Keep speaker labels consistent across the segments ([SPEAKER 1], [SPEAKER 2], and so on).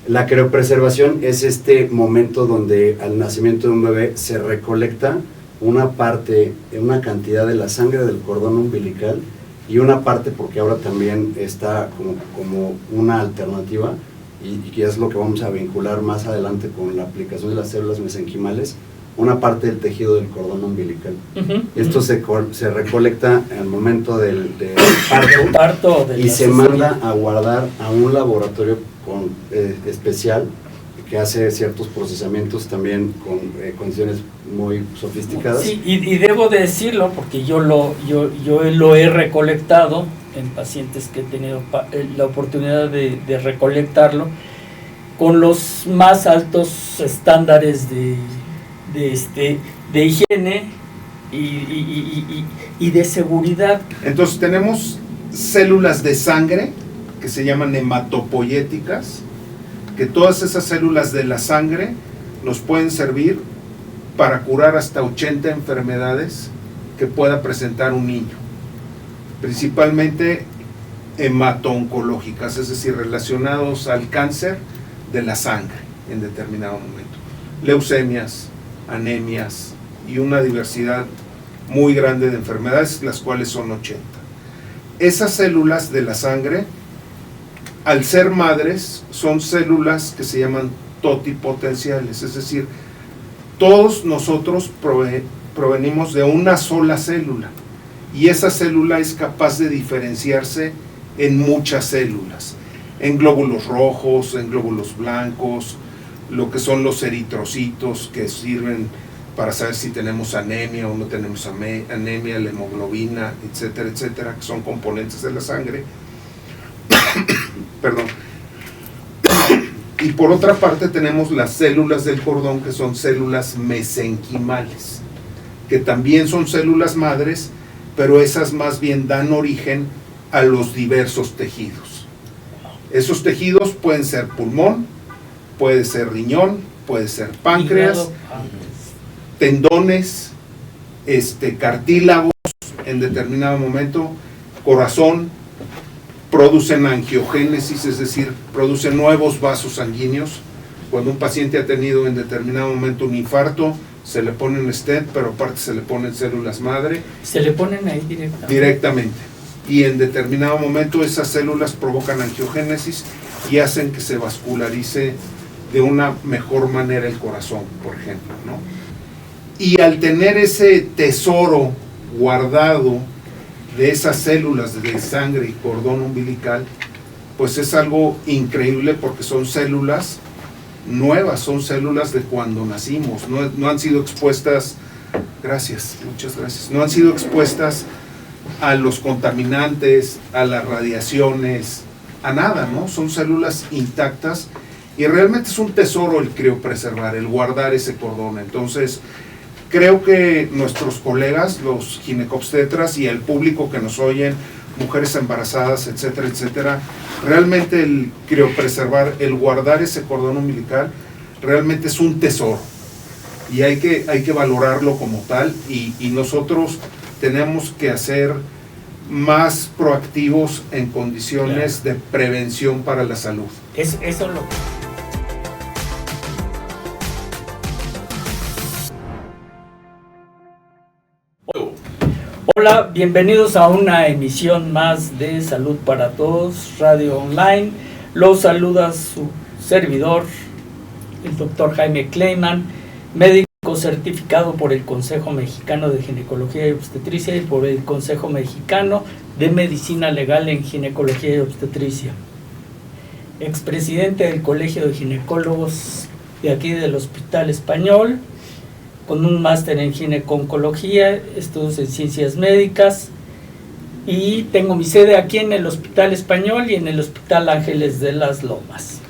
[SPEAKER 1] La criopreservación es este momento donde al nacimiento de un bebé se recolecta una parte, una cantidad de la sangre del cordón umbilical y una parte, porque ahora también está como una alternativa, y que es lo que vamos a vincular más adelante con la aplicación de las células mesenquimales, una parte del tejido del cordón umbilical. Esto se recolecta al momento del parto y se manda a guardar a un laboratorio especial que hace ciertos procesamientos también con condiciones muy sofisticadas.
[SPEAKER 2] Sí, y debo de decirlo porque yo lo he recolectado en pacientes que he tenido la oportunidad de recolectarlo con los más altos estándares de higiene y de seguridad.
[SPEAKER 3] Entonces tenemos células de sangre que se llaman hematopoyéticas, que todas esas células de la sangre nos pueden servir para curar hasta 80 enfermedades que pueda presentar un niño, principalmente hemato-oncológicas, es decir, relacionados al cáncer de la sangre en determinado momento, leucemias, anemias y una diversidad muy grande de enfermedades, las cuales son 80. Esas células de la sangre, al ser madres, son células que se llaman totipotenciales, es decir, todos nosotros provenimos de una sola célula y esa célula es capaz de diferenciarse en muchas células, en glóbulos rojos, en glóbulos blancos, lo que son los eritrocitos que sirven para saber si tenemos anemia o no tenemos anemia, la hemoglobina, etcétera, etcétera, que son componentes de la sangre. Perdón. Y por otra parte tenemos las células del cordón, que son células mesenquimales, que también son células madres, pero esas más bien dan origen a los diversos tejidos. Esos tejidos pueden ser pulmón, puede ser riñón, puede ser páncreas, tendones, cartílagos en determinado momento, corazón. Producen angiogénesis, es decir, producen nuevos vasos sanguíneos. Cuando un paciente ha tenido en determinado momento un infarto, se le pone un stent, pero aparte se le ponen células madre.
[SPEAKER 2] Se le ponen ahí
[SPEAKER 3] directamente. Y en determinado momento esas células provocan angiogénesis y hacen que se vascularice de una mejor manera el corazón, por ejemplo, ¿no? Y al tener ese tesoro guardado de esas células de sangre y cordón umbilical, pues es algo increíble porque son células nuevas, son células de cuando nacimos, no han sido expuestas, muchas gracias, no han sido expuestas a los contaminantes, a las radiaciones, a nada, ¿no? Son células intactas y realmente es un tesoro el criopreservar, el guardar ese cordón. Entonces, creo que nuestros colegas, los ginecobstetras y el público que nos oyen, mujeres embarazadas, etcétera, etcétera, realmente el criopreservar, el guardar ese cordón umbilical, realmente es un tesoro y hay que valorarlo como tal y nosotros tenemos que ser más proactivos en condiciones de prevención para la salud.
[SPEAKER 2] Eso es lo Hola, bienvenidos a una emisión más de Salud para Todos, Radio Online. Los saluda su servidor, el doctor Jaime Kleiman, médico certificado por el Consejo Mexicano de Ginecología y Obstetricia y por el Consejo Mexicano de Medicina Legal en Ginecología y Obstetricia. Expresidente del Colegio de Ginecólogos de aquí del Hospital Español, con un máster en gineco-oncología, estudios en ciencias médicas, y tengo mi sede aquí en el Hospital Español y en el Hospital Ángeles de las Lomas.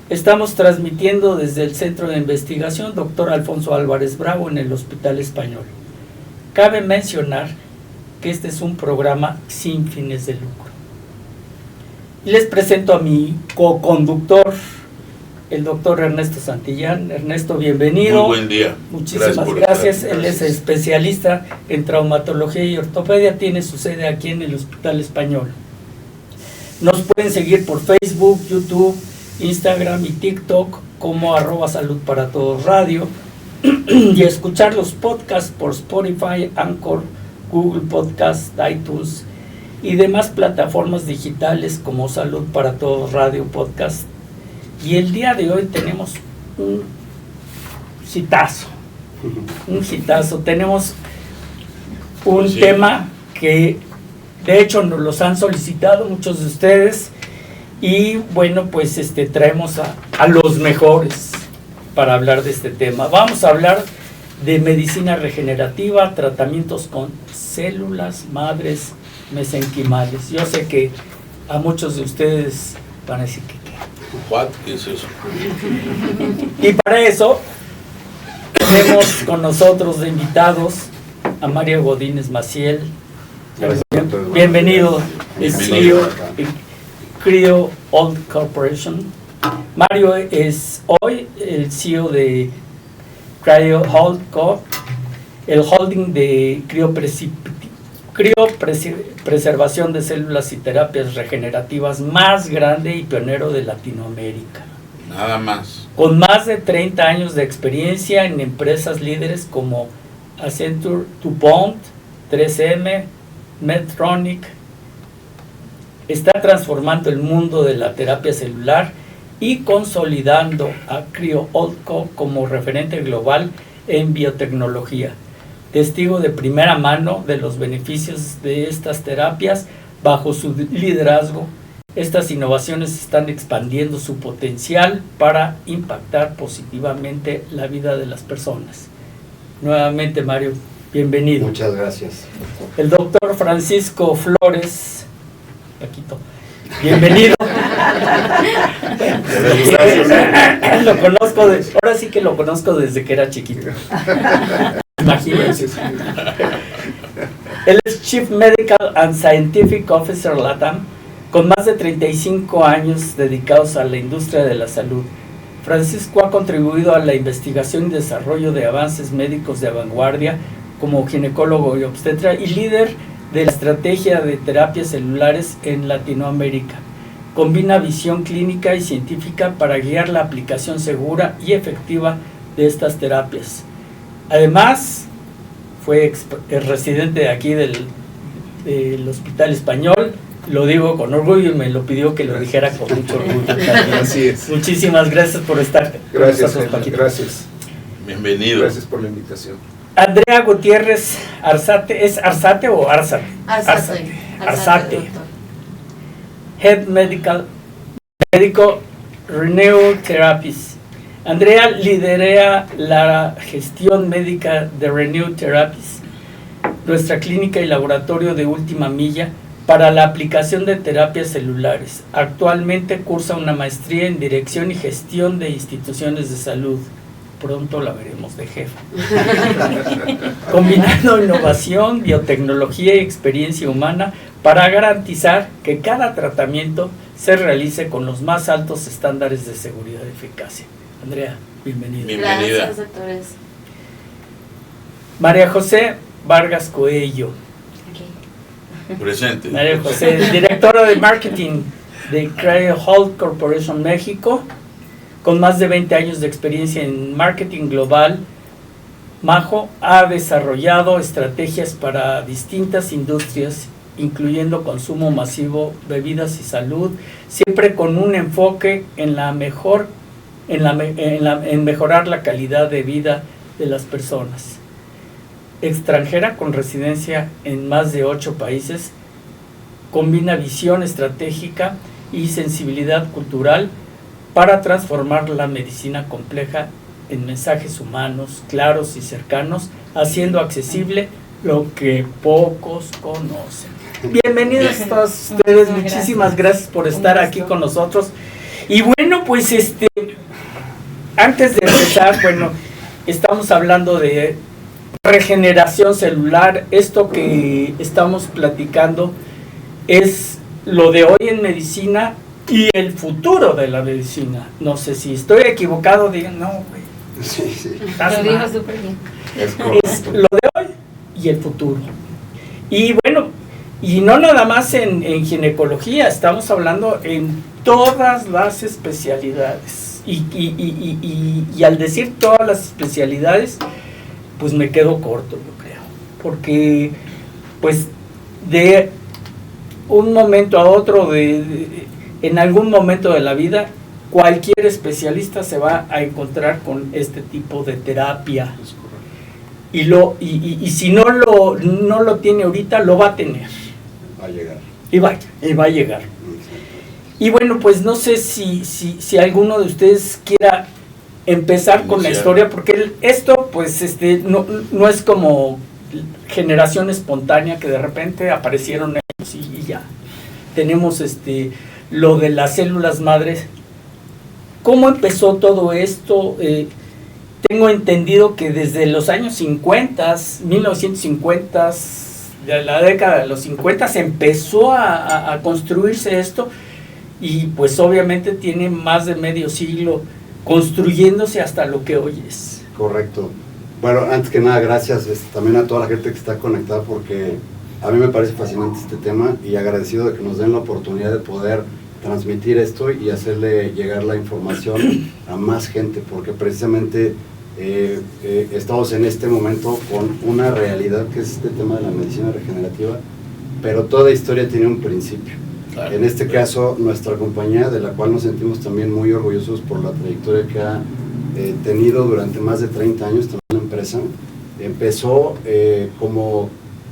[SPEAKER 2] Estamos transmitiendo desde el Centro de Investigación Dr. Alfonso Álvarez Bravo en el Hospital Español. Cabe mencionar que este es un programa sin fines de lucro. Les presento a mi co-conductor, el doctor Ernesto Santillán. Ernesto, bienvenido.
[SPEAKER 4] Muy buen día.
[SPEAKER 2] Muchísimas gracias. Él es especialista en traumatología y ortopedia. Tiene su sede aquí en el Hospital Español. Nos pueden seguir por Facebook, YouTube Instagram y TikTok como @saludparatodos_radio y escuchar los podcasts por Spotify, Anchor, Google Podcast, iTunes y demás plataformas digitales como Salud para Todos Radio Podcast. Y el día de hoy tenemos un hitazo. Tenemos un tema que de hecho nos los han solicitado muchos de ustedes y bueno, pues traemos a los mejores para hablar de este tema. Vamos a hablar de medicina regenerativa, tratamientos con células madres mesenquimales. Yo sé que a muchos de ustedes van a decir que
[SPEAKER 4] ¿qué es eso?
[SPEAKER 2] y para eso tenemos con nosotros de invitados a Mario Godínez Maciel. Bienvenido, CEO de Cryo Old Corporation. Mario es hoy el CEO de Cryo Old Co, el holding de criopreservación de células y terapias regenerativas más grande y pionero de Latinoamérica.
[SPEAKER 4] Nada más.
[SPEAKER 2] Con más de 30 años de experiencia en empresas líderes como Accenture, DuPont, 3M, Medtronic, está transformando el mundo de la terapia celular y consolidando a Cryo Old Co como referente global en biotecnología. Testigo de primera mano de los beneficios de estas terapias bajo su liderazgo, estas innovaciones están expandiendo su potencial para impactar positivamente la vida de las personas. Nuevamente, Mario, bienvenido.
[SPEAKER 1] Muchas gracias.
[SPEAKER 2] El doctor Francisco Flores, Paquito, bienvenido. Lo conozco, ahora sí que lo conozco desde que era chiquito. Imagínense. Él es Chief Medical and Scientific Officer LATAM, con más de 35 años dedicados a la industria de la salud. Francisco ha contribuido a la investigación y desarrollo de avances médicos de vanguardia como ginecólogo y obstetra y líder de la estrategia de terapias celulares en Latinoamérica. Combina visión clínica y científica para guiar la aplicación segura y efectiva de estas terapias. Además, fue residente de aquí del Hospital Español. Lo digo con orgullo y me lo pidió que lo dijera con mucho orgullo.
[SPEAKER 3] Así es.
[SPEAKER 2] Muchísimas gracias por estar con nosotros, Paquito.
[SPEAKER 3] Gracias.
[SPEAKER 4] Bienvenido.
[SPEAKER 3] Gracias por la invitación.
[SPEAKER 2] Andrea Gutiérrez Arzate, ¿es Arzate o Arzate? Arzate. Head Médico Renew Therapies. Andrea lidera la gestión médica de Renew Therapies, nuestra clínica y laboratorio de última milla para la aplicación de terapias celulares. Actualmente cursa una maestría en dirección y gestión de instituciones de salud. Pronto la veremos de jefa. Combinando innovación, biotecnología y experiencia humana para garantizar que cada tratamiento se realice con los más altos estándares de seguridad y eficacia. Andrea, bienvenida.
[SPEAKER 5] Gracias, doctores.
[SPEAKER 2] María José Vargas Coello.
[SPEAKER 4] Presente.
[SPEAKER 2] María José, directora de marketing de Cryo Old Corporation México, con más de 20 años de experiencia en marketing global. Majo ha desarrollado estrategias para distintas industrias, incluyendo consumo masivo, bebidas y salud, siempre con un enfoque en en mejorar la calidad de vida de las personas. Extranjera con residencia en más de 8 países, combina visión estratégica y sensibilidad cultural para transformar la medicina compleja en mensajes humanos, claros y cercanos, haciendo accesible lo que pocos conocen. Bienvenidos a todos ustedes, muchísimas gracias por estar aquí con nosotros. Y bueno, pues antes de empezar, estamos hablando de regeneración celular. Esto que estamos platicando es lo de hoy en medicina y el futuro de la medicina. No sé si estoy equivocado, digan, no, güey.
[SPEAKER 1] Sí.
[SPEAKER 5] Lo dijo súper bien.
[SPEAKER 2] Es lo de hoy y el futuro. Y bueno, y no nada más en ginecología, estamos hablando en todas las especialidades. Y al decir todas las especialidades, pues me quedo corto, yo creo. Porque, pues, de un momento a otro, en algún momento de la vida, cualquier especialista se va a encontrar con este tipo de terapia. Y si no lo tiene ahorita, lo va a tener.
[SPEAKER 1] Va a llegar.
[SPEAKER 2] Y va a llegar. Y bueno, pues no sé si alguno de ustedes quiera empezar con la historia, porque esto pues no es como generación espontánea que de repente aparecieron ellos y ya. Tenemos lo de las células madres. ¿Cómo empezó todo esto? Tengo entendido que desde los años 50, 1950, de la década de los 50, se empezó a construirse esto, y pues obviamente tiene más de medio siglo construyéndose hasta lo que hoy es.
[SPEAKER 1] Correcto. Bueno, antes que nada, gracias también a toda la gente que está conectada, porque a mí me parece fascinante este tema, y agradecido de que nos den la oportunidad de poder transmitir esto y hacerle llegar la información a más gente, porque precisamente estamos en este momento con una realidad que es este tema de la medicina regenerativa, pero toda historia tiene un principio. Claro. En este caso, nuestra compañía, de la cual nos sentimos también muy orgullosos por la trayectoria que ha tenido durante más de 30 años, también la empresa, empezó como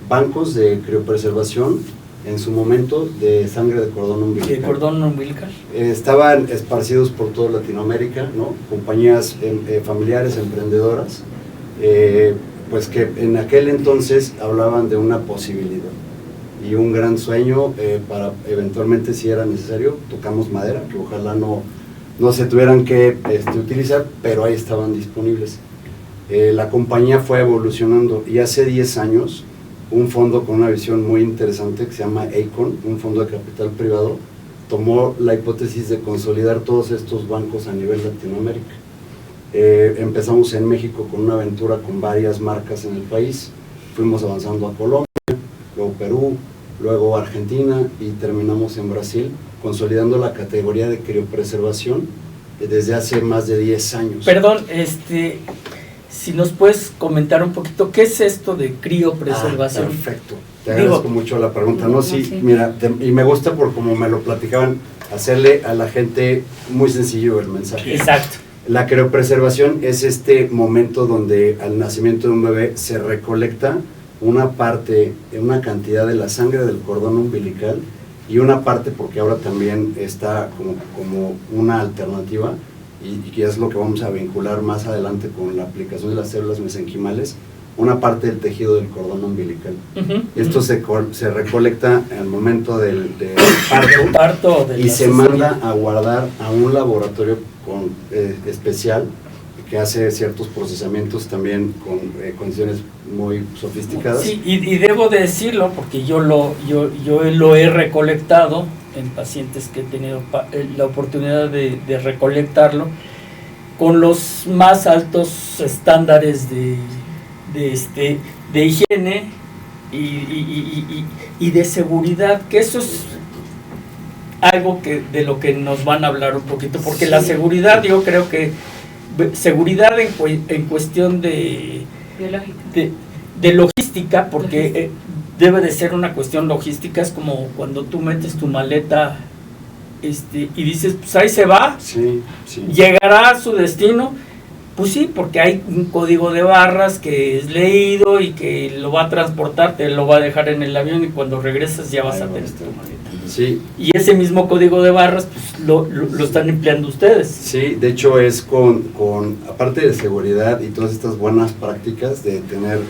[SPEAKER 1] bancos de criopreservación, en su momento, de sangre de cordón umbilical.
[SPEAKER 2] ¿De cordón umbilical?
[SPEAKER 1] Estaban esparcidos por toda Latinoamérica, ¿no? Compañías familiares, emprendedoras, pues que en aquel entonces hablaban de una posibilidad y un gran sueño para eventualmente, si era necesario, tocamos madera, que ojalá no se tuvieran que utilizar, pero ahí estaban disponibles. La compañía fue evolucionando, y hace 10 años un fondo con una visión muy interesante que se llama Aecon, un fondo de capital privado, tomó la hipótesis de consolidar todos estos bancos a nivel Latinoamérica. Empezamos en México con una aventura con varias marcas en el país, fuimos avanzando a Colombia, luego Perú, luego Argentina, y terminamos en Brasil, consolidando la categoría de criopreservación desde hace más de 10 años.
[SPEAKER 2] Perdón, si nos puedes comentar un poquito, ¿qué es esto de criopreservación?
[SPEAKER 1] Perfecto, te agradezco mucho la pregunta. No, sí, mira, y me gusta por como me lo platicaban, hacerle a la gente muy sencillo el mensaje.
[SPEAKER 2] Exacto.
[SPEAKER 1] La criopreservación es este momento donde al nacimiento de un bebé se recolecta una parte, una cantidad de la sangre del cordón umbilical, y una parte, porque ahora también está como una alternativa, y que es lo que vamos a vincular más adelante con la aplicación de las células mesenquimales, una parte del tejido del cordón umbilical. Esto se recolecta al momento del parto y se manda a guardar a un laboratorio especial que hace ciertos procesamientos también con condiciones muy sofisticadas.
[SPEAKER 2] Sí, y debo de decirlo porque yo lo he recolectado en pacientes que he tenido la oportunidad de recolectarlo con los más altos estándares de higiene y de seguridad, que eso es algo de lo que nos van a hablar un poquito, porque sí, la seguridad, yo creo que seguridad en cuestión de logística, porque debe de ser una cuestión logística. Es como cuando tú metes tu maleta y dices, pues ahí se va,
[SPEAKER 1] sí.
[SPEAKER 2] Llegará a su destino. Pues sí, porque hay un código de barras que es leído y que lo va a transportar, te lo va a dejar en el avión, y cuando regresas ya vas a tener tu maleta.
[SPEAKER 1] Sí.
[SPEAKER 2] Y ese mismo código de barras pues lo están empleando ustedes.
[SPEAKER 1] Sí, de hecho es con aparte de seguridad y todas estas buenas prácticas de tener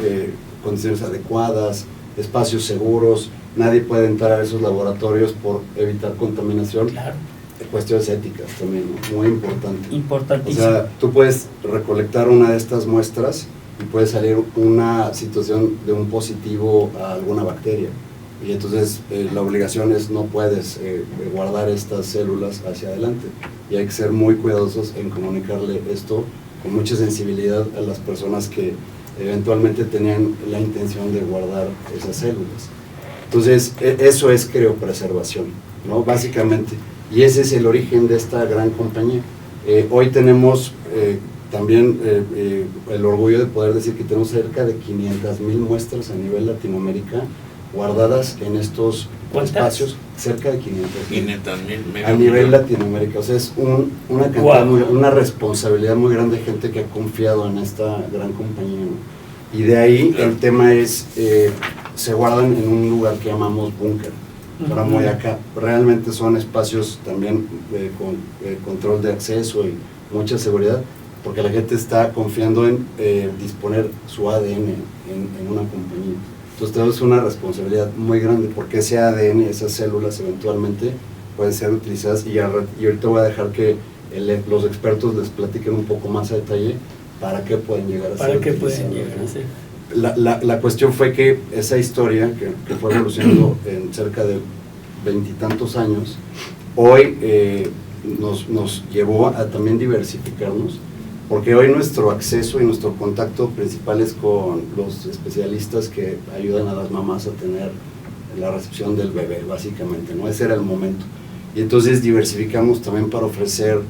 [SPEAKER 1] condiciones adecuadas, espacios seguros, nadie puede entrar a esos laboratorios por evitar contaminación.
[SPEAKER 2] Claro.
[SPEAKER 1] Cuestiones éticas también, ¿no? Muy importante.
[SPEAKER 2] Importantísimo.
[SPEAKER 1] O sea, tú puedes recolectar una de estas muestras y puede salir una situación de un positivo a alguna bacteria, y entonces la obligación es no puedes guardar estas células hacia adelante, y hay que ser muy cuidadosos en comunicarle esto con mucha sensibilidad a las personas que eventualmente tenían la intención de guardar esas células. Entonces eso es criopreservación, ¿no? Básicamente. Y ese es el origen de esta gran compañía. Hoy tenemos también el orgullo de poder decir que tenemos cerca de 500,000 muestras a nivel Latinoamérica guardadas en estos espacios, cerca de 500,000 a nivel Latinoamérica. O sea, es una cantidad, una responsabilidad muy grande de gente que ha confiado en esta gran compañía, ¿no? Y de ahí el tema es, se guardan en un lugar que llamamos búnker. Para Moyaca, realmente son espacios también con control de acceso y mucha seguridad, porque la gente está confiando en disponer su ADN en una compañía. Entonces tenemos una responsabilidad muy grande, porque ese ADN, esas células eventualmente pueden ser utilizadas, y ahorita voy a dejar que los expertos les platiquen un poco más a detalle para qué pueden llegar a ser.
[SPEAKER 2] ¿Para qué pueden llegar a ser?
[SPEAKER 1] La cuestión fue que esa historia, que fue evolucionando en cerca de 20 y tantos años, hoy nos llevó a también diversificarnos, porque hoy nuestro acceso y nuestro contacto principal es con los especialistas que ayudan a las mamás a tener la recepción del bebé, básicamente, ¿no? Ese era el momento. Y entonces diversificamos también para ofrecer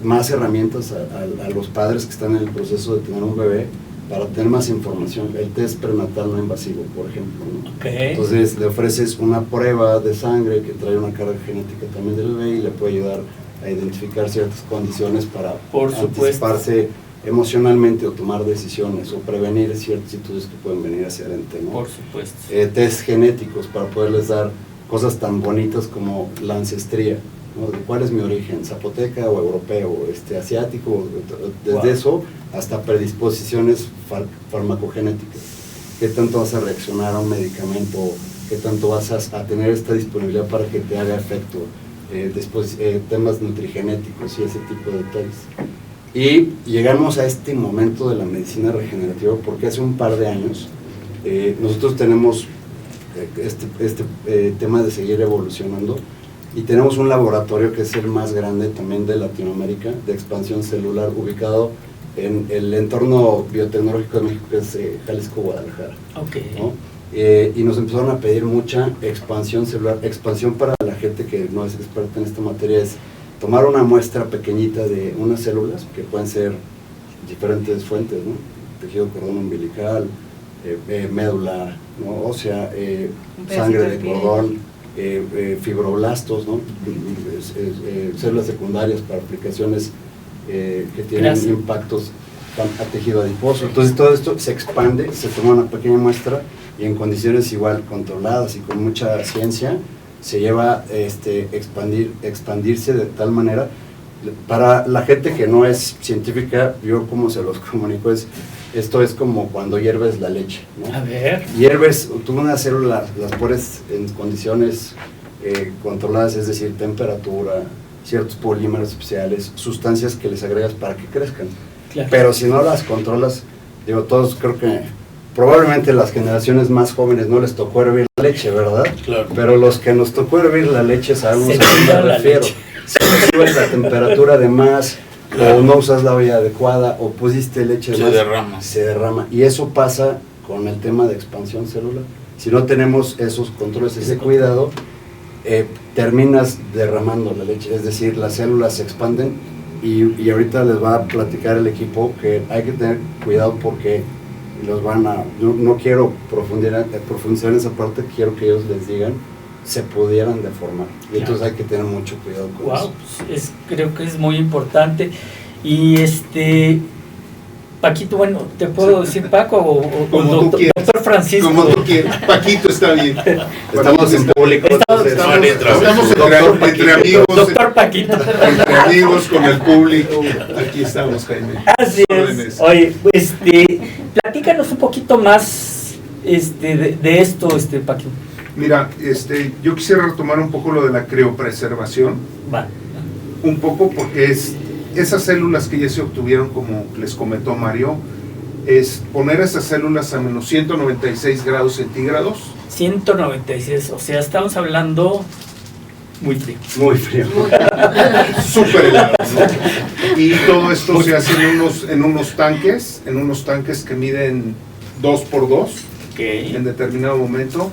[SPEAKER 1] más herramientas a los padres que están en el proceso de tener un bebé, para tener más información. El test prenatal no invasivo, por ejemplo, ¿no?
[SPEAKER 2] Okay.
[SPEAKER 1] Entonces le ofreces una prueba de sangre que trae una carga genética también del bebé y le puede ayudar a identificar ciertas condiciones para anticiparse emocionalmente o tomar decisiones o prevenir ciertas situaciones que pueden venir hacia adentro, ¿no?
[SPEAKER 2] Por supuesto.
[SPEAKER 1] Test genéticos para poderles dar cosas tan bonitas como la ancestría, ¿no? De cuál es mi origen, zapoteca o europeo, asiático, desde eso hasta predisposiciones farmacogenéticas. ¿Qué tanto vas a reaccionar a un medicamento? ¿Qué tanto vas a tener esta disponibilidad para que te haga efecto? Después temas nutrigenéticos y ese tipo de detalles. Y llegamos a este momento de la medicina regenerativa porque hace un par de años nosotros tenemos este tema de seguir evolucionando, y tenemos un laboratorio que es el más grande también de Latinoamérica, de expansión celular, ubicado en el entorno biotecnológico de México, que es Jalisco, Guadalajara.
[SPEAKER 2] Okay.
[SPEAKER 1] ¿No? Y nos empezaron a pedir mucha expansión celular. Expansión, para la gente que no es experta en esta materia, es tomar una muestra pequeñita de unas células, que pueden ser diferentes fuentes, ¿no? Tejido cordón umbilical, médula, ¿no? Ósea, sangre de cordón, fibroblastos, ¿no? Células secundarias para aplicaciones que tienen impactos a tejido adiposo. Entonces todo esto se expande, se toma una pequeña muestra y en condiciones igual controladas y con mucha ciencia se lleva expandirse de tal manera. Para la gente que no es científica, yo como se los comunico, esto es como cuando hierves la leche, ¿no?
[SPEAKER 2] A ver.
[SPEAKER 1] Hierves, tú una célula las pones en condiciones controladas, es decir, temperatura, ciertos polímeros especiales, sustancias que les agregas para que crezcan.
[SPEAKER 2] Claro.
[SPEAKER 1] Pero si no las controlas, digo, todos creo que probablemente las generaciones más jóvenes no les tocó hervir la leche, ¿verdad?
[SPEAKER 4] Claro.
[SPEAKER 1] Pero los que nos tocó hervir la leche sabemos a qué me refiero.
[SPEAKER 2] Leche.
[SPEAKER 1] Si subes la temperatura de más, o no usas la olla adecuada, o pusiste leche de más, se derrama. Y eso pasa con el tema de expansión celular. Si no tenemos esos controles, ese cuidado, terminas derramando la leche, es decir, las células se expanden, y ahorita les va a platicar el equipo que hay que tener cuidado porque los van a, no quiero profundizar en esa parte, quiero que ellos les digan, se pudieran deformar, y entonces hay que tener mucho cuidado con eso.
[SPEAKER 2] Pues creo que es muy importante. Y Paquito, bueno, ¿te puedo decir Paco o doctor Francisco?
[SPEAKER 3] Como tú quieras, Paquito está bien.
[SPEAKER 1] Estamos en público,
[SPEAKER 3] estamos entre amigos.
[SPEAKER 2] Doctor Paquito.
[SPEAKER 3] Entre amigos, con el público. Aquí estamos, Jaime.
[SPEAKER 2] Así es. Oye, platícanos un poquito más de esto, Paquito.
[SPEAKER 3] Mira, yo quisiera retomar un poco lo de la criopreservación.
[SPEAKER 2] Vale.
[SPEAKER 3] Un poco porque esas células que ya se obtuvieron, como les comentó Mario, es poner esas células a menos 196 grados centígrados.
[SPEAKER 2] 196, o sea, estamos hablando muy frío.
[SPEAKER 1] Muy frío.
[SPEAKER 3] Súper helado, ¿no? Y todo esto se hace en unos tanques que miden 2 por 2 en determinado momento.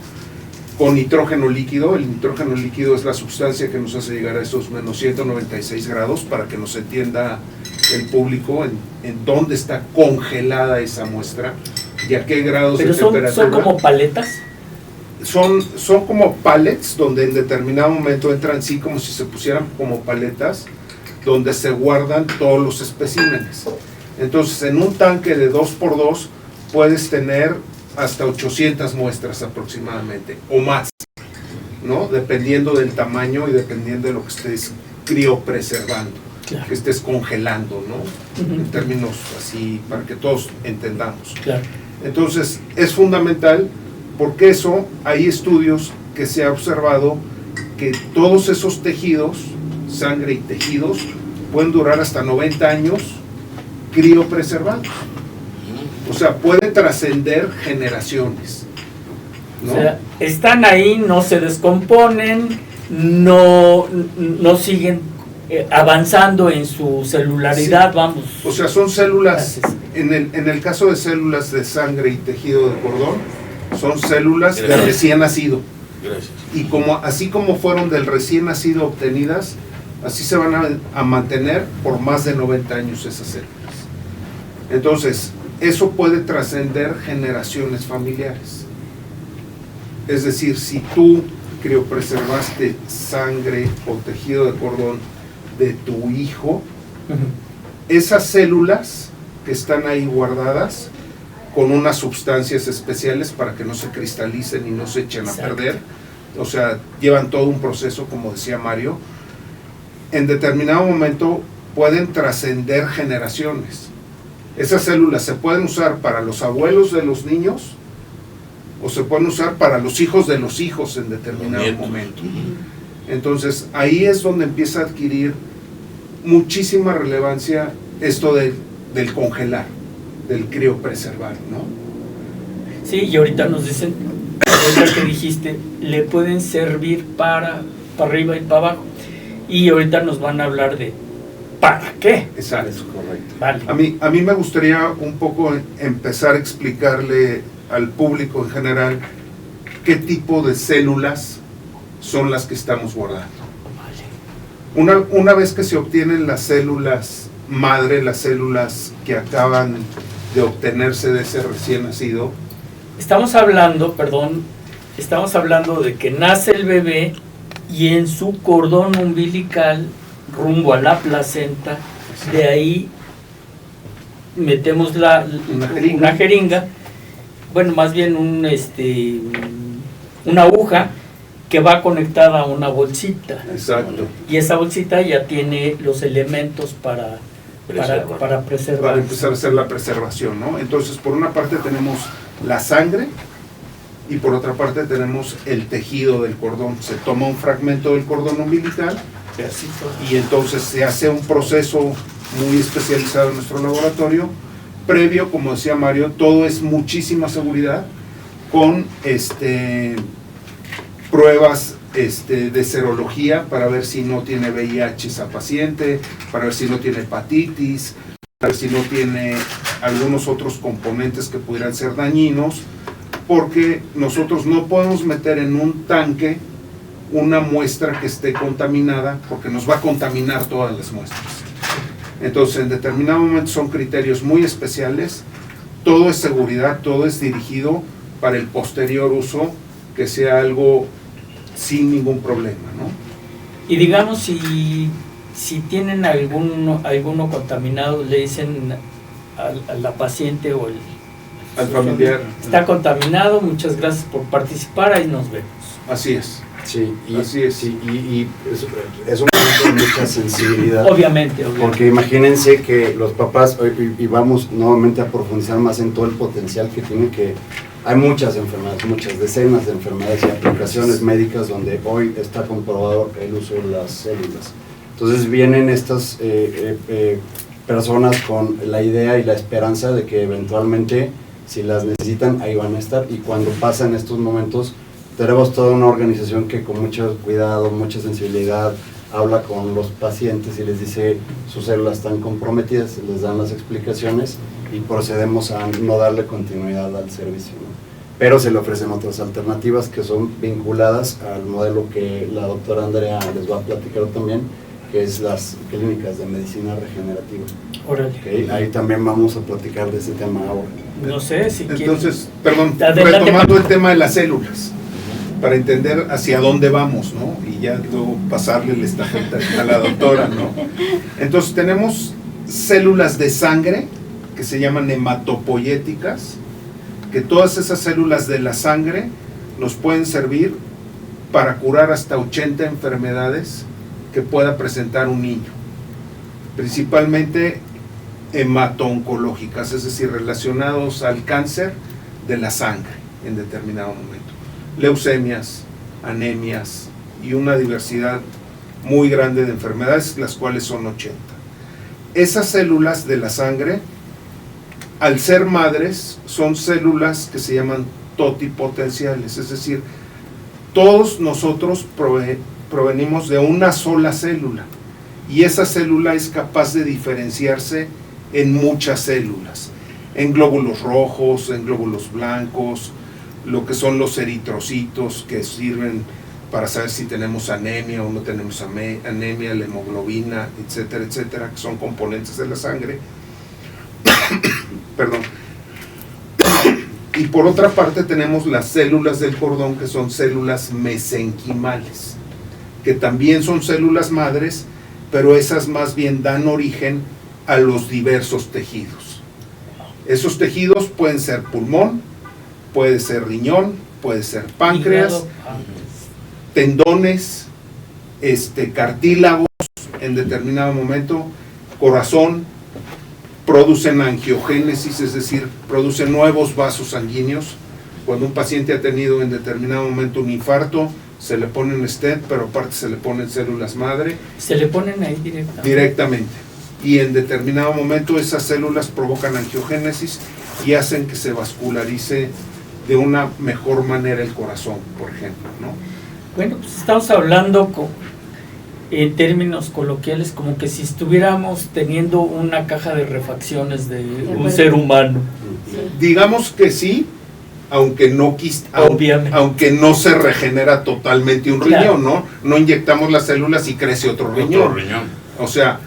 [SPEAKER 3] con nitrógeno líquido. El nitrógeno líquido es la sustancia que nos hace llegar a esos menos 196 grados, para que nos entienda el público en dónde está congelada esa muestra y a qué grados
[SPEAKER 2] Pero
[SPEAKER 3] de temperatura.
[SPEAKER 2] son como paletas.
[SPEAKER 3] Son como pallets, donde en determinado momento entran sí como si se pusieran como paletas, donde se guardan todos los especímenes. Entonces, en un tanque de 2x2 puedes tener hasta 800 muestras aproximadamente, o más, ¿no? Dependiendo del tamaño y dependiendo de lo que estés criopreservando,
[SPEAKER 2] Claro.
[SPEAKER 3] que estés congelando, ¿no?
[SPEAKER 2] Ujú.
[SPEAKER 3] En términos así, para que todos entendamos.
[SPEAKER 2] Claro.
[SPEAKER 3] Entonces, es fundamental, porque eso, hay estudios que se ha observado que todos esos tejidos, sangre y tejidos, pueden durar hasta 90 años criopreservados. O sea, puede trascender generaciones, ¿no?
[SPEAKER 2] O sea, están ahí, no se descomponen, no siguen avanzando en su celularidad,
[SPEAKER 3] Sí.
[SPEAKER 2] vamos.
[SPEAKER 3] O sea, son células,
[SPEAKER 2] Gracias.
[SPEAKER 3] en el caso de células de sangre y tejido de cordón, son células de
[SPEAKER 4] Gracias.
[SPEAKER 3] recién nacido.
[SPEAKER 4] Gracias.
[SPEAKER 3] Y así como fueron del recién nacido obtenidas, así se van a mantener por más de 90 años esas células. Entonces, eso puede trascender generaciones familiares. Es decir, si tú criopreservaste sangre o tejido de cordón de tu hijo,
[SPEAKER 2] Ujú.
[SPEAKER 3] esas células que están ahí guardadas con unas sustancias especiales para que no se cristalicen y no se echen a
[SPEAKER 2] Exacto.
[SPEAKER 3] perder, o sea, llevan todo un proceso, como decía Mario, en determinado momento pueden trascender generaciones. Esas células se pueden usar para los abuelos de los niños o se pueden usar para los hijos de los hijos en determinado
[SPEAKER 4] Nietos.
[SPEAKER 3] momento. Entonces, ahí es donde empieza a adquirir muchísima relevancia esto del congelar, del criopreservar, ¿no?
[SPEAKER 2] Sí, y ahorita nos dicen, ahorita que dijiste, le pueden servir para arriba y para abajo. Y ahorita nos van a hablar de ¿para qué?
[SPEAKER 3] Exacto.
[SPEAKER 1] Es correcto.
[SPEAKER 2] Vale.
[SPEAKER 3] A mí me gustaría un poco empezar a explicarle al público en general qué tipo de células son las que estamos guardando. Una vez que se obtienen las células madre, las células que acaban de obtenerse de ese recién nacido,
[SPEAKER 2] Estamos hablando de que nace el bebé y en su cordón umbilical, rumbo a la placenta, de ahí metemos una jeringa, bueno, más bien una aguja que va conectada a una bolsita.
[SPEAKER 3] exacto,
[SPEAKER 2] Y esa bolsita ya tiene los elementos para preservar.
[SPEAKER 3] para empezar a hacer la preservación, ¿no? Entonces, por una parte tenemos la sangre y por otra parte tenemos el tejido del cordón. Se toma un fragmento del cordón umbilical y entonces se hace un proceso muy especializado en nuestro laboratorio. Previo, como decía Mario, todo es muchísima seguridad con pruebas de serología para ver si no tiene VIH esa paciente, para ver si no tiene hepatitis, para ver si no tiene algunos otros componentes que pudieran ser dañinos, porque nosotros no podemos meter en un tanque una muestra que esté contaminada, porque nos va a contaminar todas las muestras. Entonces, en determinado momento son criterios muy especiales, todo es seguridad, todo es dirigido para el posterior uso, que sea algo sin ningún problema, ¿no?
[SPEAKER 2] Y digamos, si tienen alguno contaminado, le dicen a la paciente o
[SPEAKER 3] Al familiar.
[SPEAKER 2] está contaminado, muchas gracias por participar, ahí nos vemos.
[SPEAKER 3] Así es.
[SPEAKER 1] Sí, y,
[SPEAKER 3] Así es.
[SPEAKER 1] sí, y es un momento de mucha sensibilidad.
[SPEAKER 2] Obviamente.
[SPEAKER 1] Porque imagínense que los papás, y vamos nuevamente a profundizar más en todo el potencial que tiene, que hay muchas enfermedades, muchas decenas de enfermedades y aplicaciones médicas donde hoy está comprobado el uso de las células. Entonces vienen estas personas con la idea y la esperanza de que eventualmente, si las necesitan, ahí van a estar, y cuando pasan estos momentos, tenemos toda una organización que con mucho cuidado, mucha sensibilidad, habla con los pacientes y les dice sus células están comprometidas, les dan las explicaciones y procedemos a no darle continuidad al servicio, ¿no? pero se le ofrecen otras alternativas que son vinculadas al modelo que la doctora Andrea les va a platicar también, que es las clínicas de medicina regenerativa.
[SPEAKER 2] Órale.
[SPEAKER 1] ¿Okay? Ahí también vamos a platicar de ese tema ahora.
[SPEAKER 2] No sé si
[SPEAKER 3] Entonces, perdón,
[SPEAKER 2] Adelante,
[SPEAKER 3] retomando el tema de las células, para entender hacia dónde vamos, ¿no? Y ya luego pasarle la estafeta a la doctora, ¿no? Entonces tenemos células de sangre que se llaman hematopoyéticas, que todas esas células de la sangre nos pueden servir para curar hasta 80 enfermedades que pueda presentar un niño, principalmente hemato-oncológicas, es decir, relacionados al cáncer de la sangre en determinado momento, leucemias, anemias y una diversidad muy grande de enfermedades, las cuales son 80. Esas células de la sangre, al ser madres, son células que se llaman totipotenciales, es decir, todos nosotros provenimos de una sola célula y esa célula es capaz de diferenciarse en muchas células, en glóbulos rojos, en glóbulos blancos, lo que son los eritrocitos que sirven para saber si tenemos anemia o no tenemos anemia, la hemoglobina, etcétera, etcétera, que son componentes de la sangre. Perdón. Y por otra parte tenemos las células del cordón, que son células mesenquimales, que también son células madres, pero esas más bien dan origen a los diversos tejidos. Esos tejidos pueden ser pulmón, puede ser riñón, puede ser páncreas, tendones, cartílagos en determinado momento, corazón, producen angiogénesis, es decir, producen nuevos vasos sanguíneos. Cuando un paciente ha tenido en determinado momento un infarto, se le pone un stent, pero aparte se le ponen células madre.
[SPEAKER 2] Se le ponen ahí
[SPEAKER 3] Directamente. Y en determinado momento esas células provocan angiogénesis y hacen que se vascularice de una mejor manera el corazón, por ejemplo, ¿no?
[SPEAKER 2] Bueno, pues estamos hablando en términos coloquiales como que si estuviéramos teniendo una caja de refacciones de un ser humano.
[SPEAKER 3] Digamos que sí, aunque no aunque no se regenera totalmente un riñón, ¿no? No inyectamos las células y crece otro riñón. O sea,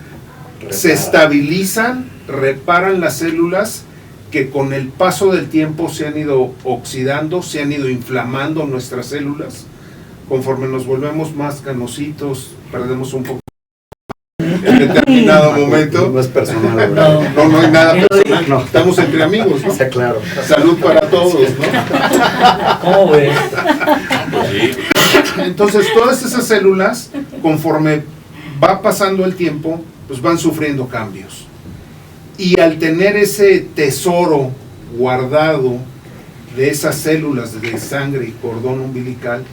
[SPEAKER 3] se estabilizan, reparan las células que con el paso del tiempo se han ido oxidando, se han ido inflamando nuestras células. Conforme nos volvemos más canositos, perdemos un poco en determinado momento.
[SPEAKER 1] No es personal, ¿verdad?
[SPEAKER 3] No hay nada personal. No. Estamos entre amigos, ¿no?
[SPEAKER 1] Sí, claro.
[SPEAKER 3] Salud para todos, ¿no?
[SPEAKER 2] ¿Cómo ves?
[SPEAKER 4] Pues sí.
[SPEAKER 3] Entonces, todas esas células, conforme va pasando el tiempo, pues van sufriendo cambios. Y al tener ese tesoro guardado de esas células de sangre y cordón umbilical,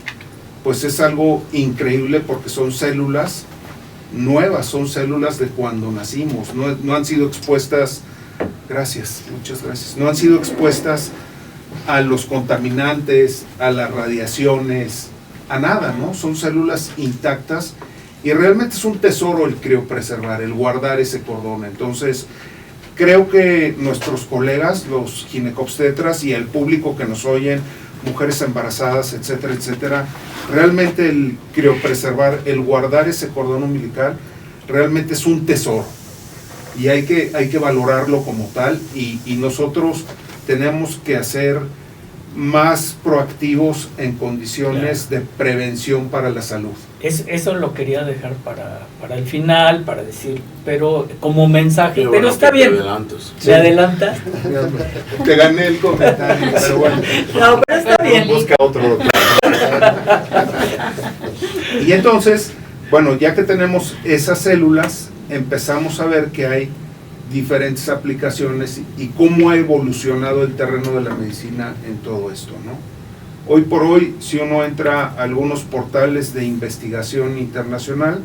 [SPEAKER 3] pues es algo increíble porque son células nuevas, son células de cuando nacimos, no han sido expuestas, muchas gracias, no han sido expuestas a los contaminantes, a las radiaciones, a nada, ¿no? Son células intactas y realmente es un tesoro el criopreservar, el guardar ese cordón. Entonces, creo que nuestros colegas, los ginecobstetras y el público que nos oyen, mujeres embarazadas, etcétera, etcétera, realmente el criopreservar, el guardar ese cordón umbilical, realmente es un tesoro y hay que valorarlo como tal y nosotros tenemos que hacer más proactivos en condiciones de prevención para la salud.
[SPEAKER 2] Eso lo quería dejar para el final, para decir, pero como mensaje, pero
[SPEAKER 4] bueno,
[SPEAKER 2] está bien. ¿Me adelantas?
[SPEAKER 3] Te gané el comentario, pero bueno.
[SPEAKER 2] No, pero está bien.
[SPEAKER 1] Busca otro.
[SPEAKER 3] Y entonces, bueno, ya que tenemos esas células, empezamos a ver que hay diferentes aplicaciones y cómo ha evolucionado el terreno de la medicina en todo esto, ¿no? Hoy por hoy, si uno entra a algunos portales de investigación internacional,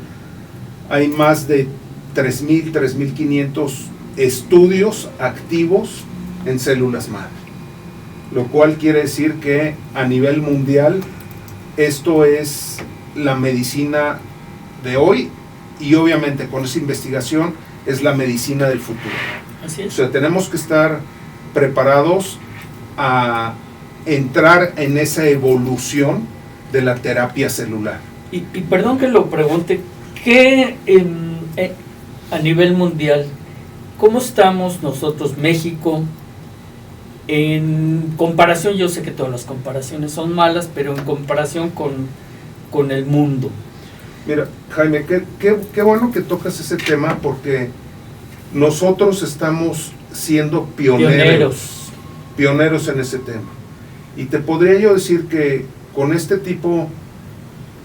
[SPEAKER 3] hay más de 3.000, 3.500 estudios activos en células madre, lo cual quiere decir que a nivel mundial esto es la medicina de hoy y obviamente con esa investigación es la medicina del futuro.
[SPEAKER 2] Así es.
[SPEAKER 3] O sea, tenemos que estar preparados a entrar en esa evolución de la terapia celular.
[SPEAKER 2] Y perdón que lo pregunte, ¿qué a nivel mundial, cómo estamos nosotros, México, en comparación? Yo sé que todas las comparaciones son malas, pero en comparación con el mundo.
[SPEAKER 3] Mira, Jaime, qué bueno que tocas ese tema, porque nosotros estamos siendo pioneros en ese tema. Y te podría yo decir que con este tipo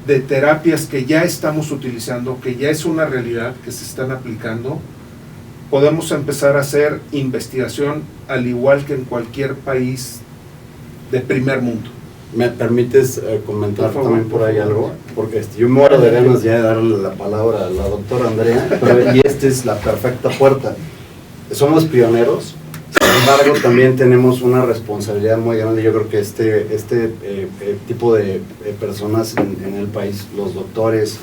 [SPEAKER 3] de terapias que ya estamos utilizando, que ya es una realidad, que se están aplicando, podemos empezar a hacer investigación al igual que en cualquier país de primer mundo.
[SPEAKER 1] ¿Me permites comentar
[SPEAKER 3] Por favor,
[SPEAKER 1] también por ahí
[SPEAKER 3] por favor.
[SPEAKER 1] algo? Porque yo muero de ganas ya de darle la palabra a la doctora Andrea, y esta es la perfecta puerta. Somos pioneros, sin embargo también tenemos una responsabilidad muy grande. Yo creo que este tipo de personas en el país, los doctores,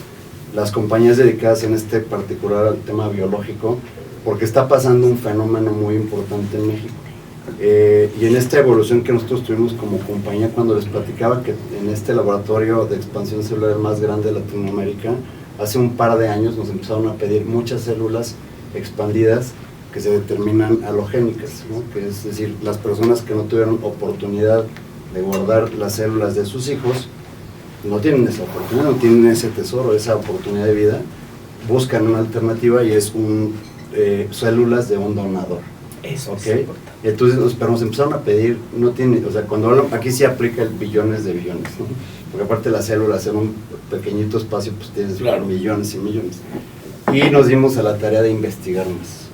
[SPEAKER 1] las compañías dedicadas en este particular al tema biológico, porque está pasando un fenómeno muy importante en México. Y en esta evolución que nosotros tuvimos como compañía, cuando les platicaba que en este laboratorio de expansión celular más grande de Latinoamérica, hace un par de años nos empezaron a pedir muchas células expandidas que se determinan halogénicas, ¿no? Que es decir, las personas que no tuvieron oportunidad de guardar las células de sus hijos, no tienen esa oportunidad, no tienen ese tesoro, esa oportunidad de vida, buscan una alternativa y es células de un donador.
[SPEAKER 2] Eso es
[SPEAKER 1] ¿Okay?
[SPEAKER 2] importante.
[SPEAKER 1] Entonces nos empezaron a pedir, no tiene, o sea, cuando hablan, aquí sí aplica el billones de billones, ¿no? Porque aparte las células en un pequeñito espacio, pues tienes millones y millones. Y nos dimos a la tarea de investigar más.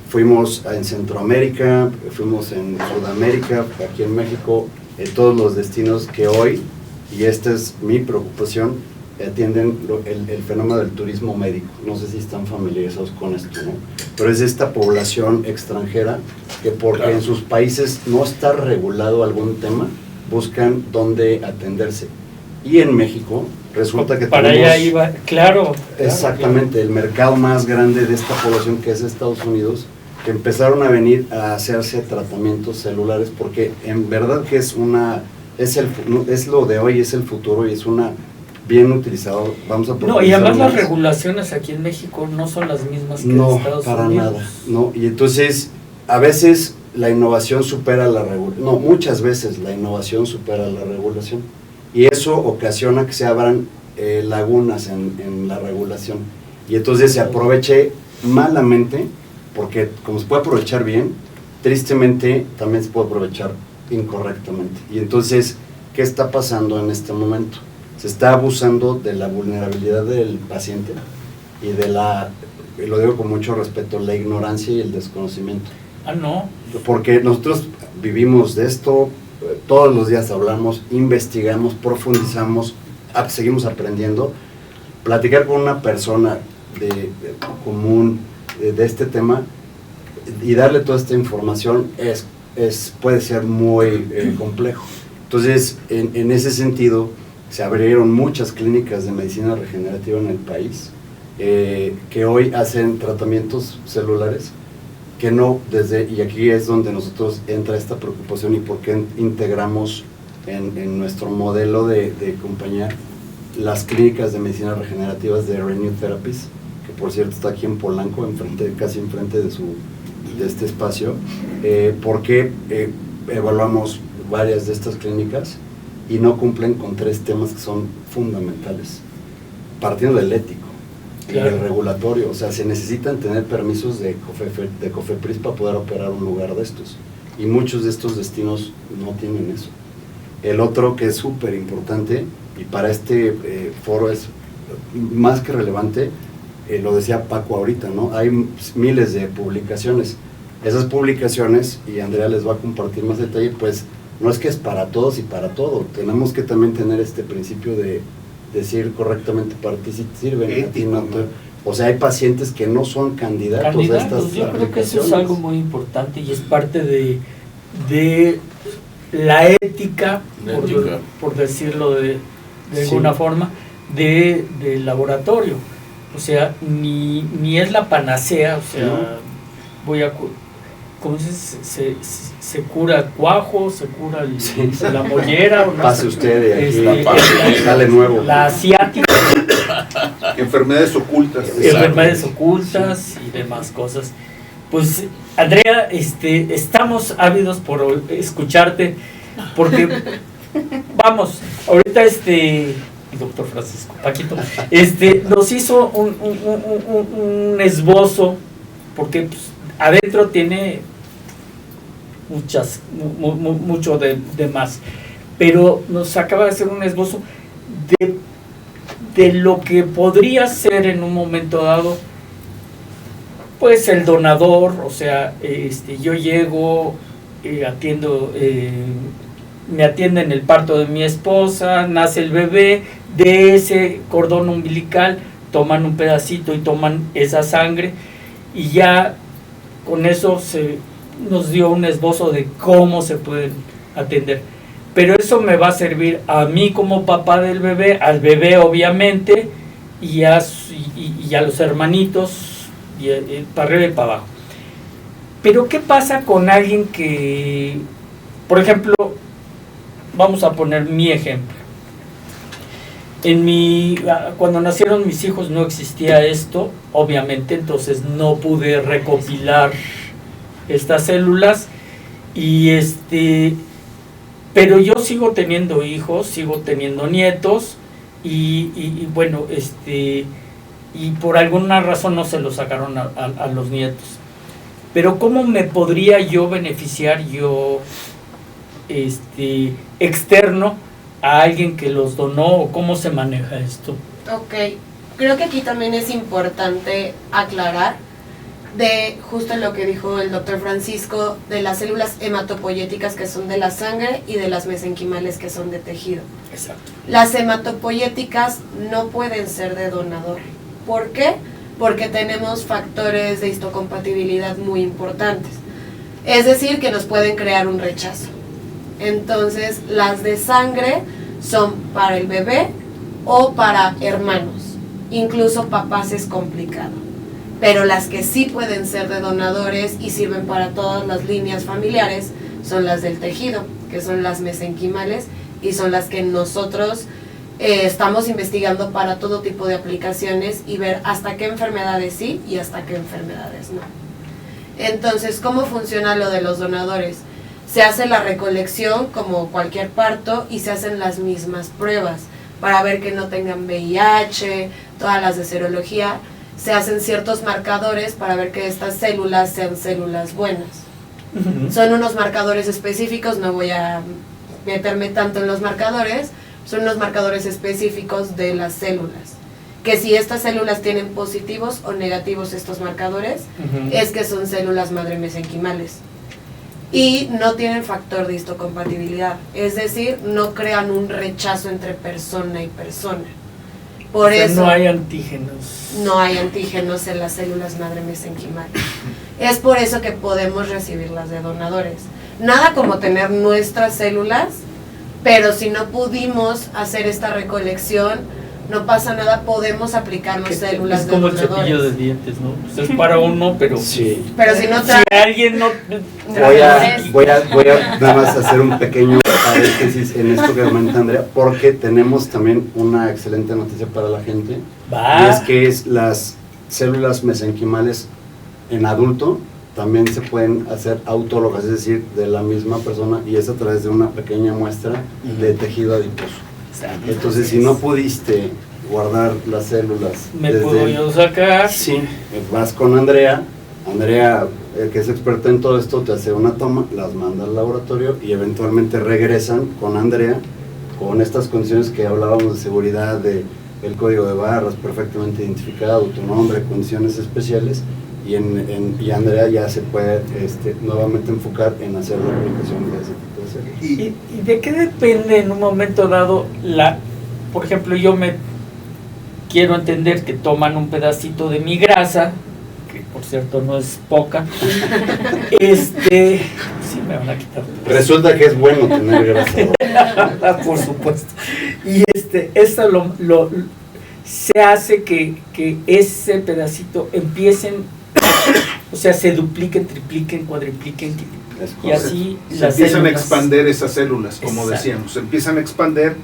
[SPEAKER 1] Fuimos en Centroamérica, fuimos en Sudamérica, aquí en México, en todos los destinos que hoy, y esta es mi preocupación, atienden el fenómeno del turismo médico. No sé si están familiarizados con esto, ¿no? Pero es esta población extranjera que porque en sus países no está regulado algún tema, buscan dónde atenderse. Y en México resulta que
[SPEAKER 2] para
[SPEAKER 1] tenemos,
[SPEAKER 2] allá iba, claro.
[SPEAKER 1] exactamente, el mercado más grande de esta población, que es Estados Unidos, que empezaron a venir a hacerse tratamientos celulares, porque en verdad que es lo de hoy, es el futuro, y es una bien utilizado. Vamos a
[SPEAKER 2] No, y además las
[SPEAKER 1] más.
[SPEAKER 2] regulaciones aquí en México no son las mismas que en
[SPEAKER 1] No,
[SPEAKER 2] Estados
[SPEAKER 1] para
[SPEAKER 2] Unidos.
[SPEAKER 1] nada, no, y entonces a veces la innovación supera la regulación, no, muchas veces la innovación supera la regulación, y eso ocasiona que se abran lagunas en la regulación, y entonces se aproveche malamente, porque como se puede aprovechar bien, tristemente también se puede aprovechar incorrectamente. Y entonces, ¿qué está pasando en este momento? Se está abusando de la vulnerabilidad del paciente y y lo digo con mucho respeto, la ignorancia y el desconocimiento.
[SPEAKER 2] Ah, no.
[SPEAKER 1] Porque nosotros vivimos de esto, todos los días hablamos, investigamos, profundizamos, seguimos aprendiendo. Platicar con una persona común de este tema y darle toda esta información puede ser muy complejo. Entonces, en ese sentido, se abrieron muchas clínicas de medicina regenerativa en el país, que hoy hacen tratamientos celulares, que no y aquí es donde nosotros entra esta preocupación y por qué integramos en nuestro modelo de compañía las clínicas de medicina regenerativas de Renew Therapies, que por cierto está aquí en Polanco, casi enfrente de este espacio, porque evaluamos varias de estas clínicas y no cumplen con 3 temas que son fundamentales, partiendo del ético y del regulatorio. O sea, se necesitan tener permisos de COFEPRIS para poder operar un lugar de estos, y muchos de estos destinos no tienen eso. El otro que es súper importante, y para este foro es más que relevante, lo decía Paco ahorita, ¿no? Hay miles de publicaciones. Esas publicaciones, y Andrea les va a compartir más detalle, pues no es que es para todos y para todo. Tenemos que también tener este principio de decir correctamente para ti si sirven, a ti no. O sea, hay pacientes que no son candidatos a estas
[SPEAKER 2] yo creo que eso es
[SPEAKER 1] aplicaciones.
[SPEAKER 2] algo muy importante y es parte de la ética, por decirlo de alguna forma, del laboratorio. O sea, ni es la panacea, o sea, ¿cómo se cura cuajo, se cura
[SPEAKER 1] Sí.
[SPEAKER 2] la mollera? O no
[SPEAKER 1] Pase
[SPEAKER 2] sé.
[SPEAKER 1] usted de aquí,
[SPEAKER 2] Este,
[SPEAKER 1] sale nuevo.
[SPEAKER 2] la asiática,
[SPEAKER 3] Enfermedades ocultas.
[SPEAKER 2] enfermedades ocultas y demás cosas. Pues, Andrea, estamos ávidos por escucharte, porque, vamos, ahorita el doctor Francisco Paquito, nos hizo un esbozo, porque pues, adentro tiene mucho de más, pero nos acaba de hacer un esbozo de lo que podría ser en un momento dado, pues el donador. O sea, yo llego, atiendo, me atienden el parto de mi esposa, nace el bebé, de ese cordón umbilical toman un pedacito y toman esa sangre, y ya con eso se nos dio un esbozo de cómo se pueden atender. Pero eso me va a servir a mí como papá del bebé, al bebé obviamente, y a los hermanitos, para arriba y para abajo. Pero ¿qué pasa con alguien que, por ejemplo, vamos a poner mi ejemplo? Cuando nacieron mis hijos no existía esto, obviamente, entonces no pude recopilar estas células, pero yo sigo teniendo hijos, sigo teniendo nietos, y bueno, y por alguna razón no se los sacaron a los nietos. Pero ¿cómo me podría yo beneficiar externo a alguien que los donó, o cómo se maneja esto?
[SPEAKER 6] Ok, creo que aquí también es importante aclarar de justo lo que dijo el doctor Francisco, de las células hematopoyéticas, que son de la sangre, y de las mesenquimales, que son de tejido.
[SPEAKER 2] Exacto.
[SPEAKER 6] Las hematopoyéticas no pueden ser de donador. ¿Por qué? Porque tenemos factores de histocompatibilidad muy importantes. Es decir, que nos pueden crear un rechazo. Entonces, las de sangre son para el bebé o para hermanos. Incluso papás es complicado. Pero las que sí pueden ser de donadores y sirven para todas las líneas familiares son las del tejido, que son las mesenquimales, y son las que nosotros estamos investigando para todo tipo de aplicaciones y ver hasta qué enfermedades sí y hasta qué enfermedades no. Entonces, ¿cómo funciona lo de los donadores? Se hace la recolección como cualquier parto y se hacen las mismas pruebas para ver que no tengan VIH, todas las de serología. Se hacen ciertos marcadores para ver que estas células sean células buenas.
[SPEAKER 2] Uh-huh.
[SPEAKER 6] Son unos marcadores específicos, no voy a meterme tanto en los marcadores, son unos marcadores específicos de las células. Que si estas células tienen positivos o negativos estos marcadores,
[SPEAKER 2] Uh-huh.
[SPEAKER 6] es que son células madre mesenquimales. Y no tienen factor de histocompatibilidad, es decir, no crean un rechazo entre persona y persona. Por
[SPEAKER 2] O sea,
[SPEAKER 6] eso
[SPEAKER 2] no hay antígenos.
[SPEAKER 6] no hay antígenos en las células madre mesenquimales. Es por eso que podemos recibirlas de donadores. Nada como tener nuestras células, pero si no pudimos hacer esta recolección, no pasa nada, podemos aplicarnos células
[SPEAKER 2] Es
[SPEAKER 6] de
[SPEAKER 2] como el
[SPEAKER 6] donadores.
[SPEAKER 2] cepillo de dientes, ¿no? Pues es para uno, pero
[SPEAKER 1] Sí.
[SPEAKER 6] Pero si no
[SPEAKER 2] si
[SPEAKER 6] trae,
[SPEAKER 2] alguien no...
[SPEAKER 1] Voy a nada más hacer un pequeño paréntesis en esto que comenta Andrea, porque tenemos también una excelente noticia para la gente.
[SPEAKER 2] Va.
[SPEAKER 1] Y es que las células mesenquimales en adulto también se pueden hacer autólogas, es decir, de la misma persona, y es a través de una pequeña muestra de tejido adiposo. Entonces, si no pudiste guardar las células
[SPEAKER 2] ¿Me puedo yo sacar?
[SPEAKER 1] Sí, vas con Andrea, que es experta en todo esto, te hace una toma, las manda al laboratorio y eventualmente regresan con Andrea con estas condiciones que hablábamos de seguridad, de el código de barras perfectamente identificado, tu nombre, condiciones especiales, y Andrea ya se puede nuevamente enfocar en hacer la aplicación de ese tipo de células.
[SPEAKER 2] ¿Y de qué depende en un momento dado por ejemplo, yo me quiero entender que toman un pedacito de mi grasa, que por cierto no es poca, sí me van a quitar.
[SPEAKER 1] Resulta que es bueno tener grasa.
[SPEAKER 2] Por supuesto. Y esto se hace que ese pedacito empiecen o sea, se dupliquen, tripliquen, cuadripliquen,
[SPEAKER 1] Es
[SPEAKER 2] y así
[SPEAKER 3] Se
[SPEAKER 2] las
[SPEAKER 3] empiezan a
[SPEAKER 2] células.
[SPEAKER 3] expander esas células, como
[SPEAKER 2] Exacto.
[SPEAKER 3] decíamos, se empiezan a expander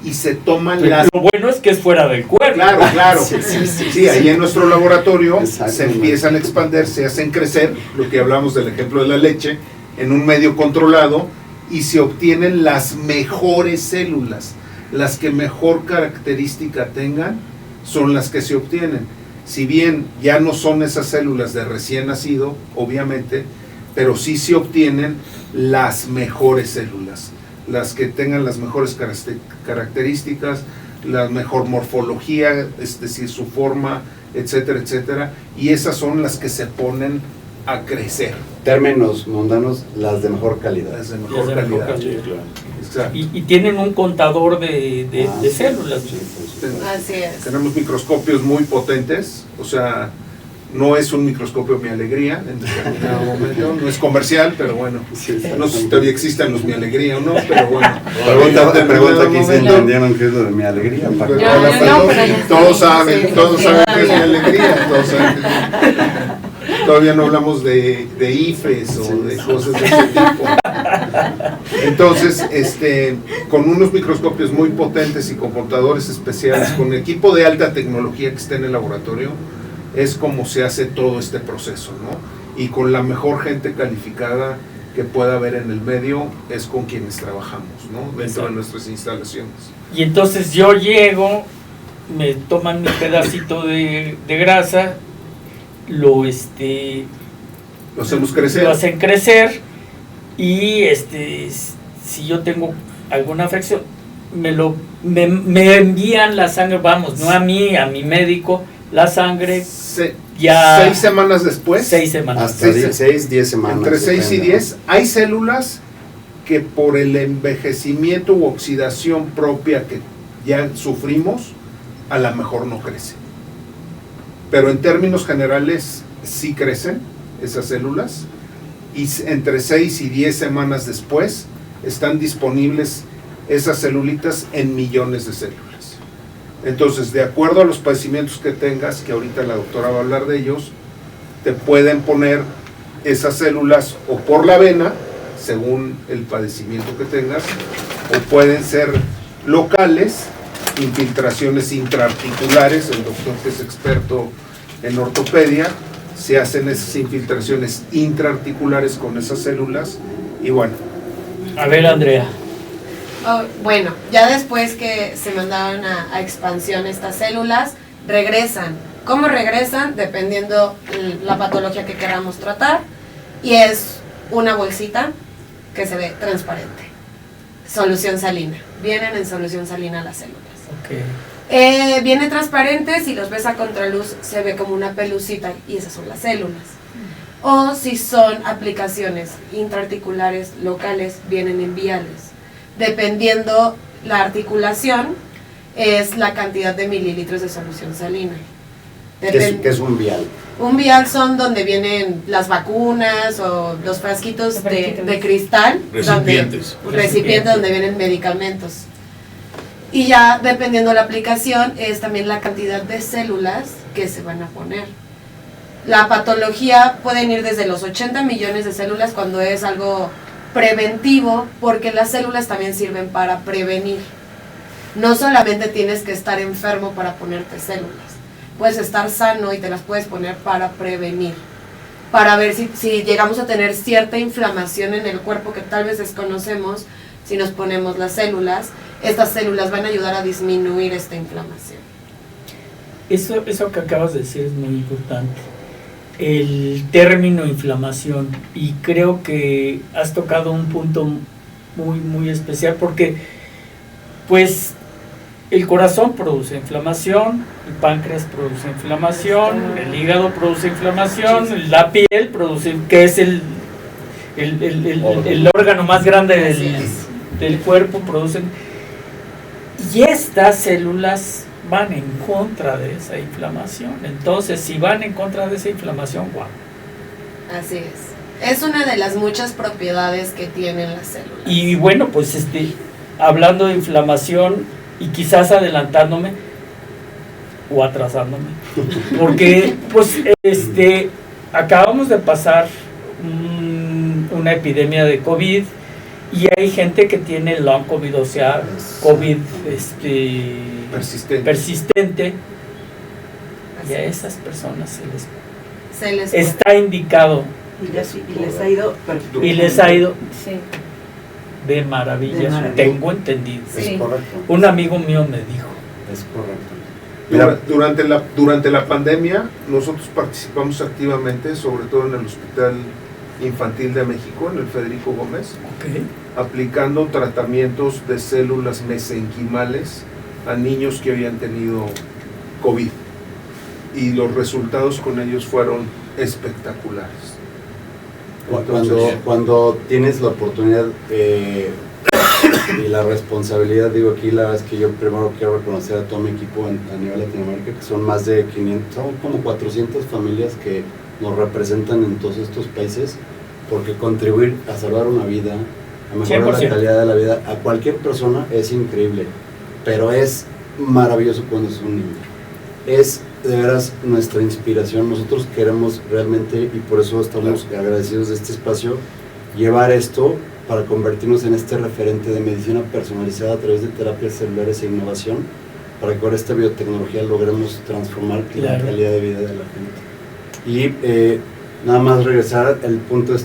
[SPEAKER 3] y se toman
[SPEAKER 2] Pero
[SPEAKER 3] las...
[SPEAKER 2] lo bueno es que es fuera del cuerpo.
[SPEAKER 3] Claro, claro.
[SPEAKER 1] Sí, sí, sí,
[SPEAKER 3] Sí, ahí en nuestro laboratorio
[SPEAKER 1] Exacto.
[SPEAKER 3] se empiezan a expandir, se hacen crecer, lo que hablamos del ejemplo de la leche, en un medio controlado y se obtienen las mejores células, las que mejor característica tengan son las que se obtienen. Si bien ya no son esas células de recién nacido, obviamente, pero sí se obtienen las mejores células, las que tengan las mejores características, la mejor morfología, es decir, su forma, etcétera, etcétera, y esas son las que se ponen a crecer,
[SPEAKER 1] Términos mundanos, las de mejor calidad.
[SPEAKER 3] las de
[SPEAKER 2] Las
[SPEAKER 3] mejor
[SPEAKER 2] de mejor
[SPEAKER 3] calidad.
[SPEAKER 2] calidad.
[SPEAKER 4] Sí, claro.
[SPEAKER 3] Exacto.
[SPEAKER 2] Y tienen un contador de
[SPEAKER 1] Ah,
[SPEAKER 2] de
[SPEAKER 1] sí,
[SPEAKER 2] células.
[SPEAKER 1] sí, sí, sí.
[SPEAKER 6] Así es.
[SPEAKER 3] Tenemos microscopios muy potentes, o sea, no es un microscopio Mi Alegría en determinado momento, no es comercial, pero bueno,
[SPEAKER 1] Sí, sí.
[SPEAKER 3] no sé si todavía existen los Mi Alegría o no, pero bueno.
[SPEAKER 1] Pregunta aquí si
[SPEAKER 3] momento,
[SPEAKER 1] entendieron qué es lo de mi alegría.
[SPEAKER 3] pero
[SPEAKER 1] Paco.
[SPEAKER 6] Ya, ya, no, pero ya
[SPEAKER 3] todos
[SPEAKER 6] está.
[SPEAKER 3] saben,
[SPEAKER 6] Sí.
[SPEAKER 3] todos saben que es Mi Alegría, todos saben que- todavía no hablamos de IFES o de cosas de ese tipo. Entonces, con unos microscopios muy potentes y con computadores especiales, con equipo de alta tecnología que esté en el laboratorio, es como se hace todo este proceso, ¿no? Y con la mejor gente calificada que pueda haber en el medio, es con quienes trabajamos, ¿no? Dentro
[SPEAKER 2] Exacto.
[SPEAKER 3] de nuestras instalaciones.
[SPEAKER 2] Y entonces yo llego, me toman mi pedacito de grasa, lo
[SPEAKER 3] Lo hacemos crecer.
[SPEAKER 2] lo hacen crecer y si yo tengo alguna afección me envían la sangre, vamos, no a mí, a mi médico, la sangre ya
[SPEAKER 3] 6 semanas después,
[SPEAKER 2] 6 semanas.
[SPEAKER 1] Hasta 6, 10 semanas.
[SPEAKER 3] entre 6 y
[SPEAKER 1] depende.
[SPEAKER 3] 10, hay células que por el envejecimiento u oxidación propia que ya sufrimos, a lo mejor no crecen. Pero en términos generales sí crecen esas células y entre 6 y 10 semanas después están disponibles esas celulitas en millones de células. Entonces, de acuerdo a los padecimientos que tengas, que ahorita la doctora va a hablar de ellos, te pueden poner esas células o por la vena, según el padecimiento que tengas, o pueden ser locales, infiltraciones intraarticulares. El doctor que es experto en ortopedia, se hacen esas infiltraciones intraarticulares con esas células y bueno.
[SPEAKER 2] A ver, Andrea.
[SPEAKER 6] Oh, bueno, ya después que se mandaron a expansión estas células, regresan. ¿Cómo regresan? Dependiendo la patología que queramos tratar. Y es una bolsita que se ve transparente. Solución salina. Vienen en solución salina las células.
[SPEAKER 2] Okay.
[SPEAKER 6] Viene transparente, si los ves a contraluz se ve como una pelucita y esas son las células. O si son aplicaciones intraarticulares locales, vienen en viales. Dependiendo la articulación, es la cantidad de mililitros de solución salina.
[SPEAKER 1] ¿Qué es un vial?
[SPEAKER 6] Un vial son donde vienen las vacunas o los frasquitos de cristal.
[SPEAKER 4] Recipientes.
[SPEAKER 6] Recipientes donde vienen medicamentos. Y ya dependiendo de la aplicación es también la cantidad de células que se van a poner. La patología pueden ir desde los 80 millones de células cuando es algo preventivo, porque las células también sirven para prevenir. No solamente tienes que estar enfermo para ponerte células, puedes estar sano y te las puedes poner para prevenir, para ver si llegamos a tener cierta inflamación en el cuerpo que tal vez desconocemos. Si nos ponemos las células, estas células van a ayudar a disminuir esta inflamación.
[SPEAKER 2] Eso que acabas de decir es muy importante. El término inflamación, y creo que has tocado un punto muy, muy especial, porque pues el corazón produce inflamación, el páncreas produce inflamación, el hígado produce inflamación, la piel produce, que es el órgano más grande del cuerpo, producen, y estas células van en contra de esa inflamación. Entonces, si van en contra de esa inflamación, ¡guau!
[SPEAKER 6] Así es. Es una de las muchas propiedades que tienen las células.
[SPEAKER 2] Y bueno, pues hablando de inflamación y quizás adelantándome o atrasándome, porque pues acabamos de pasar una epidemia de COVID y hay gente que tiene long COVID, o sea, COVID persistente, y a esas personas
[SPEAKER 6] Se les
[SPEAKER 2] está indicado
[SPEAKER 7] Y les ha ido
[SPEAKER 2] y les ha ido
[SPEAKER 5] Sí.
[SPEAKER 2] de maravilla,
[SPEAKER 7] De maravilla.
[SPEAKER 2] tengo entendido.
[SPEAKER 1] Es
[SPEAKER 5] Sí.
[SPEAKER 1] correcto.
[SPEAKER 2] Un amigo mío me dijo.
[SPEAKER 1] Es correcto. Mira,
[SPEAKER 3] Durante la pandemia, nosotros participamos activamente, sobre todo en el Hospital Infantil de México, en el Federico Gómez, aplicando tratamientos de células mesenquimales a niños que habían tenido COVID. Y los resultados con ellos fueron espectaculares.
[SPEAKER 1] Cuando tienes la oportunidad y la responsabilidad, digo aquí, la verdad es que yo primero quiero reconocer a todo mi equipo a nivel Latinoamérica, que son más de 500, son como 400 familias que nos representan en todos estos países, porque contribuir a salvar una vida, a mejorar
[SPEAKER 2] 100%.
[SPEAKER 1] la calidad de la vida a cualquier persona es increíble, pero es maravilloso cuando es un niño. Es de veras nuestra inspiración. Nosotros queremos realmente, y por eso estamos agradecidos de este espacio, llevar esto para convertirnos en este referente de medicina personalizada a través de terapias celulares e innovación, para que con esta biotecnología logremos transformar la calidad de vida de la gente. Y nada más regresar al punto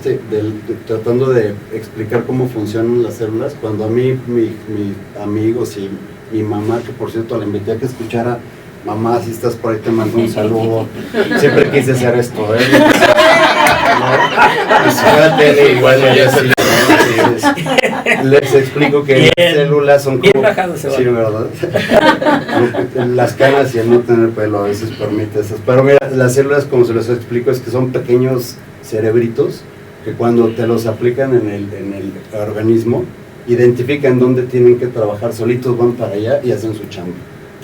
[SPEAKER 1] tratando de explicar cómo funcionan las células. Cuando a mí, mis amigos y mi mamá, que por cierto la invité a que escuchara, mamá, si estás por ahí te mando un saludo, siempre quise hacer esto, ¿no? Y si fuera tele, igual les explico que
[SPEAKER 2] Bien,
[SPEAKER 1] las células son como...
[SPEAKER 2] bien bajado se va.
[SPEAKER 1] Sí, ¿verdad? Las canas y el no tener pelo a veces permite esas. Pero mira, las células, como se los explico, es que son pequeños cerebritos que cuando te los aplican en el organismo, identifican dónde tienen que trabajar, solitos van para allá y hacen su chamba,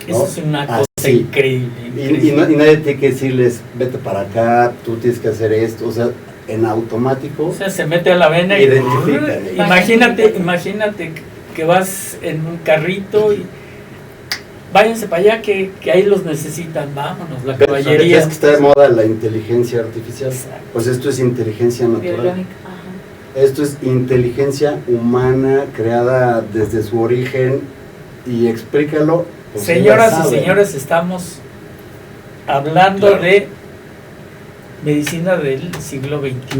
[SPEAKER 1] ¿no?
[SPEAKER 2] Eso es una cosa
[SPEAKER 1] Así.
[SPEAKER 2] increíble.
[SPEAKER 1] Y nadie tiene que decirles, vete para acá, tú tienes que hacer esto, o sea, en automático.
[SPEAKER 2] O sea, se mete a la vena y
[SPEAKER 1] Identifican.
[SPEAKER 2] imagínate que vas en un carrito y váyanse para allá que ahí los necesitan, vámonos, la caballería.
[SPEAKER 1] Es que está de moda la inteligencia artificial.
[SPEAKER 2] Exacto.
[SPEAKER 1] Pues esto es inteligencia natural.
[SPEAKER 5] Biológica. Ajá.
[SPEAKER 1] Esto es inteligencia humana creada desde su origen, y explícalo. pues
[SPEAKER 2] Señoras
[SPEAKER 1] ya
[SPEAKER 2] y
[SPEAKER 1] saben.
[SPEAKER 2] señores, estamos hablando
[SPEAKER 3] Claro.
[SPEAKER 2] de medicina del siglo XXI.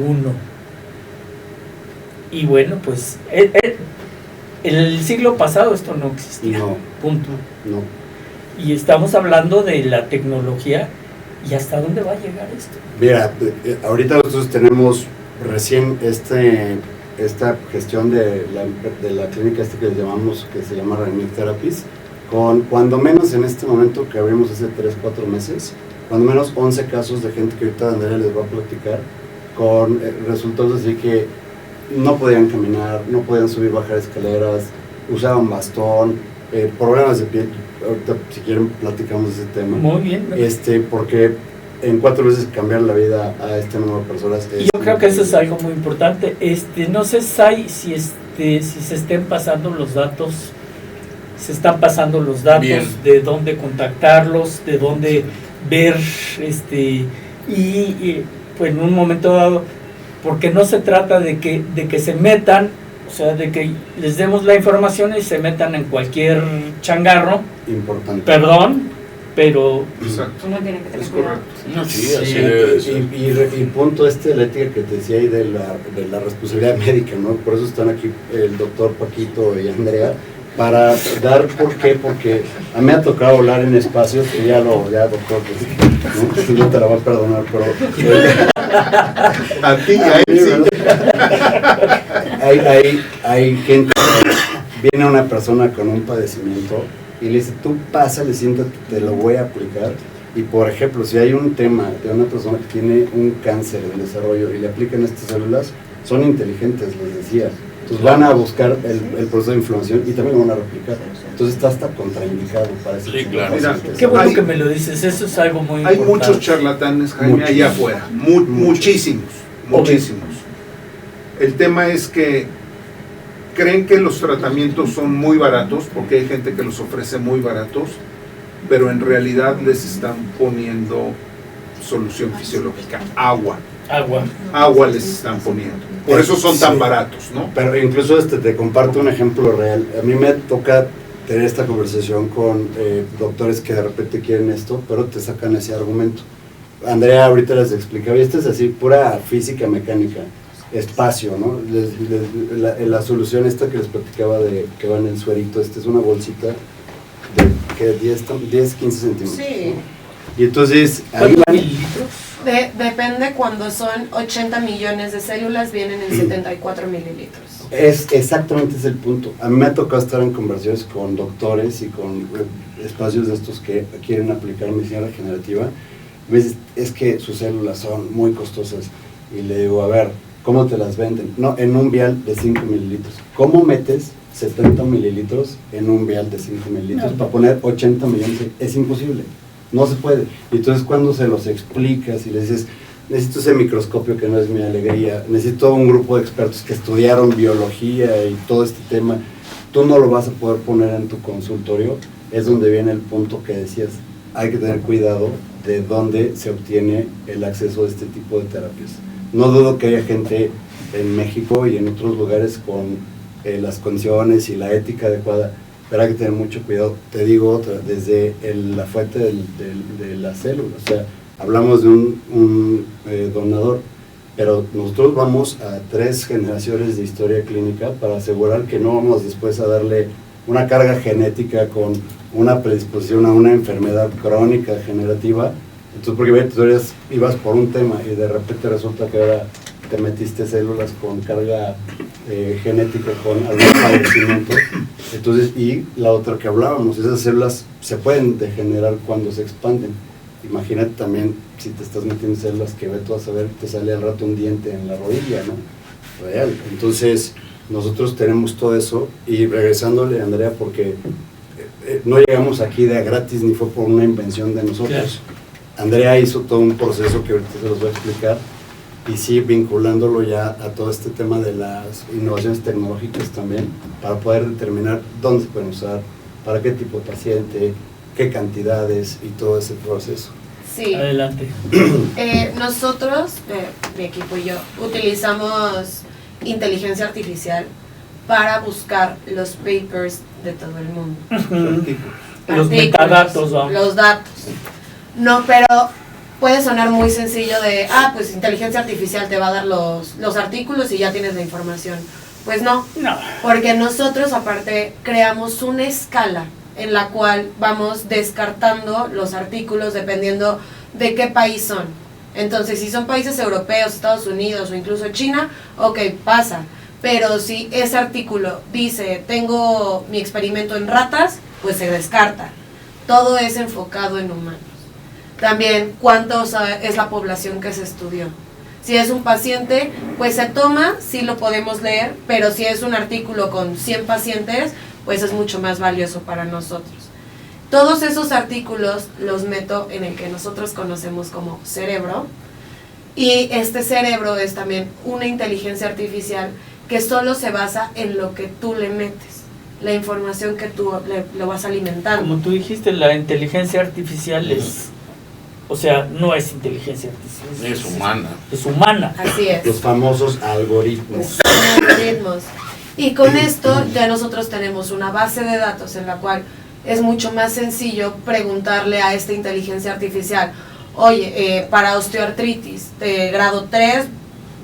[SPEAKER 2] Y bueno, pues el siglo pasado esto no existía.
[SPEAKER 1] No,
[SPEAKER 2] Punto.
[SPEAKER 1] no.
[SPEAKER 2] Y estamos hablando de la tecnología y hasta dónde va a llegar esto.
[SPEAKER 1] Mira, ahorita nosotros tenemos recién esta gestión de la clínica que le llamamos, que se llama Rainier Therapies, con cuando menos en este momento que abrimos hace 3-4 meses, cuando menos 11 casos de gente que ahorita Andrea les va a platicar, con resultados así que no podían caminar, no podían subir, bajar escaleras, usaban bastón, problemas de piel. Ahorita si quieren platicamos de ese tema.
[SPEAKER 2] Muy bien.
[SPEAKER 1] Porque en 4 meses cambiar la vida a este número de personas es...
[SPEAKER 2] Yo creo que eso es algo muy importante. No sé si se estén pasando los datos, se están pasando los datos
[SPEAKER 3] Bien.
[SPEAKER 2] de dónde contactarlos, de dónde ver, y pues en un momento dado, porque no se trata de que se metan, o sea, de que les demos la información y se metan en cualquier changarro,
[SPEAKER 1] Importante.
[SPEAKER 2] perdón, pero
[SPEAKER 3] Exacto.
[SPEAKER 5] Uno tiene que tener
[SPEAKER 3] Es
[SPEAKER 5] cuidado.
[SPEAKER 3] correcto.
[SPEAKER 4] No, sí,
[SPEAKER 1] Sí,
[SPEAKER 4] así debe de ser.
[SPEAKER 1] y punto de la ética que te decía ahí de la responsabilidad médica, ¿no? Por eso están aquí el doctor Paquito y Andrea, para dar por qué, porque a mí me ha tocado volar en espacios, y ya doctor, pues, ¿no? No te la voy a perdonar, pero...
[SPEAKER 3] A ti y a él sí.
[SPEAKER 1] Hay gente, viene una persona con un padecimiento y le dice, tú pásale, siéntate, te lo voy a aplicar. Y por ejemplo, si hay un tema de una persona que tiene un cáncer en desarrollo y le aplican estas células, son inteligentes, les decía. Entonces van a buscar el proceso de inflamación y también lo van a replicar. Entonces está hasta contraindicado para ese
[SPEAKER 4] Sí,
[SPEAKER 1] tipo de
[SPEAKER 4] claro.
[SPEAKER 1] pacientes.
[SPEAKER 2] qué bueno
[SPEAKER 3] Hay-
[SPEAKER 2] que me lo dices, eso es algo muy
[SPEAKER 3] Hay
[SPEAKER 2] importante.
[SPEAKER 3] muchos charlatanes, Jaime, allá afuera. Muchísimos. Muchísimos. El tema es que creen que los tratamientos son muy baratos, porque hay gente que los ofrece muy baratos, pero en realidad les están poniendo solución fisiológica, agua. agua les están poniendo. Por eso son tan
[SPEAKER 1] Sí.
[SPEAKER 3] baratos, ¿no?
[SPEAKER 1] Pero incluso te comparto un ejemplo real. A mí me toca tener esta conversación con doctores que de repente quieren esto, pero te sacan ese argumento. Andrea ahorita les explicaba, y esto es así, pura física mecánica, espacio, ¿no? La solución esta que les platicaba de que va en el suerito, esta es una bolsita de que 10, 15 centímetros.
[SPEAKER 6] Sí.
[SPEAKER 1] ¿No? Y entonces, ahí
[SPEAKER 2] ¿Cuántos
[SPEAKER 1] van,
[SPEAKER 2] mililitros?
[SPEAKER 6] Depende, cuando son 80 millones de células, vienen en 74 mililitros.
[SPEAKER 1] exactamente es el punto. A mí me ha tocado estar en conversaciones con doctores y con espacios de estos que quieren aplicar medicina regenerativa. Me dicen, es que sus células son muy costosas. Y le digo, a ver, ¿cómo te las venden? No, en un vial de 5 mililitros. ¿Cómo metes 70 mililitros en un vial de 5 mililitros para poner 80 millones? Es imposible, no se puede. Y entonces cuando se los explicas y les dices, necesito ese microscopio que no es mi alegría, necesito un grupo de expertos que estudiaron biología y todo este tema, tú no lo vas a poder poner en tu consultorio, es donde viene el punto que decías, hay que tener cuidado de dónde se obtiene el acceso a este tipo de terapias. No dudo que haya gente en México y en otros lugares con las condiciones y la ética adecuada, pero hay que tener mucho cuidado. Te digo otra, desde la fuente de la célula, o sea, hablamos de un donador, pero nosotros vamos a 3 generaciones de historia clínica para asegurar que no vamos después a darle una carga genética con una predisposición a una enfermedad crónica degenerativa. Entonces, porque tú ibas por un tema y de repente resulta que ahora te metiste células con carga genética, con algún padecimiento. Entonces, y la otra que hablábamos, esas células se pueden degenerar cuando se expanden. Imagínate también si te estás metiendo células que ve tú a saber, te sale al rato un diente en la rodilla, ¿no? Real. Entonces, nosotros tenemos todo eso, y regresándole a Andrea, porque no llegamos aquí de a gratis ni fue por una invención de nosotros.
[SPEAKER 2] Claro.
[SPEAKER 1] Andrea hizo todo un proceso que ahorita se los voy a explicar, y sí, vinculándolo ya a todo este tema de las innovaciones tecnológicas también, para poder determinar dónde se pueden usar, para qué tipo de paciente, qué cantidades y todo ese proceso.
[SPEAKER 6] Sí.
[SPEAKER 2] Adelante.
[SPEAKER 6] Nosotros, mi equipo y yo, utilizamos inteligencia artificial para buscar los papers de todo el mundo.
[SPEAKER 2] Los
[SPEAKER 6] Artículos,
[SPEAKER 2] metadatos, vamos.
[SPEAKER 6] los datos. No, pero puede sonar muy sencillo de, pues inteligencia artificial te va a dar los artículos y ya tienes la información. Pues no,
[SPEAKER 2] No.
[SPEAKER 6] porque nosotros aparte creamos una escala en la cual vamos descartando los artículos dependiendo de qué país son. Entonces, si son países europeos, Estados Unidos o incluso China, ok, pasa. Pero si ese artículo dice, tengo mi experimento en ratas, pues se descarta. Todo es enfocado en humanos. También, ¿cuántos es la población que se estudió? Si es un paciente, pues se toma, sí lo podemos leer, pero si es un artículo con 100 pacientes, pues es mucho más valioso para nosotros. Todos esos artículos los meto en el que nosotros conocemos como cerebro, y este cerebro es también una inteligencia artificial que solo se basa en lo que tú le metes, la información que tú lo vas alimentando.
[SPEAKER 2] Como tú dijiste, la inteligencia artificial no es inteligencia artificial.
[SPEAKER 4] Es humana.
[SPEAKER 2] Es humana.
[SPEAKER 6] Así es.
[SPEAKER 1] Los famosos algoritmos.
[SPEAKER 6] Son algoritmos. Y con esto ya nosotros tenemos una base de datos en la cual es mucho más sencillo preguntarle a esta inteligencia artificial, oye, para osteoartritis de grado 3,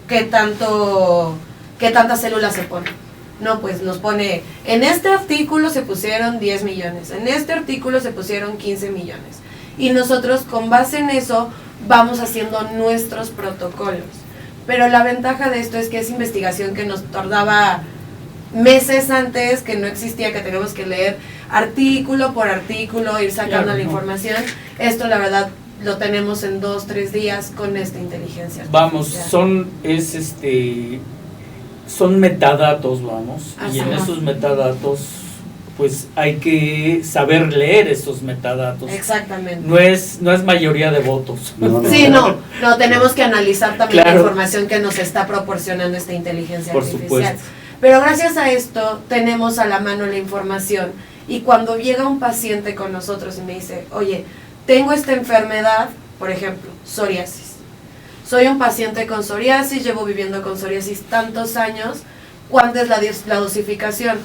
[SPEAKER 6] ¿qué tantas células se ponen? No, pues nos pone, en este artículo se pusieron 10 millones, en este artículo se pusieron 15 millones. Y nosotros con base en eso vamos haciendo nuestros protocolos. Pero la ventaja de esto es que es investigación que nos tardaba meses antes, que no existía, que tenemos que leer artículo por artículo, ir sacando
[SPEAKER 2] Claro,
[SPEAKER 6] la
[SPEAKER 2] no.
[SPEAKER 6] información. Esto la verdad lo tenemos en 2-3 días con esta inteligencia
[SPEAKER 2] Vamos,
[SPEAKER 6] artificial.
[SPEAKER 2] son metadatos, vamos,
[SPEAKER 6] Así
[SPEAKER 2] y en
[SPEAKER 6] es.
[SPEAKER 2] esos metadatos, pues hay que saber leer esos metadatos.
[SPEAKER 6] Exactamente.
[SPEAKER 2] No es mayoría de votos.
[SPEAKER 1] No, no.
[SPEAKER 6] Sí, no, tenemos que analizar también
[SPEAKER 2] Claro.
[SPEAKER 6] la información que nos está proporcionando esta inteligencia
[SPEAKER 2] Por
[SPEAKER 6] artificial.
[SPEAKER 2] supuesto.
[SPEAKER 6] Pero gracias a esto tenemos a la mano la información, y cuando llega un paciente con nosotros y me dice, oye, tengo esta enfermedad, por ejemplo, psoriasis. soy un paciente con psoriasis, llevo viviendo con psoriasis tantos años, ¿cuánta es la dosificación?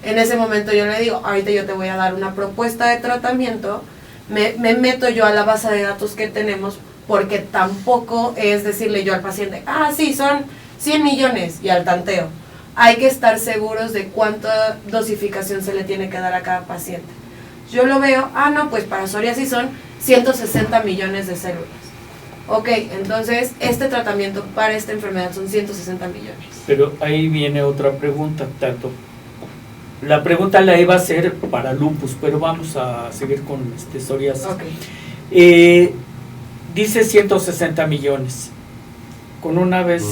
[SPEAKER 6] En ese momento yo le digo, ahorita yo te voy a dar una propuesta de tratamiento, me meto yo a la base de datos que tenemos, porque tampoco es decirle yo al paciente, sí, son 100 millones y al tanteo. Hay que estar seguros de cuánta dosificación se le tiene que dar a cada paciente. Yo lo veo, no, pues para psoriasis son 160 millones de células. Ok, entonces este tratamiento para esta enfermedad son 160 millones.
[SPEAKER 2] Pero ahí viene otra pregunta, la pregunta la iba a hacer para lupus, pero vamos a seguir con psoriasis.
[SPEAKER 6] Okay.
[SPEAKER 2] Dice 160 millones. ¿Con una vez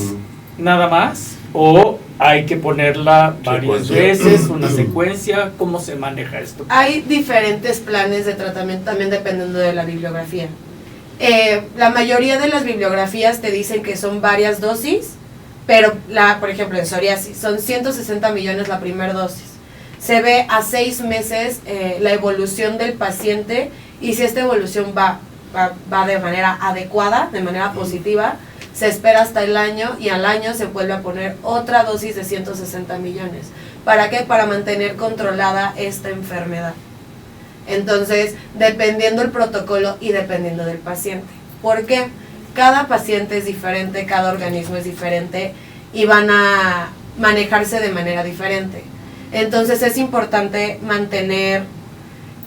[SPEAKER 2] nada más? ¿O hay que ponerla varias veces, una secuencia? ¿Cómo se maneja esto?
[SPEAKER 6] Hay diferentes planes de tratamiento, también dependiendo de la bibliografía. La mayoría de las bibliografías te dicen que son varias dosis, pero por ejemplo en psoriasis son 160 millones la primera dosis. Se ve a 6 meses la evolución del paciente, y si esta evolución va de manera adecuada, de manera positiva, se espera hasta el año, y al año se vuelve a poner otra dosis de 160 millones. ¿Para qué? Para mantener controlada esta enfermedad. Entonces, dependiendo el protocolo y dependiendo del paciente. ¿Por qué? Cada paciente es diferente, cada organismo es diferente y van a manejarse de manera diferente. Entonces es importante mantener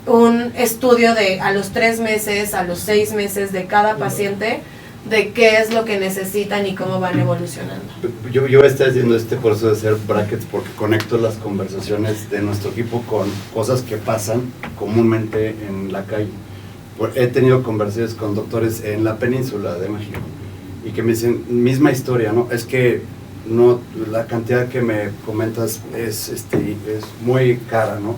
[SPEAKER 6] un estudio a los 3 meses, a los 6 meses de cada paciente, de qué es lo que necesitan y cómo van evolucionando.
[SPEAKER 1] Yo estoy haciendo por eso de hacer brackets, porque conecto las conversaciones de nuestro equipo con cosas que pasan comúnmente en la calle. He tenido conversaciones con doctores en la península de México y que me dicen, misma historia, ¿no? Es que no, la cantidad que me comentas es muy cara, ¿no?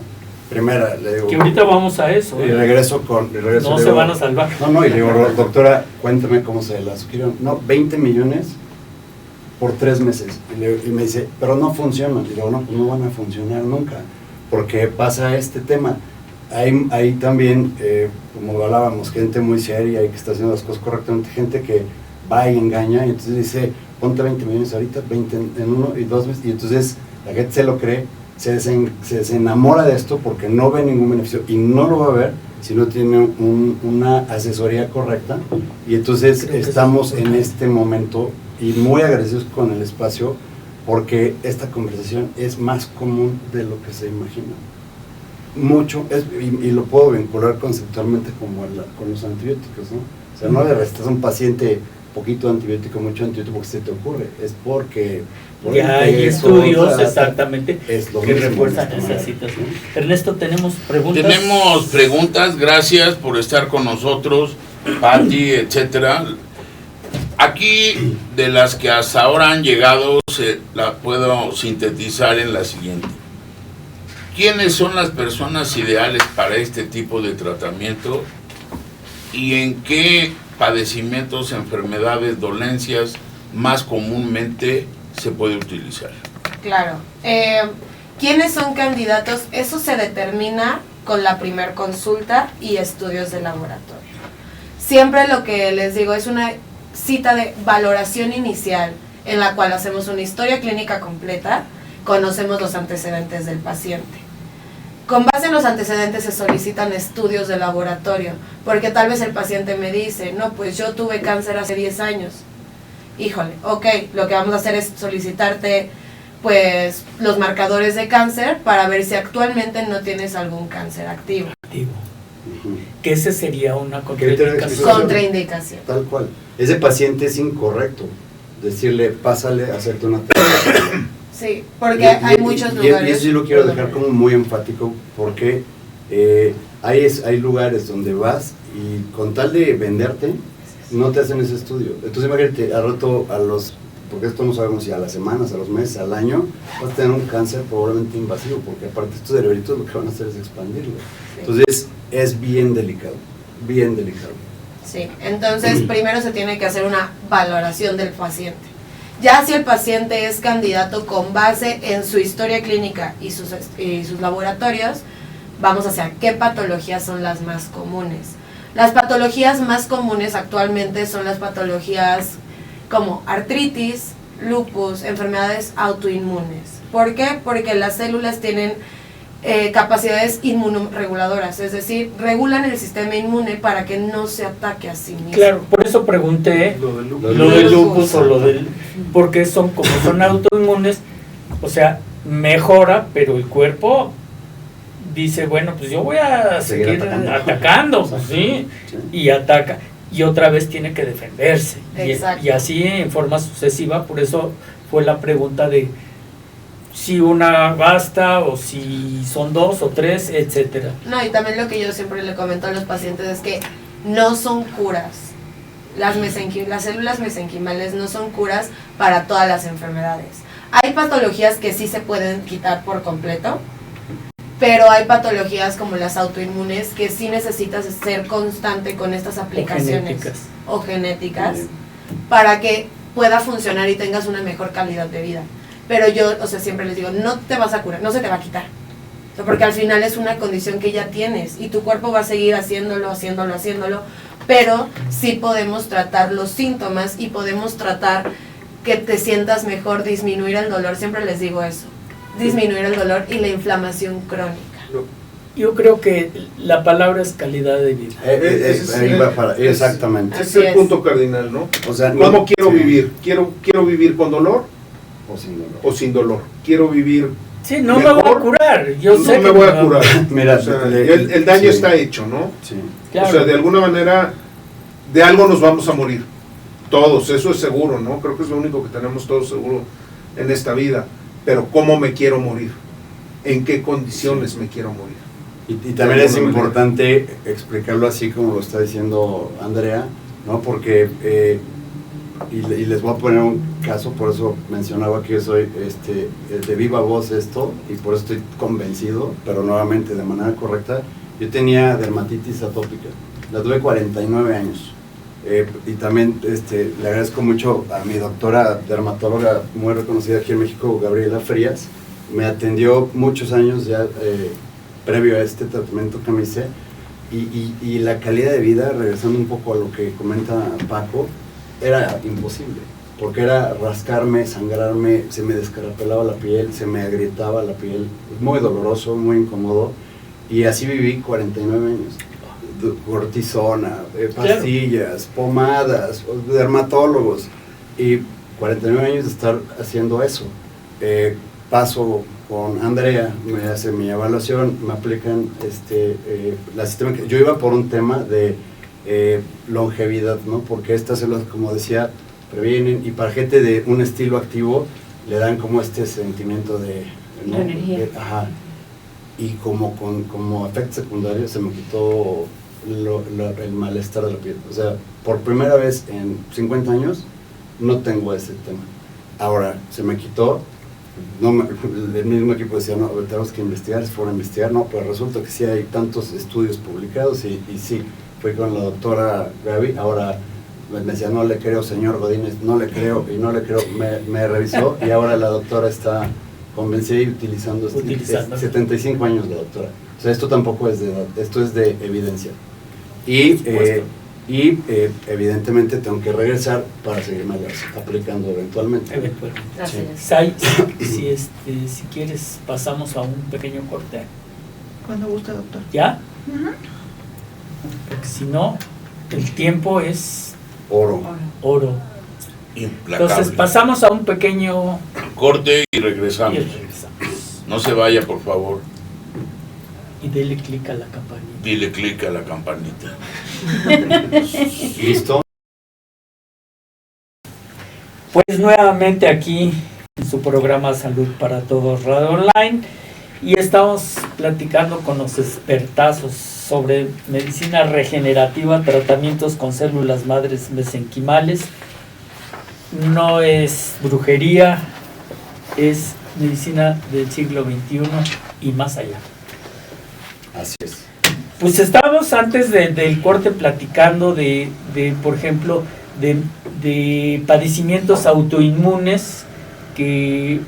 [SPEAKER 1] Primera, le digo...
[SPEAKER 2] Que ahorita vamos a eso.
[SPEAKER 1] Y regreso
[SPEAKER 2] no se van a salvar.
[SPEAKER 1] No, y le digo, doctora, cuéntame cómo se las quiero. No, 20 millones por 3 meses. Y me dice, pero no funciona. Y le digo, no, pues no van a funcionar nunca, porque pasa este tema. Hay también, como hablábamos, gente muy seria y que está haciendo las cosas correctamente, gente que va y engaña, y entonces dice, ponte 20 millones ahorita, 20 en 1 y 2 meses, y entonces la gente se lo cree, se enamora de esto porque no ve ningún beneficio, y no lo va a ver si no tiene una asesoría correcta. Y entonces estamos en este momento y muy agradecidos con el espacio, porque esta conversación es más común de lo que se imagina. Mucho, y lo puedo vincular conceptualmente como con los antibióticos, ¿no? O sea, no le restas a un paciente poquito antibiótico, mucho antibiótico porque se te ocurre, es porque
[SPEAKER 2] ya hay estudios exactamente que refuerzan esa
[SPEAKER 1] manera.
[SPEAKER 2] situación. Ernesto, tenemos preguntas.
[SPEAKER 4] Tenemos preguntas, gracias por estar con nosotros, Pati, etcétera. Aquí, de las que hasta ahora han llegado, la puedo sintetizar en la siguiente. ¿Quiénes son las personas ideales para este tipo de tratamiento y en qué padecimientos, enfermedades, dolencias más comúnmente se puede utilizar?
[SPEAKER 6] Claro. ¿Quiénes son candidatos? Eso se determina con la primer consulta y estudios de laboratorio. Siempre lo que les digo es una cita de valoración inicial, en la cual hacemos una historia clínica completa, conocemos los antecedentes del paciente. Con base en los antecedentes se solicitan estudios de laboratorio, porque tal vez el paciente me dice, no, pues yo tuve cáncer hace 10 años. Híjole, ok, lo que vamos a hacer es solicitarte pues los marcadores de cáncer para ver si actualmente no tienes algún cáncer activo.
[SPEAKER 2] Que ese sería una contraindicación.
[SPEAKER 6] Contraindicación.
[SPEAKER 1] Tal cual. Ese paciente es incorrecto decirle, pásale a hacerte una terapia.
[SPEAKER 6] Sí, porque hay muchos lugares.
[SPEAKER 1] Y eso sí lo quiero dejar como muy enfático, porque hay lugares donde vas y con tal de venderte, no te hacen ese estudio. Entonces imagínate, al rato, porque esto no sabemos si a las semanas, a los meses, al año, vas a tener un cáncer probablemente invasivo, porque aparte estos cerebritos lo que van a hacer es expandirlo. Sí. Entonces es bien delicado, bien delicado.
[SPEAKER 6] Sí, entonces primero se tiene que hacer una valoración del paciente. Ya si el paciente es candidato con base en su historia clínica y sus laboratorios, vamos hacia qué patologías son las más comunes. Las patologías más comunes actualmente son las patologías como artritis, lupus, enfermedades autoinmunes. ¿Por qué? Porque las células tienen capacidades inmunoreguladoras, es decir, regulan el sistema inmune para que no se ataque a sí mismo.
[SPEAKER 2] Claro, por eso pregunté
[SPEAKER 3] Lo del lupus.
[SPEAKER 2] lo del lupus o lo del... Porque como son autoinmunes, o sea, mejora, pero el cuerpo dice, bueno, pues yo voy a seguir atacando, pues, ¿sí? Y ataca. Y otra vez tiene que defenderse.
[SPEAKER 6] Exacto.
[SPEAKER 2] Y así en forma sucesiva, por eso fue la pregunta de si una basta o si son 2 o 3, etcétera.
[SPEAKER 6] No, y también lo que yo siempre le comento a los pacientes es que no son curas. Las células mesenquimales no son curas para todas las enfermedades. Hay patologías que sí se pueden quitar por completo, pero hay patologías como las autoinmunes que sí necesitas ser constante con estas aplicaciones o genéticas para que pueda funcionar y tengas una mejor calidad de vida. Pero yo, o sea, siempre les digo, no te vas a curar, no se te va a quitar. O sea, porque al final es una condición que ya tienes y tu cuerpo va a seguir haciéndolo, pero sí podemos tratar los síntomas y podemos tratar que te sientas mejor, disminuir el dolor, siempre les digo eso, disminuir el dolor y la inflamación crónica.
[SPEAKER 2] Yo creo que la palabra es calidad de vida.
[SPEAKER 1] Ahí va exactamente.
[SPEAKER 3] Ese es el punto cardinal, ¿no?
[SPEAKER 1] O sea,
[SPEAKER 3] ¿Cómo quiero vivir? ¿Quiero vivir con dolor
[SPEAKER 1] o sin dolor?
[SPEAKER 3] o sin dolor? ¿Quiero vivir
[SPEAKER 2] Sí, no
[SPEAKER 3] mejor?
[SPEAKER 2] me voy a curar. Yo
[SPEAKER 3] No
[SPEAKER 2] sé
[SPEAKER 3] me
[SPEAKER 2] que
[SPEAKER 3] voy a curar.
[SPEAKER 1] Mira,
[SPEAKER 3] O sea, el daño
[SPEAKER 1] sí.
[SPEAKER 3] está hecho, ¿no?
[SPEAKER 1] Sí.
[SPEAKER 2] Claro.
[SPEAKER 3] O sea, de alguna manera, de algo nos vamos a morir. Todos, eso es seguro, ¿no? Creo que es lo único que tenemos todos seguro en esta vida. Pero ¿cómo me quiero morir? ¿En qué condiciones me quiero morir?
[SPEAKER 1] Y también es importante explicarlo así como lo está diciendo Andrea, ¿no? Porque, y les voy a poner un caso, por eso mencionaba que yo soy de viva voz esto, y por eso estoy convencido, pero nuevamente de manera correcta. Yo tenía dermatitis atópica, la tuve 49 años. Y también le agradezco mucho a mi doctora dermatóloga muy reconocida aquí en México, Gabriela Frías. Me atendió muchos años ya previo a este tratamiento que me hice, y la calidad de vida, regresando un poco a lo que comenta Paco, era imposible, porque era rascarme, sangrarme, se me descarapelaba la piel, se me agrietaba la piel, muy doloroso, muy incómodo, y así viví 49 años. Cortisona, pastillas, pomadas, dermatólogos, y 49 años de estar haciendo eso. Paso con Andrea, me hace mi evaluación, me aplican la sistema. Yo iba por un tema de longevidad, ¿no? Porque estas células, como decía, previenen, y para gente de un estilo activo le dan como este sentimiento de, ¿no?
[SPEAKER 7] La energía.
[SPEAKER 1] Ajá. Y como efecto secundario se me quitó el malestar de la piel. O sea, por primera vez en 50 años no tengo ese tema. Ahora, se me quitó. El mismo equipo decía, no, tenemos que investigar, se fueron a investigar, no, pues resulta que sí hay tantos estudios publicados, y sí, fui con la doctora Gaby. Ahora me decía, no le creo, señor Godínez, no le creo, y no le creo, me revisó, y ahora la doctora está convencida y utilizando 75 años la doctora. O sea, esto tampoco es de edad, esto es de evidencia. Y evidentemente tengo que regresar para seguirme aplicando eventualmente.
[SPEAKER 2] Eventualmente.
[SPEAKER 6] Así
[SPEAKER 1] Sí.
[SPEAKER 6] es.
[SPEAKER 2] Sai, si quieres pasamos a un pequeño corte.
[SPEAKER 7] Cuando gusta, doctor.
[SPEAKER 2] ¿Ya? Porque si no, el tiempo es
[SPEAKER 1] Oro.
[SPEAKER 2] oro.
[SPEAKER 4] Implacable.
[SPEAKER 2] Entonces pasamos a un pequeño
[SPEAKER 4] Corte y
[SPEAKER 2] y
[SPEAKER 4] regresamos.
[SPEAKER 2] regresamos.
[SPEAKER 4] No se vaya, por favor.
[SPEAKER 2] Y dele clic a la campanita.
[SPEAKER 4] Dile clic a la campanita.
[SPEAKER 1] ¿Listo?
[SPEAKER 2] Pues nuevamente aquí en su programa Salud para Todos Radio Online, y estamos platicando con los expertazos sobre medicina regenerativa, tratamientos con células madres mesenquimales. No es brujería, es medicina del siglo XXI y más allá.
[SPEAKER 1] Así es.
[SPEAKER 2] Pues estábamos antes del corte platicando de por ejemplo, de padecimientos autoinmunes que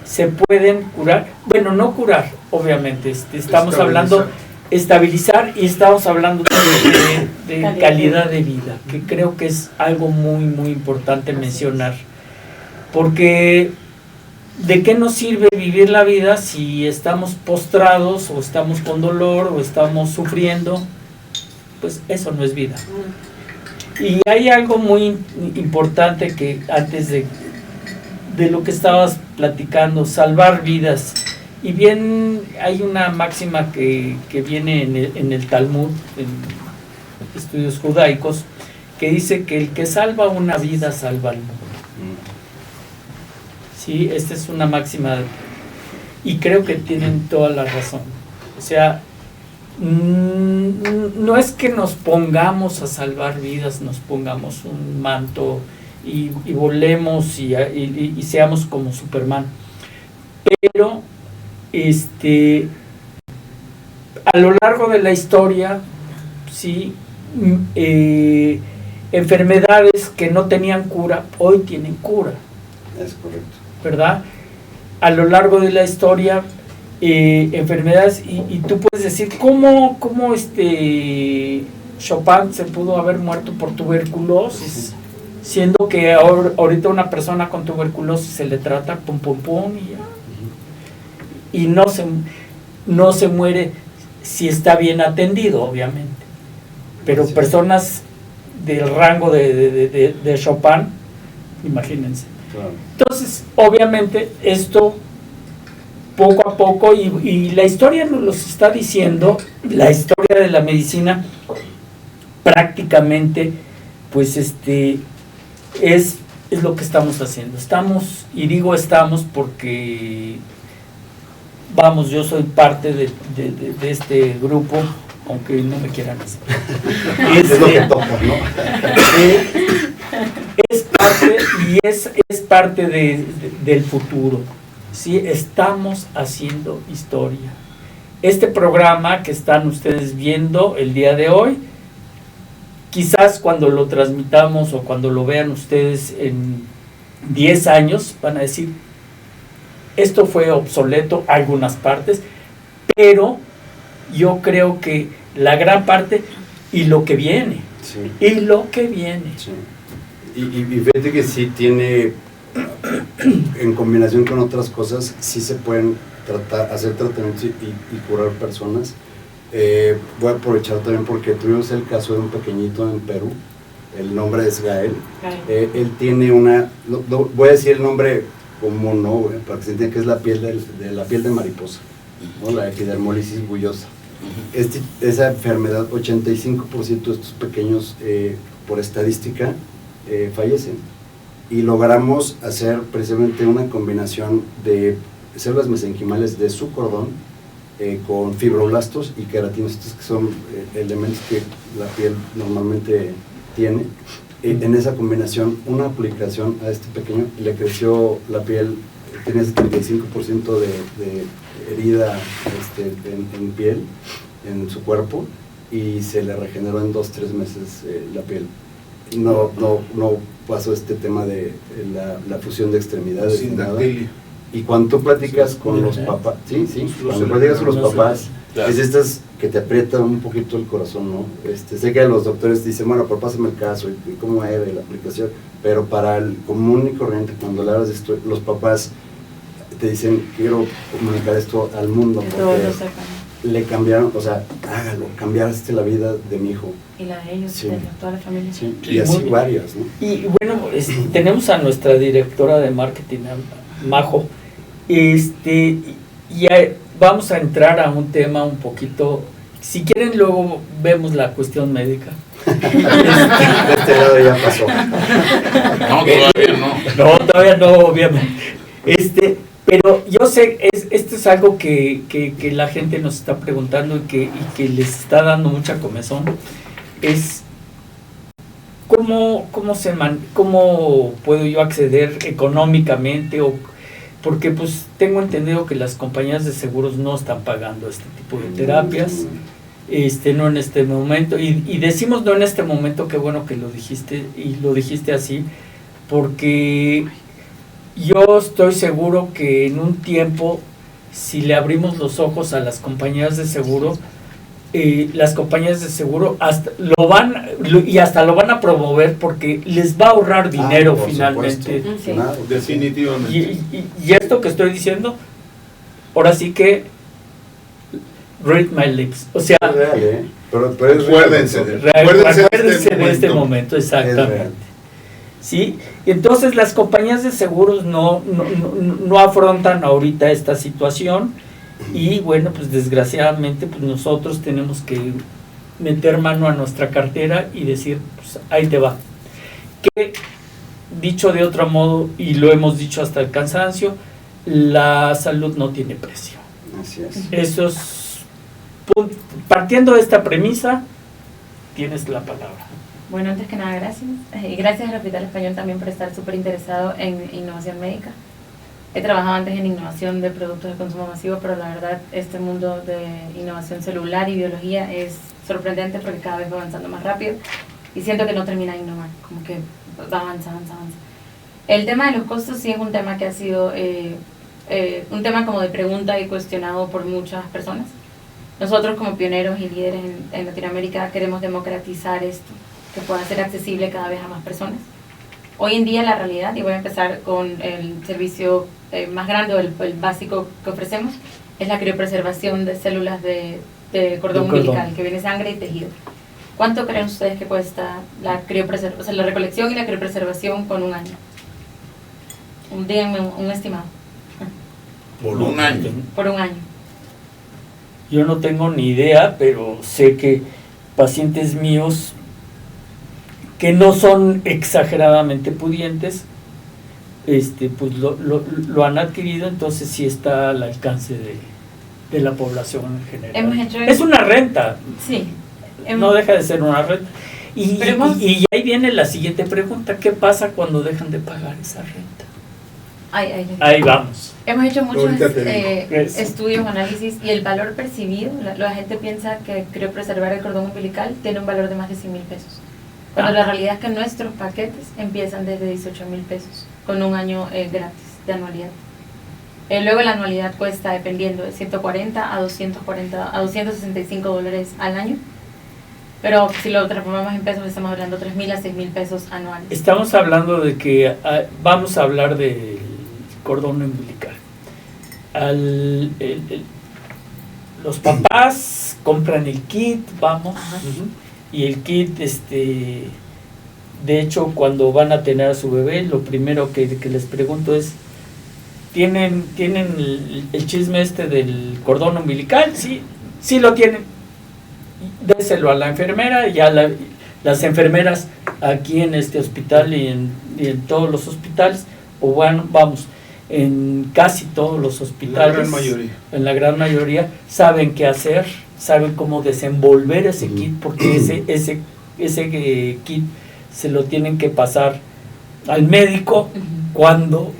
[SPEAKER 2] se pueden curar. Bueno, no curar, obviamente. Estamos hablando estabilizar, y estamos hablando de calidad de vida, que creo que es algo muy, muy importante mencionar, porque ¿de qué nos sirve vivir la vida si estamos postrados o estamos con dolor o estamos sufriendo? Pues eso no es vida. Y hay algo muy importante que antes de lo que estabas platicando, salvar vidas. Y bien, hay una máxima que viene en el Talmud, en estudios judaicos, que dice que el que salva una vida salva al mundo. Sí, esta es una máxima y creo que tienen toda la razón. O sea, no es que nos pongamos a salvar vidas, nos pongamos un manto y volemos y seamos como Superman, pero a lo largo de la historia, sí, enfermedades que no tenían cura hoy tienen cura.
[SPEAKER 1] Es correcto.
[SPEAKER 2] ¿Verdad? A lo largo de la historia, enfermedades, y tú puedes decir, ¿cómo Chopin se pudo haber muerto por tuberculosis? Siendo que ahorita una persona con tuberculosis se le trata pum pum pum y ya. Y no se muere si está bien atendido, obviamente. Pero
[SPEAKER 1] Sí.
[SPEAKER 2] Personas del rango de Chopin, imagínense.
[SPEAKER 1] Claro.
[SPEAKER 2] Entonces, obviamente, esto poco a poco, y la historia nos lo está diciendo, la historia de la medicina prácticamente, pues es lo que estamos haciendo. Estamos, y digo estamos porque, vamos, yo soy parte de este grupo, aunque no me quieran hacer.
[SPEAKER 1] Es lo que toca, ¿no?
[SPEAKER 2] Es parte, y es parte del futuro. ¿Sí? Estamos haciendo historia. Este programa que están ustedes viendo el día de hoy, quizás cuando lo transmitamos o cuando lo vean ustedes en 10 años, van a decir, esto fue obsoleto, algunas partes, pero yo creo que la gran parte y lo que viene,
[SPEAKER 1] Sí.
[SPEAKER 2] y lo que viene.
[SPEAKER 1] Sí. Y fíjate que sí tiene, en combinación con otras cosas, sí se pueden hacer tratamientos y curar personas. Voy a aprovechar también porque tuvimos el caso de un pequeñito en Perú, el nombre es Gael. Él tiene voy a decir el nombre común, ¿no? Para que se entienda que es la piel la piel de mariposa, ¿no? La epidermólisis bullosa. Esa enfermedad, 85% de estos pequeños, por estadística, fallecen. Y logramos hacer precisamente una combinación de células mesenquimales de su cordón con fibroblastos y queratinos, que son elementos que la piel normalmente tiene. En esa combinación, una aplicación a este pequeño, le creció la piel, tenía 75% de herida en piel, en su cuerpo, y se le regeneró en 2-3 meses la piel. No pasó este tema de la fusión de extremidades.
[SPEAKER 3] Sin
[SPEAKER 1] nada.
[SPEAKER 3] dactilia.
[SPEAKER 1] Y cuando tú platicas con los papás, cuando platicas con los papás,
[SPEAKER 4] Claro.
[SPEAKER 1] es estas que te aprietan un poquito el corazón, ¿no? Sé que los doctores dicen, bueno, pero pásame el caso, y cómo era y la aplicación, pero para el común y corriente, cuando le hablas de esto, los papás te dicen, quiero comunicar esto al mundo, porque le cambiaron, o sea, hágalo, cambiaste la vida de mi hijo.
[SPEAKER 5] Y la de ellos,
[SPEAKER 1] Sí.
[SPEAKER 5] de toda la familia.
[SPEAKER 1] Sí,
[SPEAKER 4] Sí,
[SPEAKER 1] y así
[SPEAKER 2] muy-
[SPEAKER 1] varias, ¿no?
[SPEAKER 2] Y bueno, tenemos a nuestra directora de marketing, a Majo, y vamos a entrar a un tema un poquito, si quieren luego vemos la cuestión médica.
[SPEAKER 1] De este lado ya pasó.
[SPEAKER 4] No, todavía no.
[SPEAKER 2] No, todavía no, obviamente. Pero yo sé, esto es algo que la gente nos está preguntando y que les está dando mucha comezón, es ¿cómo puedo yo acceder económicamente? Porque pues tengo entendido que las compañías de seguros no están pagando este tipo de terapias, no en este momento, y decimos no en este momento, qué bueno que lo dijiste, y lo dijiste así, porque yo estoy seguro que en un tiempo, si le abrimos los ojos a las compañías de seguro, las compañías de seguro hasta lo van a promover porque les va a ahorrar dinero
[SPEAKER 1] por
[SPEAKER 2] finalmente.
[SPEAKER 1] supuesto.
[SPEAKER 5] Sí.
[SPEAKER 1] Claro.
[SPEAKER 3] Definitivamente.
[SPEAKER 2] Y esto que estoy diciendo, ahora sí que read my lips. O sea,
[SPEAKER 1] Es real, ¿eh? Pero es real,
[SPEAKER 3] Acuérdense
[SPEAKER 1] doctor.
[SPEAKER 2] acuérdense de este momento,
[SPEAKER 1] Es real.
[SPEAKER 2] exactamente. ¿Sí? Entonces las compañías de seguros no afrontan ahorita esta situación y bueno, pues desgraciadamente pues nosotros tenemos que meter mano a nuestra cartera y decir, pues ahí te va. Que dicho de otro modo, y lo hemos dicho hasta el cansancio, la salud no tiene precio.
[SPEAKER 1] Así es.
[SPEAKER 2] Eso es, partiendo de esta premisa, tienes la palabra.
[SPEAKER 5] Bueno, antes que nada, gracias. Y gracias al Hospital Español también por estar súper interesado en innovación médica. He trabajado antes en innovación de productos de consumo masivo, pero la verdad este mundo de innovación celular y biología es sorprendente porque cada vez va avanzando más rápido y siento que no termina de innovar, como que avanza. El tema de los costos sí es un tema que ha sido un tema como de pregunta y cuestionado por muchas personas. Nosotros como pioneros y líderes en Latinoamérica queremos democratizar esto, que pueda ser accesible cada vez a más personas. Hoy en día la realidad, y voy a empezar con el servicio más grande o el básico que ofrecemos, es la criopreservación de células de cordón umbilical, que viene sangre y tejido. ¿Cuánto creen ustedes que cuesta la criopreservación, o sea, la recolección y la criopreservación con un año? Díganme un estimado.
[SPEAKER 4] Por un año.
[SPEAKER 5] Por un año.
[SPEAKER 2] Yo no tengo ni idea, pero sé que pacientes míos que no son exageradamente pudientes, pues lo han adquirido, entonces sí está al alcance de la población en general.
[SPEAKER 5] Hemos hecho
[SPEAKER 2] Es una renta,
[SPEAKER 5] Sí.
[SPEAKER 2] no deja de ser una renta.
[SPEAKER 5] Pero hemos-
[SPEAKER 2] Y ahí viene la siguiente pregunta, ¿qué pasa cuando dejan de pagar esa renta? Ahí vamos.
[SPEAKER 5] Hemos hecho muchos
[SPEAKER 3] Ahorita te digo.
[SPEAKER 2] Eso.
[SPEAKER 5] estudios, análisis, y el valor percibido, la gente piensa que criopreservar el cordón umbilical tiene un valor de más de 100,000 pesos. Cuando la realidad es que nuestros paquetes empiezan desde 18,000 pesos, con un año gratis de anualidad. Luego la anualidad cuesta, dependiendo, de 140 a 265 dólares al año. Pero si lo transformamos en pesos, estamos hablando de 3,000 a 6,000 pesos anuales.
[SPEAKER 2] Estamos hablando de que vamos a hablar del cordón umbilical. Los papás compran el kit, vamos,
[SPEAKER 5] Ajá.
[SPEAKER 2] y el kit, de hecho, cuando van a tener a su bebé, lo primero que les pregunto es, ¿tienen el chisme del cordón umbilical? Sí lo tienen. Déselo a la enfermera, ya las enfermeras aquí en este hospital y en todos los hospitales, o bueno, vamos, en casi todos los hospitales, en la gran mayoría, saben qué hacer, saben cómo desenvolver ese kit, porque ese kit se lo tienen que pasar al médico cuando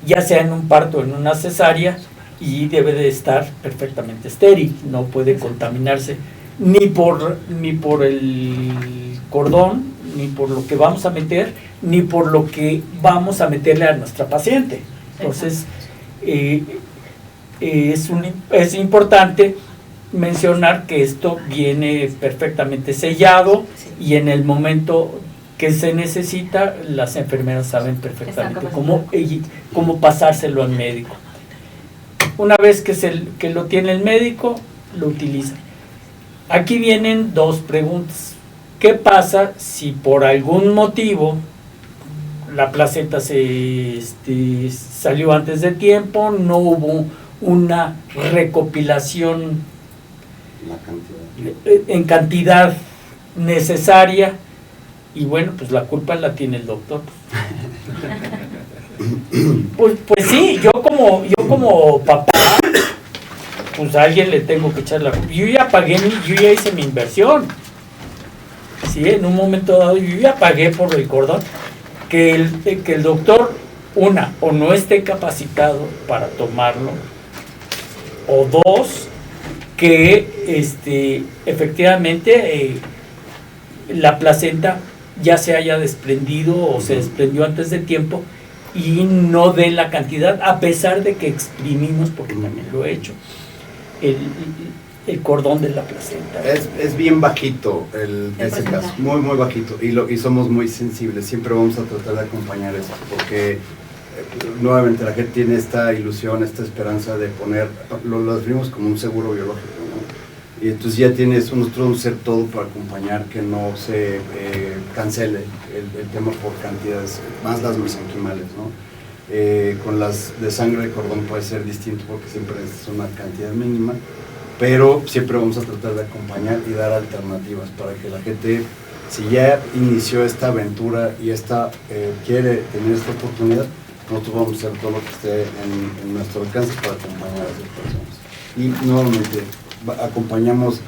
[SPEAKER 2] ya sea en un parto o en una cesárea, y debe de estar perfectamente estéril, no puede contaminarse ni por el cordón, ni por lo que vamos a meter, ni por lo que vamos a meterle a nuestra paciente. Entonces, es importante mencionar que esto viene perfectamente sellado y en el momento que se necesita, las enfermeras saben perfectamente cómo pasárselo al médico. Una vez que lo tiene el médico, lo utiliza. Aquí vienen dos preguntas. ¿Qué pasa si por algún motivo la placenta salió antes de tiempo, no hubo una recopilación en cantidad necesaria, y bueno, pues la culpa la tiene el doctor? Pues sí, yo como papá, pues a alguien le tengo que echar la culpa. Yo ya hice mi inversión. Sí, en un momento dado yo ya pagué por el cordón. Que el doctor, o no esté capacitado para tomarlo, o dos, que efectivamente la placenta ya se haya desprendido o se desprendió antes de tiempo y no dé la cantidad, a pesar de que exprimimos, porque también lo he hecho. el cordón de la placenta.
[SPEAKER 1] Es bien bajito ese
[SPEAKER 5] porcentaje.
[SPEAKER 1] caso, muy muy bajito, y somos muy sensibles, siempre vamos a tratar de acompañar esto, porque nuevamente la gente tiene esta ilusión, esta esperanza de poner, lo definimos como un seguro biológico, ¿no? Y entonces ya tienes nosotros hacer todo para acompañar que no se cancele el tema por cantidades, más las mesenquimales, ¿no? Con las de sangre de cordón puede ser distinto porque siempre es una cantidad mínima, pero siempre vamos a tratar de acompañar y dar alternativas para que la gente, si ya inició esta aventura y quiere tener esta oportunidad, nosotros vamos a hacer todo lo que esté en nuestro alcance para acompañar a esas personas. Y nuevamente acompañamos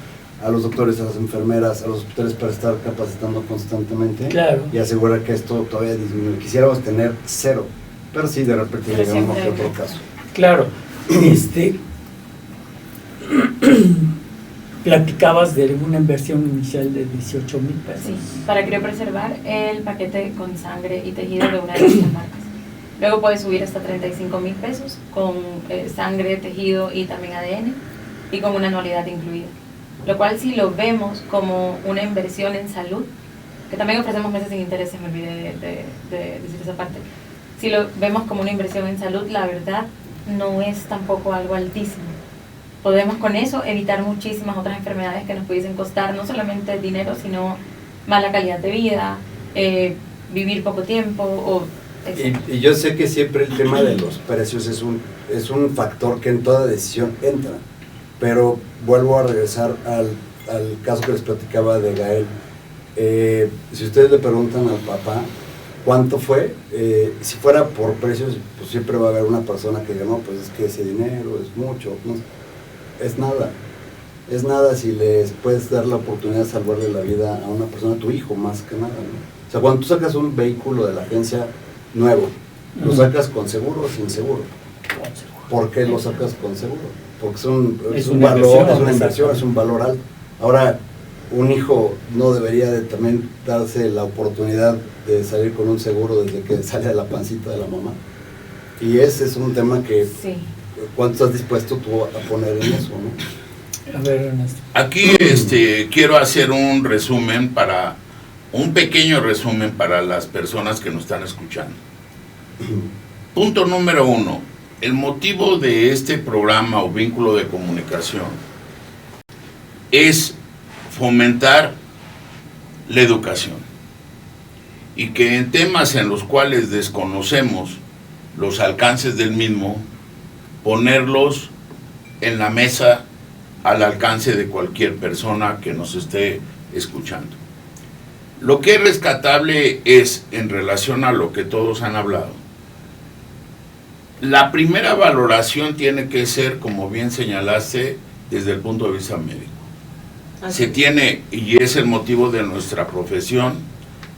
[SPEAKER 1] a los doctores, a las enfermeras, a los hospitales para estar capacitando constantemente,
[SPEAKER 2] Claro.
[SPEAKER 1] y asegurar que esto todavía disminuye. Quisiéramos tener 0, pero sí de repente
[SPEAKER 5] Pero
[SPEAKER 1] llegamos a
[SPEAKER 5] siempre
[SPEAKER 1] otro caso.
[SPEAKER 2] Claro, platicabas de una inversión inicial de 18,000 pesos.
[SPEAKER 5] Sí, para criopreservar el paquete con sangre y tejido de una de nuestras marcas. Luego puede subir hasta 35,000 pesos con sangre, tejido y también ADN, y con una anualidad incluida. Lo cual, si lo vemos como una inversión en salud, que también ofrecemos meses sin intereses, me olvidé de decir esa parte. Si lo vemos como una inversión en salud, la verdad no es tampoco algo altísimo. Podemos con eso evitar muchísimas otras enfermedades que nos pudiesen costar no solamente dinero, sino mala calidad de vida, vivir poco tiempo o
[SPEAKER 1] Y yo sé que siempre el tema de los precios es un factor que en toda decisión entra, pero vuelvo a regresar al caso que les platicaba de Gael. Si ustedes le preguntan al papá cuánto fue, si fuera por precios, pues siempre va a haber una persona que diga, no, pues es que ese dinero es mucho, no, es nada si les puedes dar la oportunidad de salvarle la vida a una persona, a tu hijo más que nada, ¿no? O sea, cuando tú sacas un vehículo de la agencia nuevo, ¿lo sacas con seguro o sin seguro? ¿Por qué lo sacas con seguro? Porque es un valor, es una inversión, es un valor alto. Ahora, un hijo no debería de también darse la oportunidad de salir con un seguro desde que sale de la pancita de la mamá. Y ese es un tema que,
[SPEAKER 5] sí.
[SPEAKER 1] ¿cuánto estás dispuesto tú a poner en eso, no?
[SPEAKER 2] A ver, Ernesto.
[SPEAKER 4] Aquí quiero hacer un pequeño resumen para las personas que nos están escuchando. Punto número 1. El motivo de este programa o vínculo de comunicación es fomentar la educación y que en temas en los cuales desconocemos los alcances del mismo, ponerlos en la mesa al alcance de cualquier persona que nos esté escuchando. Lo que es rescatable es, en relación a lo que todos han hablado, la primera valoración tiene que ser, como bien señalaste, desde el punto de vista médico. Se tiene, y es el motivo de nuestra profesión,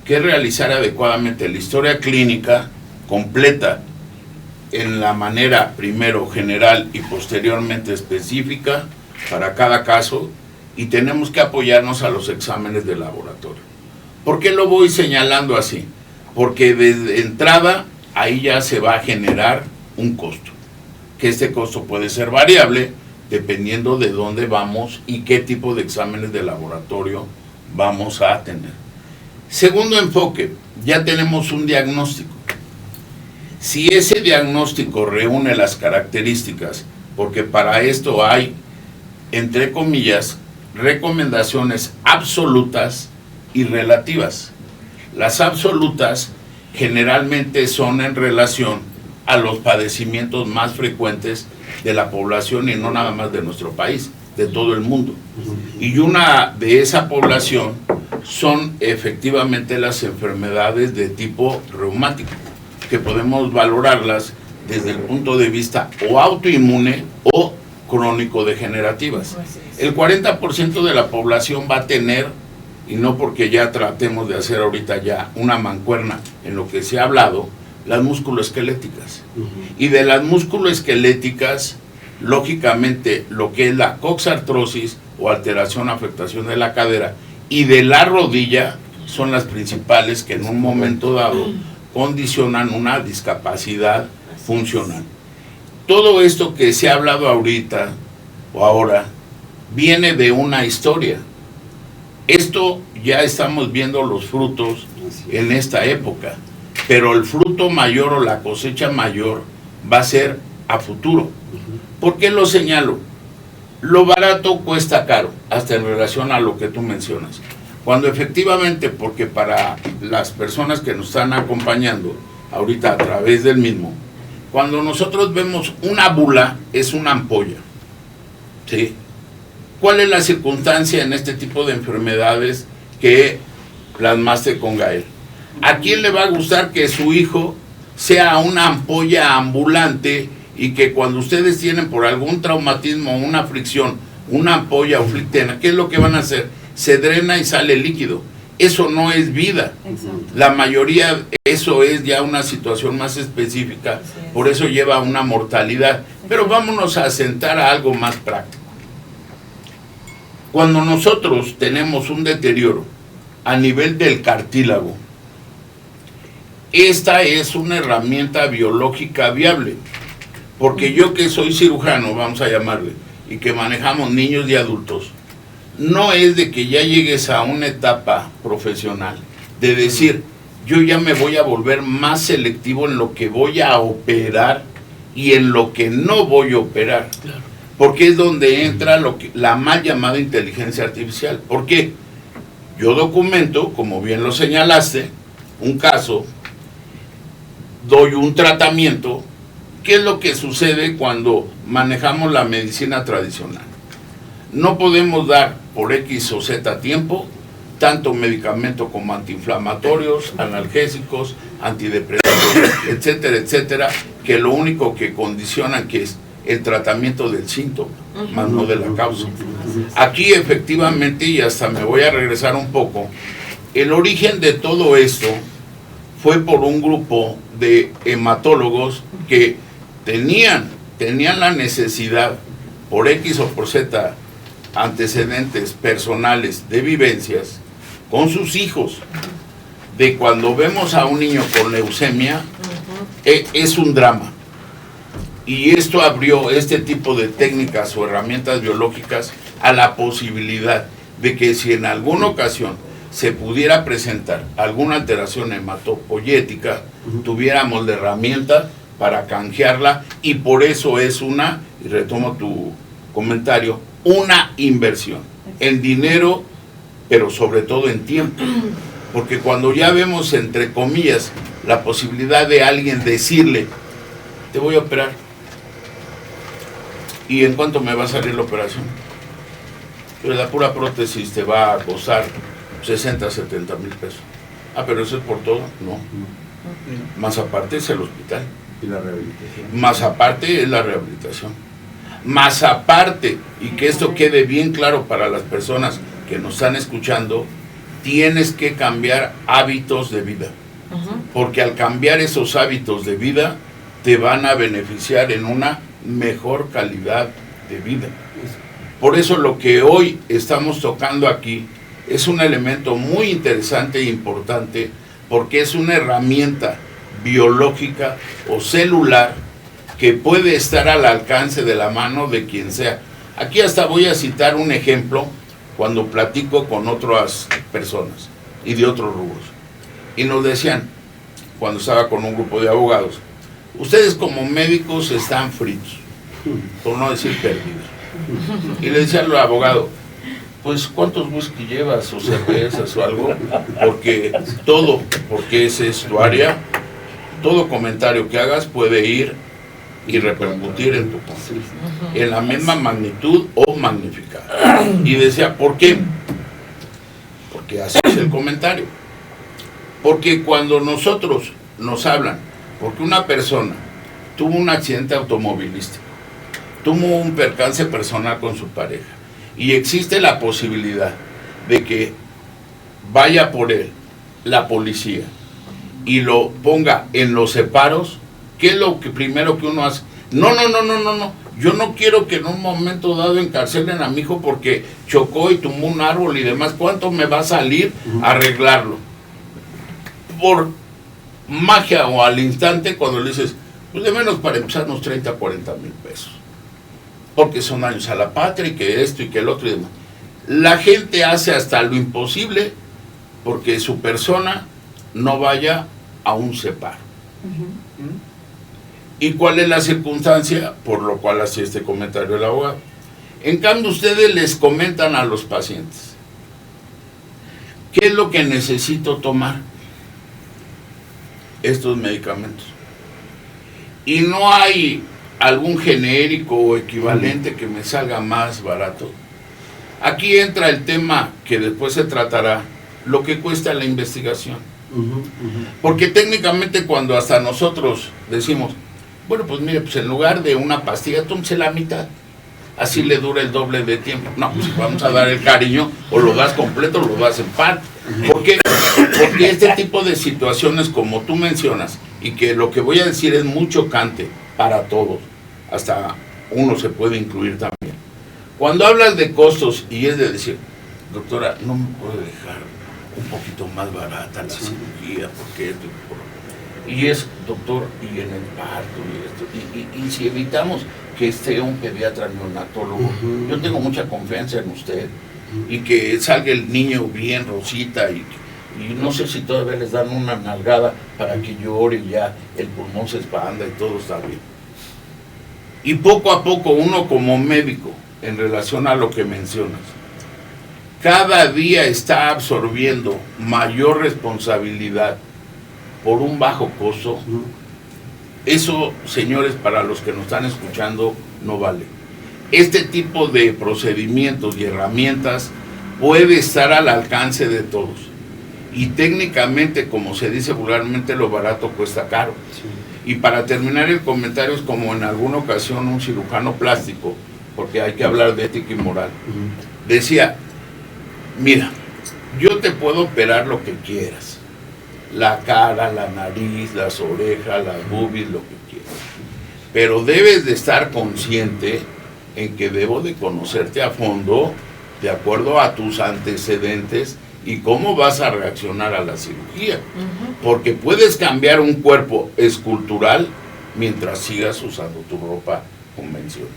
[SPEAKER 4] que realizar adecuadamente la historia clínica completa en la manera primero general y posteriormente específica para cada caso, y tenemos que apoyarnos a los exámenes de laboratorio. ¿Por qué lo voy señalando así? Porque desde entrada ahí ya se va a generar un costo, que este costo puede ser variable dependiendo de dónde vamos y qué tipo de exámenes de laboratorio vamos a tener. Segundo enfoque, ya tenemos un diagnóstico. Si ese diagnóstico reúne las características, porque para esto hay, entre comillas, recomendaciones absolutas y relativas. Las absolutas generalmente son en relación a los padecimientos más frecuentes de la población, y no nada más de nuestro país, de todo el mundo. Y una de esa población son efectivamente las enfermedades de tipo reumático, que podemos valorarlas desde el punto de vista o autoinmune o crónico-degenerativas. El 40% de la población va a tener, y no porque ya tratemos de hacer ahorita ya una mancuerna en lo que se ha hablado, las musculoesqueléticas. Y de las musculoesqueléticas, lógicamente, lo que es la coxartrosis o alteración, afectación de la cadera y de la rodilla son las principales que en un momento dado condicionan una discapacidad funcional. Todo esto que se ha hablado ahorita o ahora, viene de una historia. Esto ya estamos viendo los frutos en esta época, pero el fruto mayor o la cosecha mayor va a ser a futuro. ¿Por qué lo señalo? Lo barato cuesta caro, hasta en relación a lo que tú mencionas. Cuando efectivamente, porque para las personas que nos están acompañando ahorita a través del mismo, cuando nosotros vemos una bula, es una ampolla, ¿sí? ¿Cuál es la circunstancia en este tipo de enfermedades que plasmaste con Gael? ¿A quién le va a gustar que su hijo sea una ampolla ambulante y que cuando ustedes tienen por algún traumatismo, una fricción, una ampolla o flictena, ¿qué es lo que van a hacer? Se drena y sale líquido. Eso no es vida.
[SPEAKER 5] Exacto.
[SPEAKER 4] La mayoría, eso es ya una situación más específica, por eso lleva a una mortalidad. Pero vámonos a sentar a algo más práctico. Cuando nosotros tenemos un deterioro a nivel del cartílago, esta es una herramienta biológica viable, porque yo que soy cirujano, vamos a llamarle, y que manejamos niños y adultos, no es de que ya llegues a una etapa profesional, de decir, yo ya me voy a volver más selectivo en lo que voy a operar y en lo que no voy a operar.
[SPEAKER 2] Claro.
[SPEAKER 4] Porque es donde entra la mal llamada inteligencia artificial. ¿Por qué? Yo documento, como bien lo señalaste, un caso, doy un tratamiento. ¿Qué es lo que sucede cuando manejamos la medicina tradicional? No podemos dar por X o Z tiempo tanto medicamento como antiinflamatorios, analgésicos, antidepresivos, etcétera, etcétera, que lo único que condicionan que es el tratamiento del síntoma, más no de la causa. Aquí efectivamente, y hasta me voy a regresar un poco, el origen de todo esto fue por un grupo de hematólogos que tenían la necesidad, por X o por Z, antecedentes personales de vivencias con sus hijos, de cuando vemos a un niño con leucemia, es un drama. Y esto abrió este tipo de técnicas o herramientas biológicas a la posibilidad de que si en alguna ocasión se pudiera presentar alguna alteración hematopoyética, tuviéramos la herramienta para canjearla, y por eso es una, y retomo tu comentario, una inversión en dinero, pero sobre todo en tiempo. Porque cuando ya vemos, entre comillas, la posibilidad de alguien decirle, te voy a operar, ¿y en cuánto me va a salir la operación? Pues la pura prótesis te va a costar 60, 70 mil pesos. Ah, pero eso es por todo. No. Más aparte es el hospital.
[SPEAKER 1] Y la rehabilitación.
[SPEAKER 4] Más aparte es la rehabilitación. Más aparte, y que esto quede bien claro para las personas que nos están escuchando, tienes que cambiar hábitos de vida. Porque al cambiar esos hábitos de vida, te van a beneficiar en una mejor calidad de vida. Por eso lo que hoy estamos tocando aquí es un elemento muy interesante e importante, porque es una herramienta biológica o celular que puede estar al alcance de la mano de quien sea. Aquí hasta voy a citar un ejemplo cuando platico con otras personas y de otros rubros. Y nos decían, cuando estaba con un grupo de abogados, ustedes como médicos están fritos, por no decir perdidos. Y le decía al abogado, pues ¿cuántos whisky llevas o cervezas o algo? Porque esa es tu área, todo comentario que hagas puede ir y repercutir en tu caso, en la misma magnitud o magnificar. Y decía, ¿por qué? Porque así es el comentario. Porque cuando nosotros nos hablan, porque una persona tuvo un accidente automovilístico, tuvo un percance personal con su pareja, y existe la posibilidad de que vaya por él la policía y lo ponga en los separos, ¿qué es lo que primero que uno hace? No, yo no quiero que en un momento dado encarcelen a mi hijo porque chocó y tumbó un árbol y demás. ¿Cuánto me va a salir arreglarlo? Por magia o al instante, cuando le dices, pues de menos para empezar unos 30, 40 mil pesos. porque son daños a la patria y que esto y que el otro y demás. La gente hace hasta lo imposible porque su persona no vaya a un separo. ¿Y cuál es la circunstancia? Por lo cual hacía este comentario el abogado. En cambio, ustedes les comentan a los pacientes, ¿qué es lo que necesito tomar? Estos medicamentos. Y no hay algún genérico o equivalente que me salga más barato. Aquí entra el tema que después se tratará, lo que cuesta la investigación. Porque técnicamente cuando hasta nosotros decimos, bueno, pues mire, pues en lugar de una pastilla, tómese la mitad, así le dura el doble de tiempo. No, pues vamos a dar el cariño, o lo das completo o lo das en parte. ¿Por qué? Porque este tipo de situaciones, como tú mencionas, y que lo que voy a decir es muy chocante para todos, hasta uno se puede incluir también. Cuando hablas de costos y es de decir, doctora, no me puede dejar un poquito más barata la cirugía, porque esto y es, doctor, y en el parto, y esto, y si evitamos que esté un pediatra neonatólogo, yo tengo mucha confianza en usted, y que salga el niño bien rosita, y no sé si todavía les dan una nalgada para que llore y ya el pulmón se expanda y todo está bien. Y poco a poco uno como médico, en relación a lo que mencionas, cada día está absorbiendo mayor responsabilidad por un bajo costo. Eso, señores, para los que nos están escuchando, no vale. Este tipo de procedimientos y herramientas puede estar al alcance de todos. Y técnicamente, como se dice vulgarmente, lo barato cuesta caro. Y para terminar el comentario, es como en alguna ocasión un cirujano plástico, porque hay que hablar de ética y moral, decía, mira, yo te puedo operar lo que quieras, la cara, la nariz, las orejas, las boobies, lo que quieras, pero debes de estar consciente en que debo de conocerte a fondo, de acuerdo a tus antecedentes y cómo vas a reaccionar a la cirugía, porque puedes cambiar un cuerpo escultural mientras sigas usando tu ropa convencional.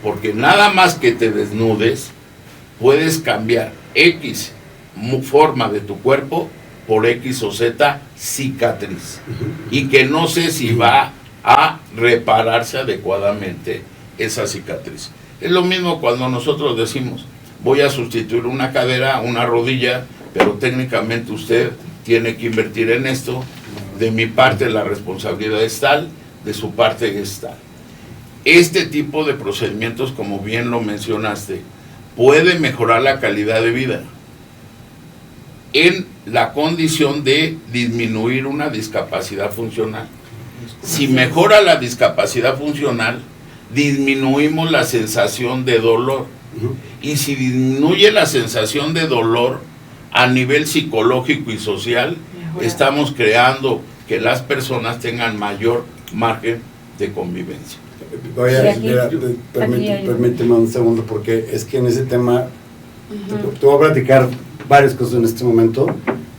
[SPEAKER 4] Porque nada más que te desnudes, puedes cambiar X forma de tu cuerpo por X o Z cicatriz. Y que no sé si va a repararse adecuadamente esa cicatriz. Es lo mismo cuando nosotros decimos, voy a sustituir una cadera, una rodilla, pero técnicamente usted tiene que invertir en esto. De mi parte la responsabilidad es tal, de su parte es tal. Este tipo de procedimientos, como bien lo mencionaste, puede mejorar la calidad de vida en la condición de disminuir una discapacidad funcional. Si mejora la discapacidad funcional, disminuimos la sensación de dolor. Y si disminuye la sensación de dolor a nivel psicológico y social, estamos creando que las personas tengan mayor margen de convivencia.
[SPEAKER 1] Permíteme un segundo, porque es que en ese tema te voy a platicar varias cosas en este momento,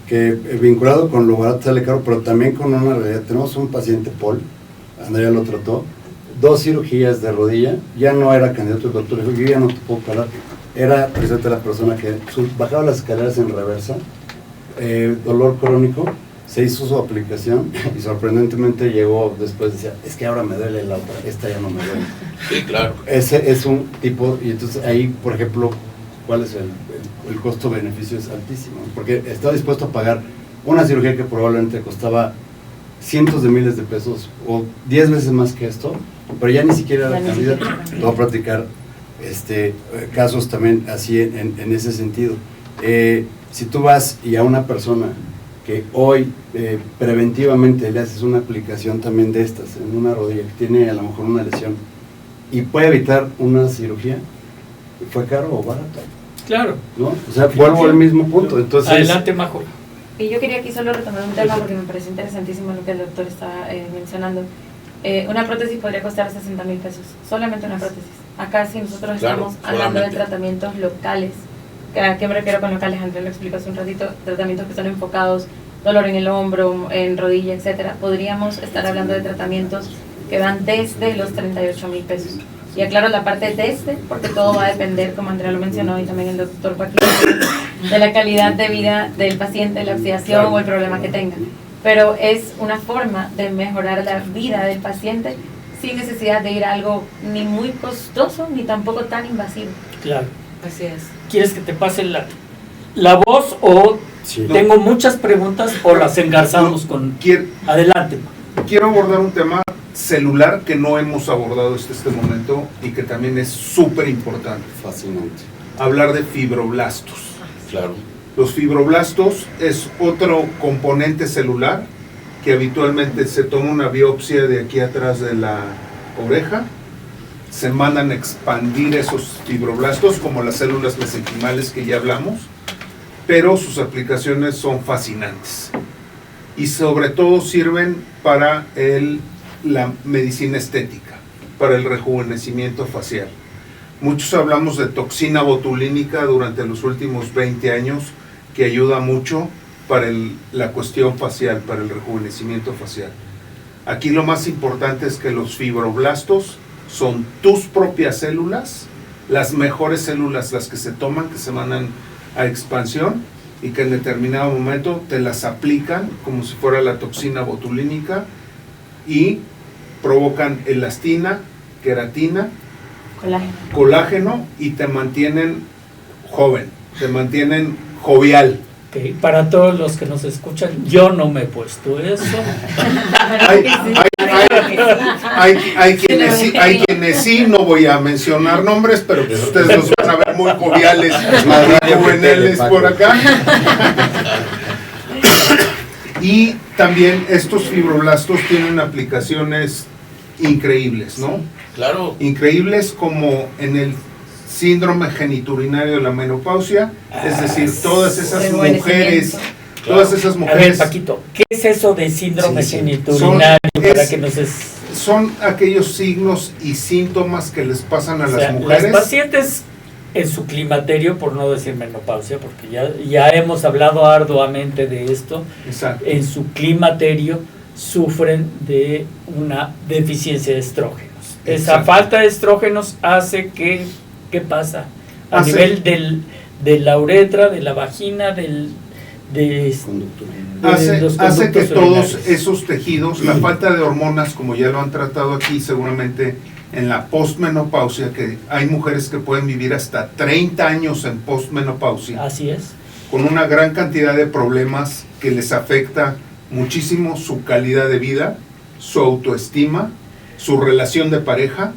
[SPEAKER 1] que vinculado con lo barato sale caro, pero también con una realidad. Tenemos un paciente, Paul, Andrea lo trató, 2 cirugías de rodilla, ya no era candidato al doctor, yo ya no te puedo parar, era precisamente la persona que bajaba las escaleras en reversa, dolor crónico, se hizo su aplicación y sorprendentemente llegó después, decía, es que ahora me duele la otra, esta ya no me duele.
[SPEAKER 4] Sí, claro.
[SPEAKER 1] Ese es un tipo, y entonces ahí, por ejemplo, ¿cuál es el costo-beneficio? Es altísimo, porque está dispuesto a pagar una cirugía que probablemente costaba cientos de miles de pesos o 10 veces más que esto, pero ya ni siquiera era candidato. Voy a platicar casos también así en ese sentido. Si tú vas y a una persona que hoy preventivamente le haces una aplicación también de estas en una rodilla que tiene a lo mejor una lesión y puede evitar una cirugía, ¿fue caro o barato?
[SPEAKER 2] Claro.
[SPEAKER 1] ¿No? O sea, vuelvo al mismo punto. Entonces,
[SPEAKER 2] adelante, Majo.
[SPEAKER 5] Y yo quería aquí solo retomar un tema porque me parece interesantísimo lo que el doctor está mencionando. Una prótesis podría costar 60,000 pesos, solamente una prótesis. Acá si nosotros estamos hablando de tratamientos locales, ¿a qué me refiero con locales? Andrés lo explicó hace un ratito, tratamientos que son enfocados, dolor en el hombro, en rodilla, etcétera. Podríamos estar hablando de tratamientos que van desde los 38,000 pesos. Y aclaro la parte de este, porque todo va a depender, como Andrea lo mencionó y también el doctor Paquito, de la calidad de vida del paciente, la oxidación o el problema que tenga. Pero es una forma de mejorar la vida del paciente sin necesidad de ir a algo ni muy costoso ni tampoco tan invasivo.
[SPEAKER 2] Claro.
[SPEAKER 5] Así es.
[SPEAKER 2] ¿Quieres que te pase la voz o
[SPEAKER 1] Sí.
[SPEAKER 2] tengo muchas preguntas o las engarzamos con... Adelante.
[SPEAKER 3] Quiero abordar un tema celular que no hemos abordado hasta este momento y que también es súper importante.
[SPEAKER 1] Fascinante.
[SPEAKER 3] Hablar de fibroblastos.
[SPEAKER 4] Claro.
[SPEAKER 3] Los fibroblastos es otro componente celular que habitualmente se toma una biopsia de aquí atrás de la oreja, se mandan a expandir esos fibroblastos como las células mesenquimales que ya hablamos, pero sus aplicaciones son fascinantes y sobre todo sirven para la medicina estética, para el rejuvenecimiento facial. Muchos hablamos de toxina botulínica durante los últimos 20 años, que ayuda mucho para la cuestión facial, para el rejuvenecimiento facial. Aquí lo más importante es que los fibroblastos son tus propias células, las mejores células, las que se toman, que se mandan a expansión y que en determinado momento te las aplican como si fuera la toxina botulínica y provocan elastina, queratina, colágeno y te mantienen joven, te mantienen jovial.
[SPEAKER 2] Okay. Para todos los que nos escuchan, yo no me he puesto eso.
[SPEAKER 3] Hay quienes sí, no voy a mencionar nombres, pero pues ustedes los van a ver muy joviales, y juveniles por acá. Y también estos fibroblastos tienen aplicaciones increíbles, ¿no?
[SPEAKER 4] Claro.
[SPEAKER 3] Increíbles como en el síndrome geniturinario de la menopausia, es decir, todas esas mujeres,
[SPEAKER 2] A ver, Paquito, ¿qué es eso de síndrome geniturinario?
[SPEAKER 3] Son aquellos signos y síntomas que les pasan a las mujeres.
[SPEAKER 2] Las pacientes en su climaterio, por no decir menopausia, porque ya hemos hablado arduamente de esto.
[SPEAKER 3] Exacto.
[SPEAKER 2] En su climaterio sufren de una deficiencia de estrógenos. Esa falta de estrógenos hace que, ¿qué pasa? A nivel de la uretra, de la vagina,
[SPEAKER 3] hace que todos esos tejidos, la falta de hormonas, como ya lo han tratado aquí seguramente en la postmenopausia, que hay mujeres que pueden vivir hasta 30 años en postmenopausia.
[SPEAKER 2] Así es.
[SPEAKER 3] Con una gran cantidad de problemas que les afecta muchísimo su calidad de vida, su autoestima, su relación de pareja,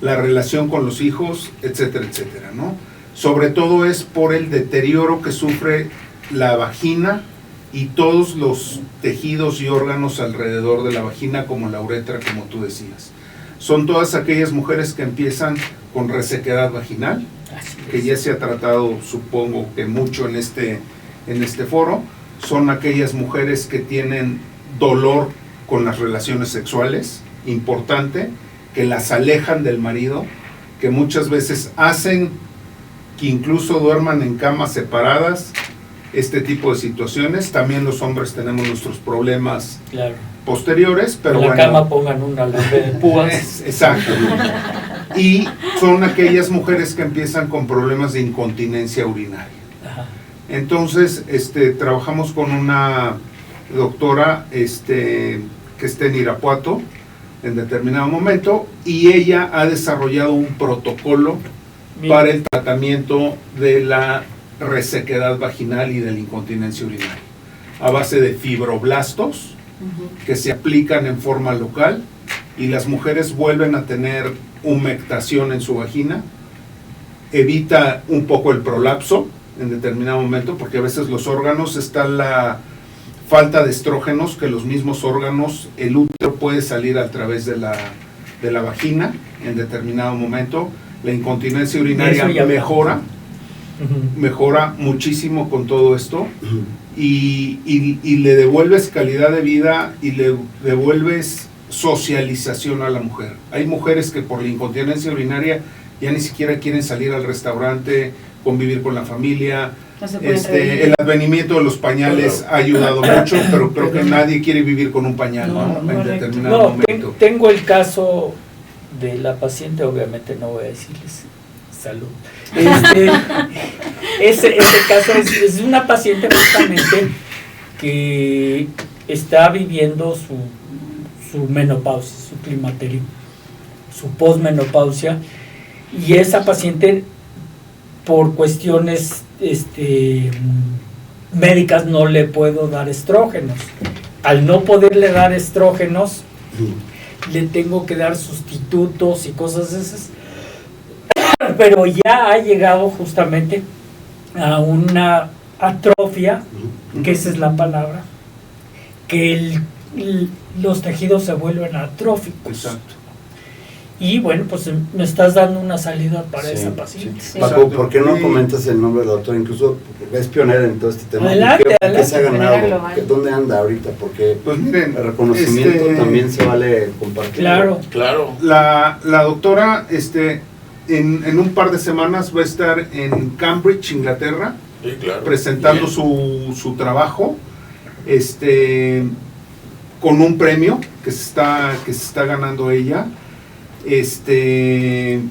[SPEAKER 3] la relación con los hijos, etcétera, etcétera, ¿no? Sobre todo es por el deterioro que sufre la vagina y todos los tejidos y órganos alrededor de la vagina, como la uretra, como tú decías. Son todas aquellas mujeres que empiezan con resequedad vaginal, que ya se ha tratado, supongo que mucho en este foro. Son aquellas mujeres que tienen dolor con las relaciones sexuales, importante, que las alejan del marido, que muchas veces hacen que incluso duerman en camas separadas, este tipo de situaciones. También los hombres tenemos nuestros problemas posteriores, pero
[SPEAKER 2] en la cama pongan una alambre de púas.
[SPEAKER 3] Exacto. Y son aquellas mujeres que empiezan con problemas de incontinencia urinaria.
[SPEAKER 2] Ajá.
[SPEAKER 3] Entonces, trabajamos con una doctora que está en Irapuato en determinado momento, y ella ha desarrollado un protocolo para el tratamiento de la resequedad vaginal y de la incontinencia urinaria, a base de fibroblastos que se aplican en forma local, y las mujeres vuelven a tener humectación en su vagina, evita un poco el prolapso en determinado momento, porque a veces los órganos, está la falta de estrógenos, que los mismos órganos, el útero puede salir a través de la vagina en determinado momento. La incontinencia urinaria mejora muchísimo con todo esto, y le devuelves calidad de vida y le devuelves socialización a la mujer. Hay mujeres que por la incontinencia urinaria ya ni siquiera quieren salir al restaurante, convivir con la familia. El advenimiento de los pañales ha ayudado mucho, pero creo que nadie quiere vivir con un pañal, ¿no? En determinado momento.
[SPEAKER 2] Tengo el caso de la paciente, obviamente no voy a decirles salud. Ese caso es una paciente justamente que está viviendo su menopausia, su climaterio, su posmenopausia, y esa paciente por cuestiones médicas no le puedo dar estrógenos. Al no poderle dar estrógenos, le tengo que dar sustitutos y cosas esas, pero ya ha llegado justamente a una atrofia, que esa es la palabra, que los tejidos se vuelven atróficos.
[SPEAKER 3] Exacto.
[SPEAKER 2] Y bueno, pues me estás dando una salida para esa paciente.
[SPEAKER 1] Sí. Paco, ¿por qué no comentas el nombre del doctor? Incluso es pionera en todo este tema.
[SPEAKER 2] Adelante,
[SPEAKER 1] ¿Qué se ha ganado?
[SPEAKER 5] global.
[SPEAKER 1] ¿Dónde anda ahorita? Porque
[SPEAKER 3] Pues miren,
[SPEAKER 1] el reconocimiento también se vale compartir.
[SPEAKER 2] Claro.
[SPEAKER 4] Claro.
[SPEAKER 3] La doctora en un par de semanas va a estar en Cambridge, Inglaterra,
[SPEAKER 4] Sí, claro.
[SPEAKER 3] presentando
[SPEAKER 4] Bien.
[SPEAKER 3] su trabajo con un premio que se está ganando ella.
[SPEAKER 5] Se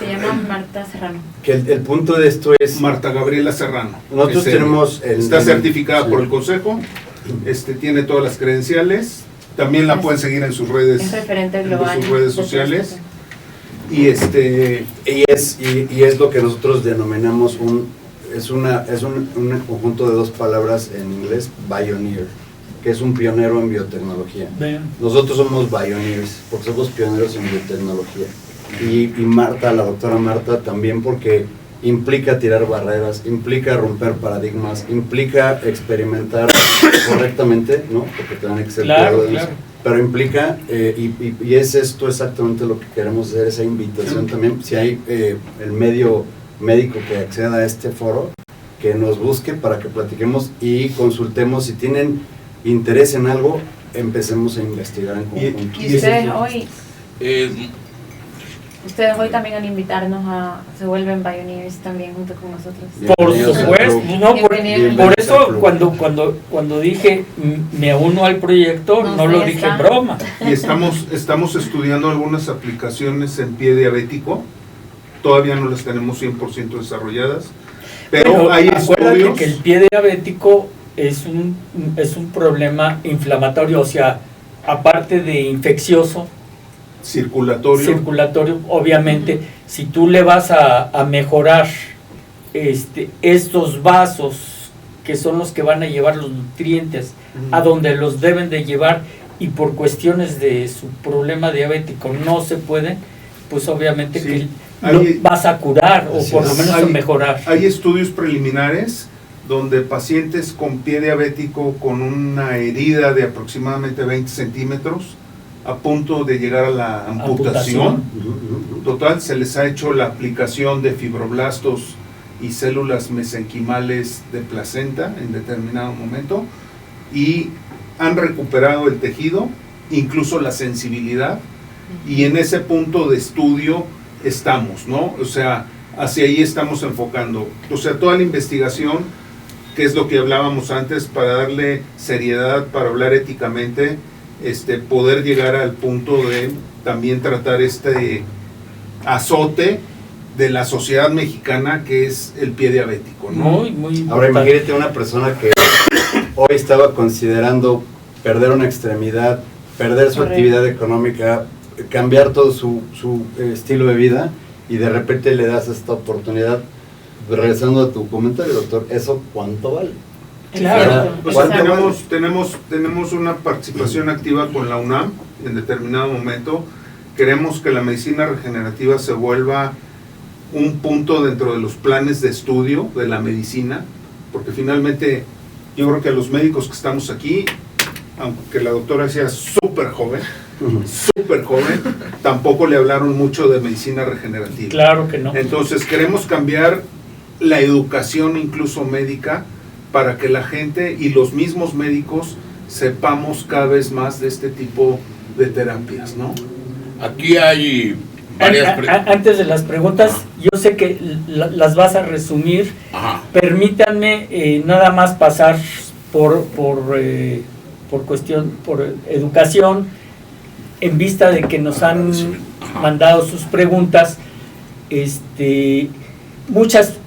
[SPEAKER 5] llama Marta Serrano.
[SPEAKER 1] Que el punto de esto es,
[SPEAKER 3] Marta Gabriela Serrano.
[SPEAKER 1] nosotros tenemos
[SPEAKER 3] está certificada
[SPEAKER 1] sí.
[SPEAKER 3] por el Consejo, tiene todas las credenciales, también la pueden seguir en sus redes,
[SPEAKER 5] Es referente
[SPEAKER 3] en
[SPEAKER 5] global.
[SPEAKER 3] sus redes sociales, y
[SPEAKER 1] y es lo que nosotros denominamos un conjunto de dos palabras en inglés, pioneer, que es un pionero en biotecnología.
[SPEAKER 2] Vean.
[SPEAKER 1] Nosotros somos pioneers, porque somos pioneros en biotecnología. Y Marta, la doctora Marta, también porque implica tirar barreras, implica romper paradigmas, implica experimentar correctamente, ¿no? Porque tienen que ser
[SPEAKER 2] Claro,
[SPEAKER 1] cuidadosos,
[SPEAKER 2] claro.
[SPEAKER 1] pero implica, y es esto exactamente lo que queremos hacer, esa invitación también, si hay el medio médico que acceda a este foro, que nos busque para que platiquemos y consultemos. Si tienen interés en algo, empecemos a investigar en conjunto.
[SPEAKER 5] Y ustedes hoy también al invitarnos se vuelven pioneers también junto con nosotros.
[SPEAKER 2] Por
[SPEAKER 1] Bienvenidos al
[SPEAKER 2] supuesto,
[SPEAKER 1] club.
[SPEAKER 2] no,
[SPEAKER 5] Bienvenidos.
[SPEAKER 2] por eso cuando dije me uno al proyecto, no lo dije en broma.
[SPEAKER 3] Y estamos estudiando algunas aplicaciones en pie diabético, todavía no las tenemos 100% desarrolladas, pero hay
[SPEAKER 2] acuérdate
[SPEAKER 3] estudios.
[SPEAKER 2] que el pie diabético es un problema inflamatorio, o sea, aparte de infeccioso, circulatorio, obviamente, si tú le vas a mejorar estos vasos, que son los que van a llevar los nutrientes a donde los deben de llevar, y por cuestiones de su problema diabético no se pueden, pues obviamente
[SPEAKER 3] Sí.
[SPEAKER 2] que
[SPEAKER 3] Hay-
[SPEAKER 2] lo vas a curar, o por lo menos a mejorar.
[SPEAKER 3] Hay estudios preliminares donde pacientes con pie diabético con una herida de aproximadamente 20 centímetros a punto de llegar a la amputación total, se les ha hecho la aplicación de fibroblastos y células mesenquimales de placenta en determinado momento y han recuperado el tejido, incluso la sensibilidad, y en ese punto de estudio estamos, ¿no? O sea, hacia ahí estamos enfocando. O sea, toda la investigación, que es lo que hablábamos antes, para darle seriedad, para hablar éticamente, poder llegar al punto de también tratar este azote de la sociedad mexicana que es el pie diabético, ¿no?
[SPEAKER 2] Muy
[SPEAKER 1] Ahora
[SPEAKER 2] importante.
[SPEAKER 1] imagínate una persona que hoy estaba considerando perder una extremidad, perder su
[SPEAKER 5] Correcto.
[SPEAKER 1] actividad económica, cambiar todo su estilo de vida, y de repente le das esta oportunidad. Regresando a tu comentario, doctor, ¿eso cuánto vale?
[SPEAKER 2] Claro.
[SPEAKER 3] Pues
[SPEAKER 1] ¿Cuánto
[SPEAKER 3] tenemos una participación activa con la UNAM en determinado momento. Queremos que la medicina regenerativa se vuelva un punto dentro de los planes de estudio de la medicina, porque finalmente yo creo que los médicos que estamos aquí, aunque la doctora sea súper joven, tampoco le hablaron mucho de medicina regenerativa.
[SPEAKER 2] Claro que no.
[SPEAKER 3] Entonces queremos cambiar la educación incluso médica para que la gente y los mismos médicos sepamos cada vez más de este tipo de terapias, ¿no?
[SPEAKER 4] Aquí hay varias...
[SPEAKER 2] Antes de las preguntas, yo sé que las vas a resumir.
[SPEAKER 4] Ajá.
[SPEAKER 2] Permítanme nada más pasar por cuestión, por educación. en vista de que nos han mandado sus preguntas, muchas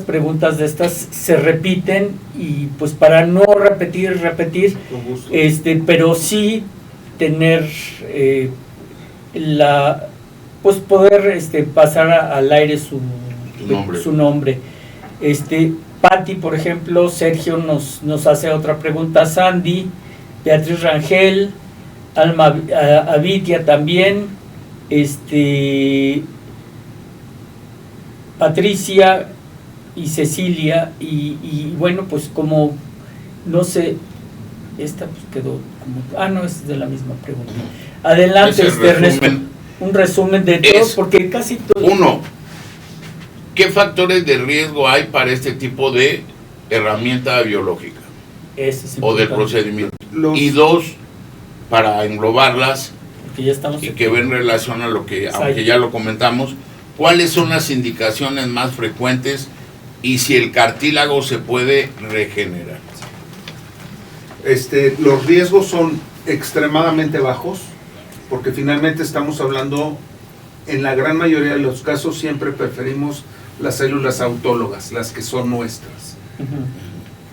[SPEAKER 2] preguntas de estas se repiten, y pues para no repetir, pero sí tener pues poder pasar al aire su nombre. Patti, por ejemplo, Sergio nos hace otra pregunta, Sandy, Beatriz Rangel, Alma Avitia también, Patricia y Cecilia, y bueno, pues como no sé, esta pues quedó como, no, es de la misma pregunta. Adelante, Ernesto, un resumen de todo, porque casi todo.
[SPEAKER 4] Uno, ¿qué factores de riesgo hay para este tipo de herramienta biológica o del procedimiento? Y dos, para englobarlas y que ven relación a lo que, aunque ya lo comentamos, ¿cuáles son las indicaciones más frecuentes y si el cartílago se puede regenerar?
[SPEAKER 3] Los riesgos son extremadamente bajos, porque finalmente estamos hablando, en la gran mayoría de los casos siempre preferimos las células autólogas, las que son nuestras.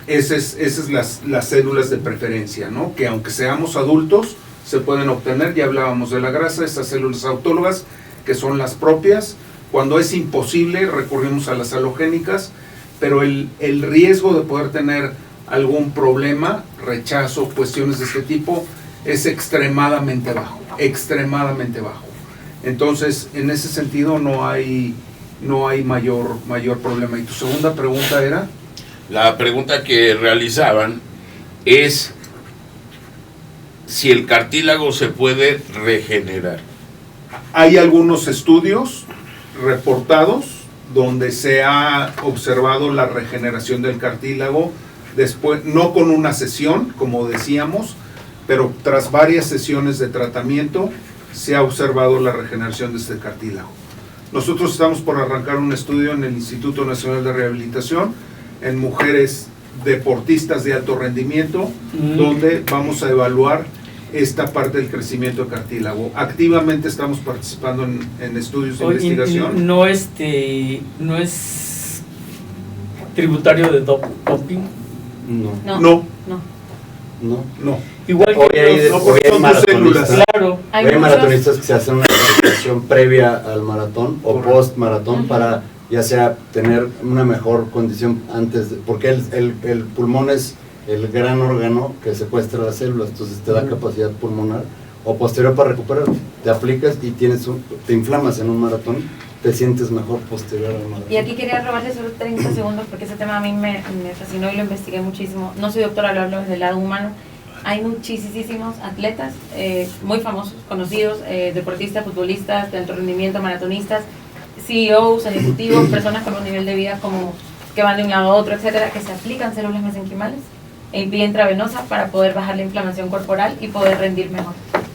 [SPEAKER 3] Esas es las células de preferencia, ¿no? Que aunque seamos adultos, se pueden obtener. Ya hablábamos de la grasa, esas células autólogas, que son las propias. Cuando es imposible, recurrimos a las halogénicas, pero el riesgo de poder tener algún problema, rechazo, cuestiones de este tipo, es extremadamente bajo, extremadamente bajo. Entonces, en ese sentido no hay mayor problema. ¿Y tu segunda pregunta era?
[SPEAKER 4] La pregunta que realizaban es si el cartílago se puede regenerar.
[SPEAKER 3] Hay algunos estudios reportados donde se ha observado la regeneración del cartílago después, no con una sesión, como decíamos, pero tras varias sesiones de tratamiento se ha observado la regeneración de este cartílago. Nosotros estamos por arrancar un estudio en el Instituto Nacional de Rehabilitación en mujeres deportistas de alto rendimiento, donde vamos a evaluar esta parte del crecimiento de cartílago. Activamente estamos participando en estudios de investigación.
[SPEAKER 2] No es tributario de doping.
[SPEAKER 3] No.
[SPEAKER 2] Igual
[SPEAKER 1] hoy
[SPEAKER 2] que
[SPEAKER 1] hay maratonistas,
[SPEAKER 2] claro.
[SPEAKER 1] hay maratonistas que se hacen una preparación previa al maratón o post maratón para ya sea tener una mejor condición antes, porque el pulmón es el gran órgano que secuestra las células, entonces te da capacidad pulmonar, o posterior para recuperar. Te aplicas y te inflamas en un maratón, te sientes mejor posterior al maratón.
[SPEAKER 5] Y aquí quería robarle solo 30 segundos porque ese tema a mí me fascinó y lo investigué muchísimo. No soy doctora, lo hablo desde el lado humano. Hay muchísimos atletas muy famosos, conocidos, deportistas, futbolistas, de alto rendimiento, maratonistas, CEOs, ejecutivos, personas con un nivel de vida como que van de un lado a otro, etcétera, que se aplican células mesenquimales e vía intravenosa para poder bajar la inflamación corporal y poder rendir mejor.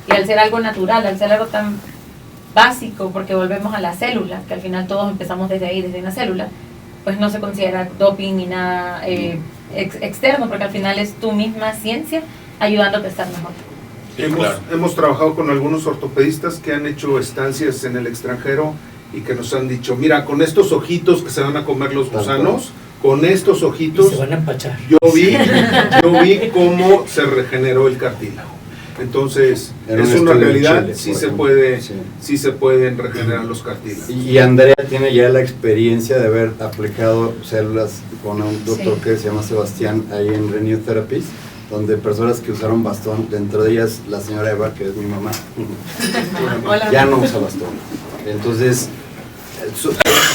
[SPEAKER 5] Y al ser algo natural, al ser algo tan básico, porque volvemos a la célula, que al final todos empezamos desde ahí, desde una célula, pues no se considera doping ni nada externo, porque al final es tu misma ciencia ayudándote a estar mejor.
[SPEAKER 3] Hemos trabajado con algunos ortopedistas que han hecho estancias en el extranjero y que nos han dicho, mira, con estos ojitos que se van a comer los gusanos, con estos ojitos,
[SPEAKER 2] y se van a empachar.
[SPEAKER 3] Yo vi cómo se regeneró el cartílago. Entonces, es una realidad, Chile, sí se pueden regenerar los cartílagos.
[SPEAKER 1] Y Andrea tiene ya la experiencia de haber aplicado células con un doctor que se llama Sebastián ahí en Renew Therapies, donde personas que usaron bastón, dentro de ellas la señora Eva, que es mi mamá, ya no usa bastón. Entonces,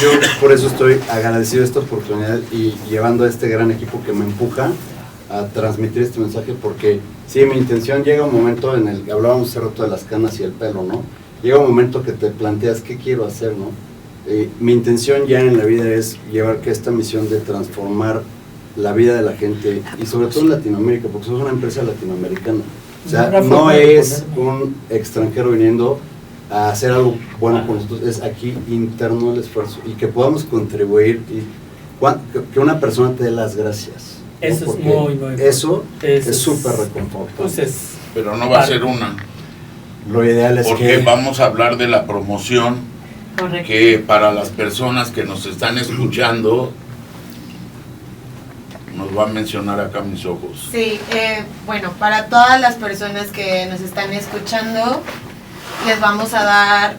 [SPEAKER 1] yo por eso estoy agradecido de esta oportunidad y llevando a este gran equipo que me empuja a transmitir este mensaje, porque sí, mi intención llega un momento en el que hablábamos hace rato de las canas y el pelo, ¿no? Llega un momento que te planteas qué quiero hacer, ¿no? Mi intención ya en la vida es llevar que esta misión de transformar la vida de la gente, y sobre todo en Latinoamérica, porque somos una empresa latinoamericana. O sea, no es un extranjero viniendo a hacer algo bueno con nosotros, es aquí interno el esfuerzo, y que podamos contribuir, y que una persona te dé las gracias.
[SPEAKER 2] Eso es muy
[SPEAKER 1] eso es súper reconfortante.
[SPEAKER 4] Pero no va a ser una.
[SPEAKER 1] Lo ideal es
[SPEAKER 4] porque
[SPEAKER 1] que...
[SPEAKER 4] vamos a hablar de la promoción,
[SPEAKER 5] Correcto.
[SPEAKER 4] que para las personas que nos están escuchando, nos va a mencionar acá mis ojos.
[SPEAKER 6] Sí, bueno, para todas las personas que nos están escuchando, les vamos a dar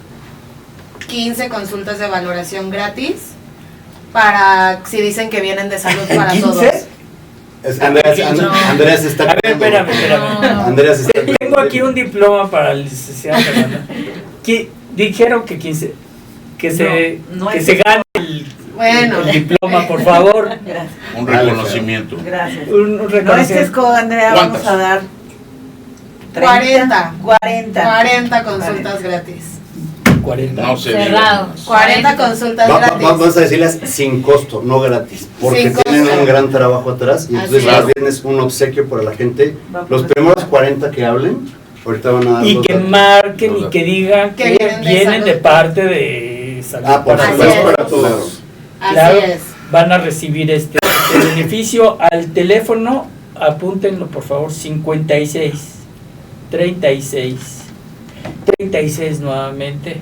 [SPEAKER 6] 15 consultas de valoración gratis para si dicen que vienen de salud para
[SPEAKER 2] 15?
[SPEAKER 6] todos.
[SPEAKER 1] Andrea se está...
[SPEAKER 2] A ver, espérame.
[SPEAKER 1] Andrea se está...
[SPEAKER 2] Tengo aquí un diploma para el licenciado Fernando. Que dijeron que 15, que se gane
[SPEAKER 6] Bueno,
[SPEAKER 2] el diploma, por favor.
[SPEAKER 7] Gracias.
[SPEAKER 4] Un reconocimiento.
[SPEAKER 7] Gracias.
[SPEAKER 2] Un
[SPEAKER 7] No,
[SPEAKER 2] reconocimiento.
[SPEAKER 7] Andrea,
[SPEAKER 4] ¿Cuántas?
[SPEAKER 7] vamos a dar
[SPEAKER 6] 40.
[SPEAKER 7] 40
[SPEAKER 6] consultas gratis.
[SPEAKER 2] 40.
[SPEAKER 4] No sé.
[SPEAKER 5] Cerrado.
[SPEAKER 6] 40 consultas gratis.
[SPEAKER 1] Vamos a decirles sin costo, no gratis, porque
[SPEAKER 6] Sin
[SPEAKER 1] tienen
[SPEAKER 6] costo.
[SPEAKER 1] un gran trabajo atrás y entonces
[SPEAKER 6] Así
[SPEAKER 1] más
[SPEAKER 4] es.
[SPEAKER 1] bien es un obsequio para la gente.
[SPEAKER 7] Vamos
[SPEAKER 1] Los
[SPEAKER 7] a-
[SPEAKER 1] primeros 40 que hablen, ahorita van a dar
[SPEAKER 2] Y
[SPEAKER 1] los
[SPEAKER 2] que
[SPEAKER 1] datos.
[SPEAKER 2] marquen y que digan
[SPEAKER 6] Que
[SPEAKER 2] que
[SPEAKER 6] vienen de
[SPEAKER 2] vienen
[SPEAKER 6] salud.
[SPEAKER 2] de parte de salud.
[SPEAKER 1] Ah, por
[SPEAKER 2] para
[SPEAKER 6] Así
[SPEAKER 1] supuesto,
[SPEAKER 6] es.
[SPEAKER 1] para todos.
[SPEAKER 6] Así
[SPEAKER 2] Claro,
[SPEAKER 6] es.
[SPEAKER 2] van a recibir este beneficio al teléfono, apúntenlo por favor, 56 36 36 nuevamente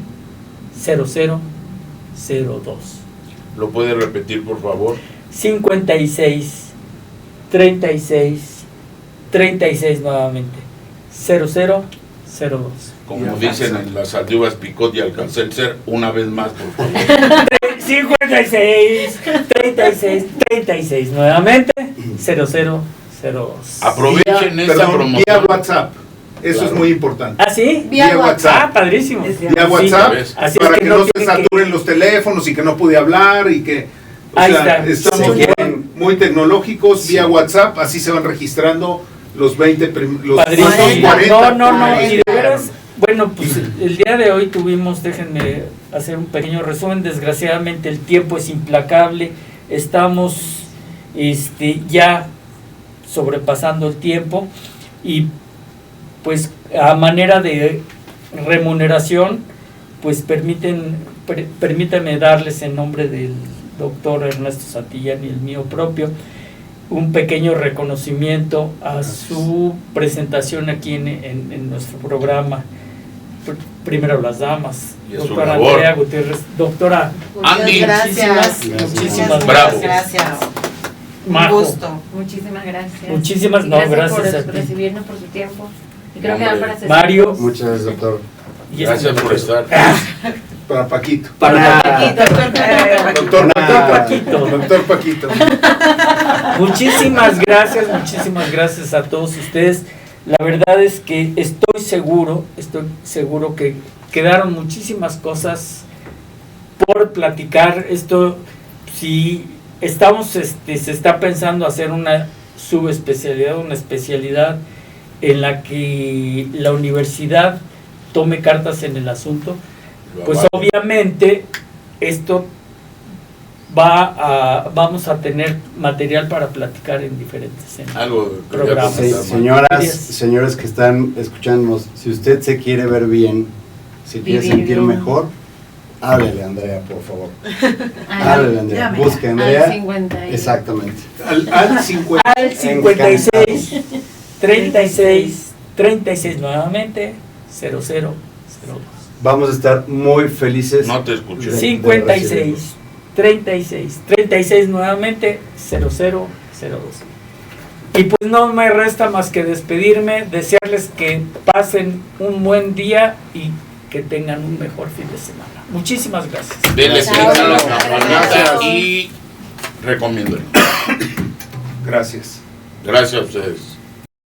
[SPEAKER 2] 0002.
[SPEAKER 4] ¿Lo puede repetir, por favor?
[SPEAKER 2] 56 36 36 nuevamente 0002.
[SPEAKER 4] Como dicen en las aldivas Picot y Alcacelser, una vez más, por favor.
[SPEAKER 2] 56 36 36 nuevamente 0002.
[SPEAKER 4] Aprovechen esta
[SPEAKER 3] Perdón,
[SPEAKER 4] promoción.
[SPEAKER 3] vía WhatsApp. Eso
[SPEAKER 1] Claro.
[SPEAKER 3] es muy importante.
[SPEAKER 2] ¿Ah, sí?
[SPEAKER 6] Vía
[SPEAKER 3] Vía
[SPEAKER 6] WhatsApp.
[SPEAKER 2] Ah, padrísimo.
[SPEAKER 7] Es
[SPEAKER 3] Vía
[SPEAKER 7] Sí,
[SPEAKER 3] WhatsApp,
[SPEAKER 4] ¿ves?
[SPEAKER 2] Así
[SPEAKER 3] para
[SPEAKER 2] es
[SPEAKER 3] que no se
[SPEAKER 2] tienen que-
[SPEAKER 3] saturen los teléfonos y que no pude hablar y que... O
[SPEAKER 2] Ahí
[SPEAKER 3] sea,
[SPEAKER 2] está.
[SPEAKER 3] estamos
[SPEAKER 1] Si
[SPEAKER 3] muy,
[SPEAKER 1] quieren-
[SPEAKER 3] muy tecnológicos,
[SPEAKER 1] Sí.
[SPEAKER 3] vía WhatsApp, así se van registrando los 20 los
[SPEAKER 2] Padrísimo.
[SPEAKER 3] 40.
[SPEAKER 2] No, y de
[SPEAKER 6] 40.
[SPEAKER 2] veras, bueno, pues el día de hoy tuvimos, déjenme hacer un pequeño resumen, desgraciadamente el tiempo es implacable, estamos ya sobrepasando el tiempo y pues a manera de remuneración, pues permítanme darles en nombre del doctor Ernesto Santillán y el mío propio, un pequeño reconocimiento a su presentación aquí en nuestro programa. Primero las damas,
[SPEAKER 4] Y a su
[SPEAKER 2] doctora
[SPEAKER 4] labor.
[SPEAKER 2] Andrea Gutiérrez, doctora
[SPEAKER 4] Andy.
[SPEAKER 6] Gracias.
[SPEAKER 2] muchísimas
[SPEAKER 4] Bravo.
[SPEAKER 6] Gracias. Un
[SPEAKER 2] Majo.
[SPEAKER 6] gusto.
[SPEAKER 5] Muchísimas gracias.
[SPEAKER 2] Muchísimas,
[SPEAKER 5] Y
[SPEAKER 2] no, gracias
[SPEAKER 5] por
[SPEAKER 2] a ti.
[SPEAKER 5] recibirnos, por su tiempo. Y creo que
[SPEAKER 4] Hombre.
[SPEAKER 5] van para 60.
[SPEAKER 2] Mario.
[SPEAKER 1] Muchas gracias, doctor.
[SPEAKER 2] Y
[SPEAKER 4] Gracias por estar.
[SPEAKER 3] Para Paquito.
[SPEAKER 2] Doctor Paquito.
[SPEAKER 3] Doctor Paquito.
[SPEAKER 2] Muchísimas gracias a todos ustedes. La verdad es que estoy seguro que quedaron muchísimas cosas por platicar. Esto, si estamos, se está pensando hacer una subespecialidad, una especialidad en la que la universidad tome cartas en el asunto, pues obviamente esto vamos a tener material para platicar en diferentes
[SPEAKER 4] Algo que
[SPEAKER 2] Programas.
[SPEAKER 1] Sí,
[SPEAKER 4] ya
[SPEAKER 1] señoras, señores que están escuchándonos, si usted se quiere ver bien, se quiere
[SPEAKER 5] Vivir
[SPEAKER 1] sentir
[SPEAKER 5] bien.
[SPEAKER 1] mejor, háblele a Andrea, por favor.
[SPEAKER 5] Ah,
[SPEAKER 1] Háblele a Andrea,
[SPEAKER 7] llame.
[SPEAKER 1] busque a
[SPEAKER 5] al
[SPEAKER 1] Andrea.
[SPEAKER 5] 50 y-
[SPEAKER 1] Exactamente.
[SPEAKER 3] Al 50.
[SPEAKER 2] al 56 36 36 nuevamente 0002.
[SPEAKER 1] Vamos a estar muy felices.
[SPEAKER 4] No te escuché.
[SPEAKER 1] de
[SPEAKER 2] 56 36 36 nuevamente 0002. Y pues no me resta más que despedirme, desearles que pasen un buen día y que tengan un mejor fin de semana. Muchísimas gracias.
[SPEAKER 4] Denle
[SPEAKER 1] Gracias.
[SPEAKER 4] clic a la
[SPEAKER 6] Gracias.
[SPEAKER 4] campanita y recomiéndenlo.
[SPEAKER 3] Gracias.
[SPEAKER 4] Gracias a ustedes.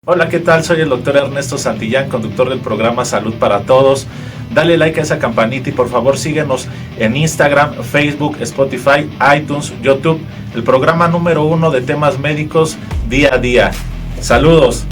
[SPEAKER 8] Hola, ¿qué tal? Soy el doctor Ernesto Santillán, conductor del programa Salud para Todos. Dale like a esa campanita y por favor síguenos en Instagram, Facebook, Spotify, iTunes, YouTube, el programa número 1 de temas médicos día a día. Saludos.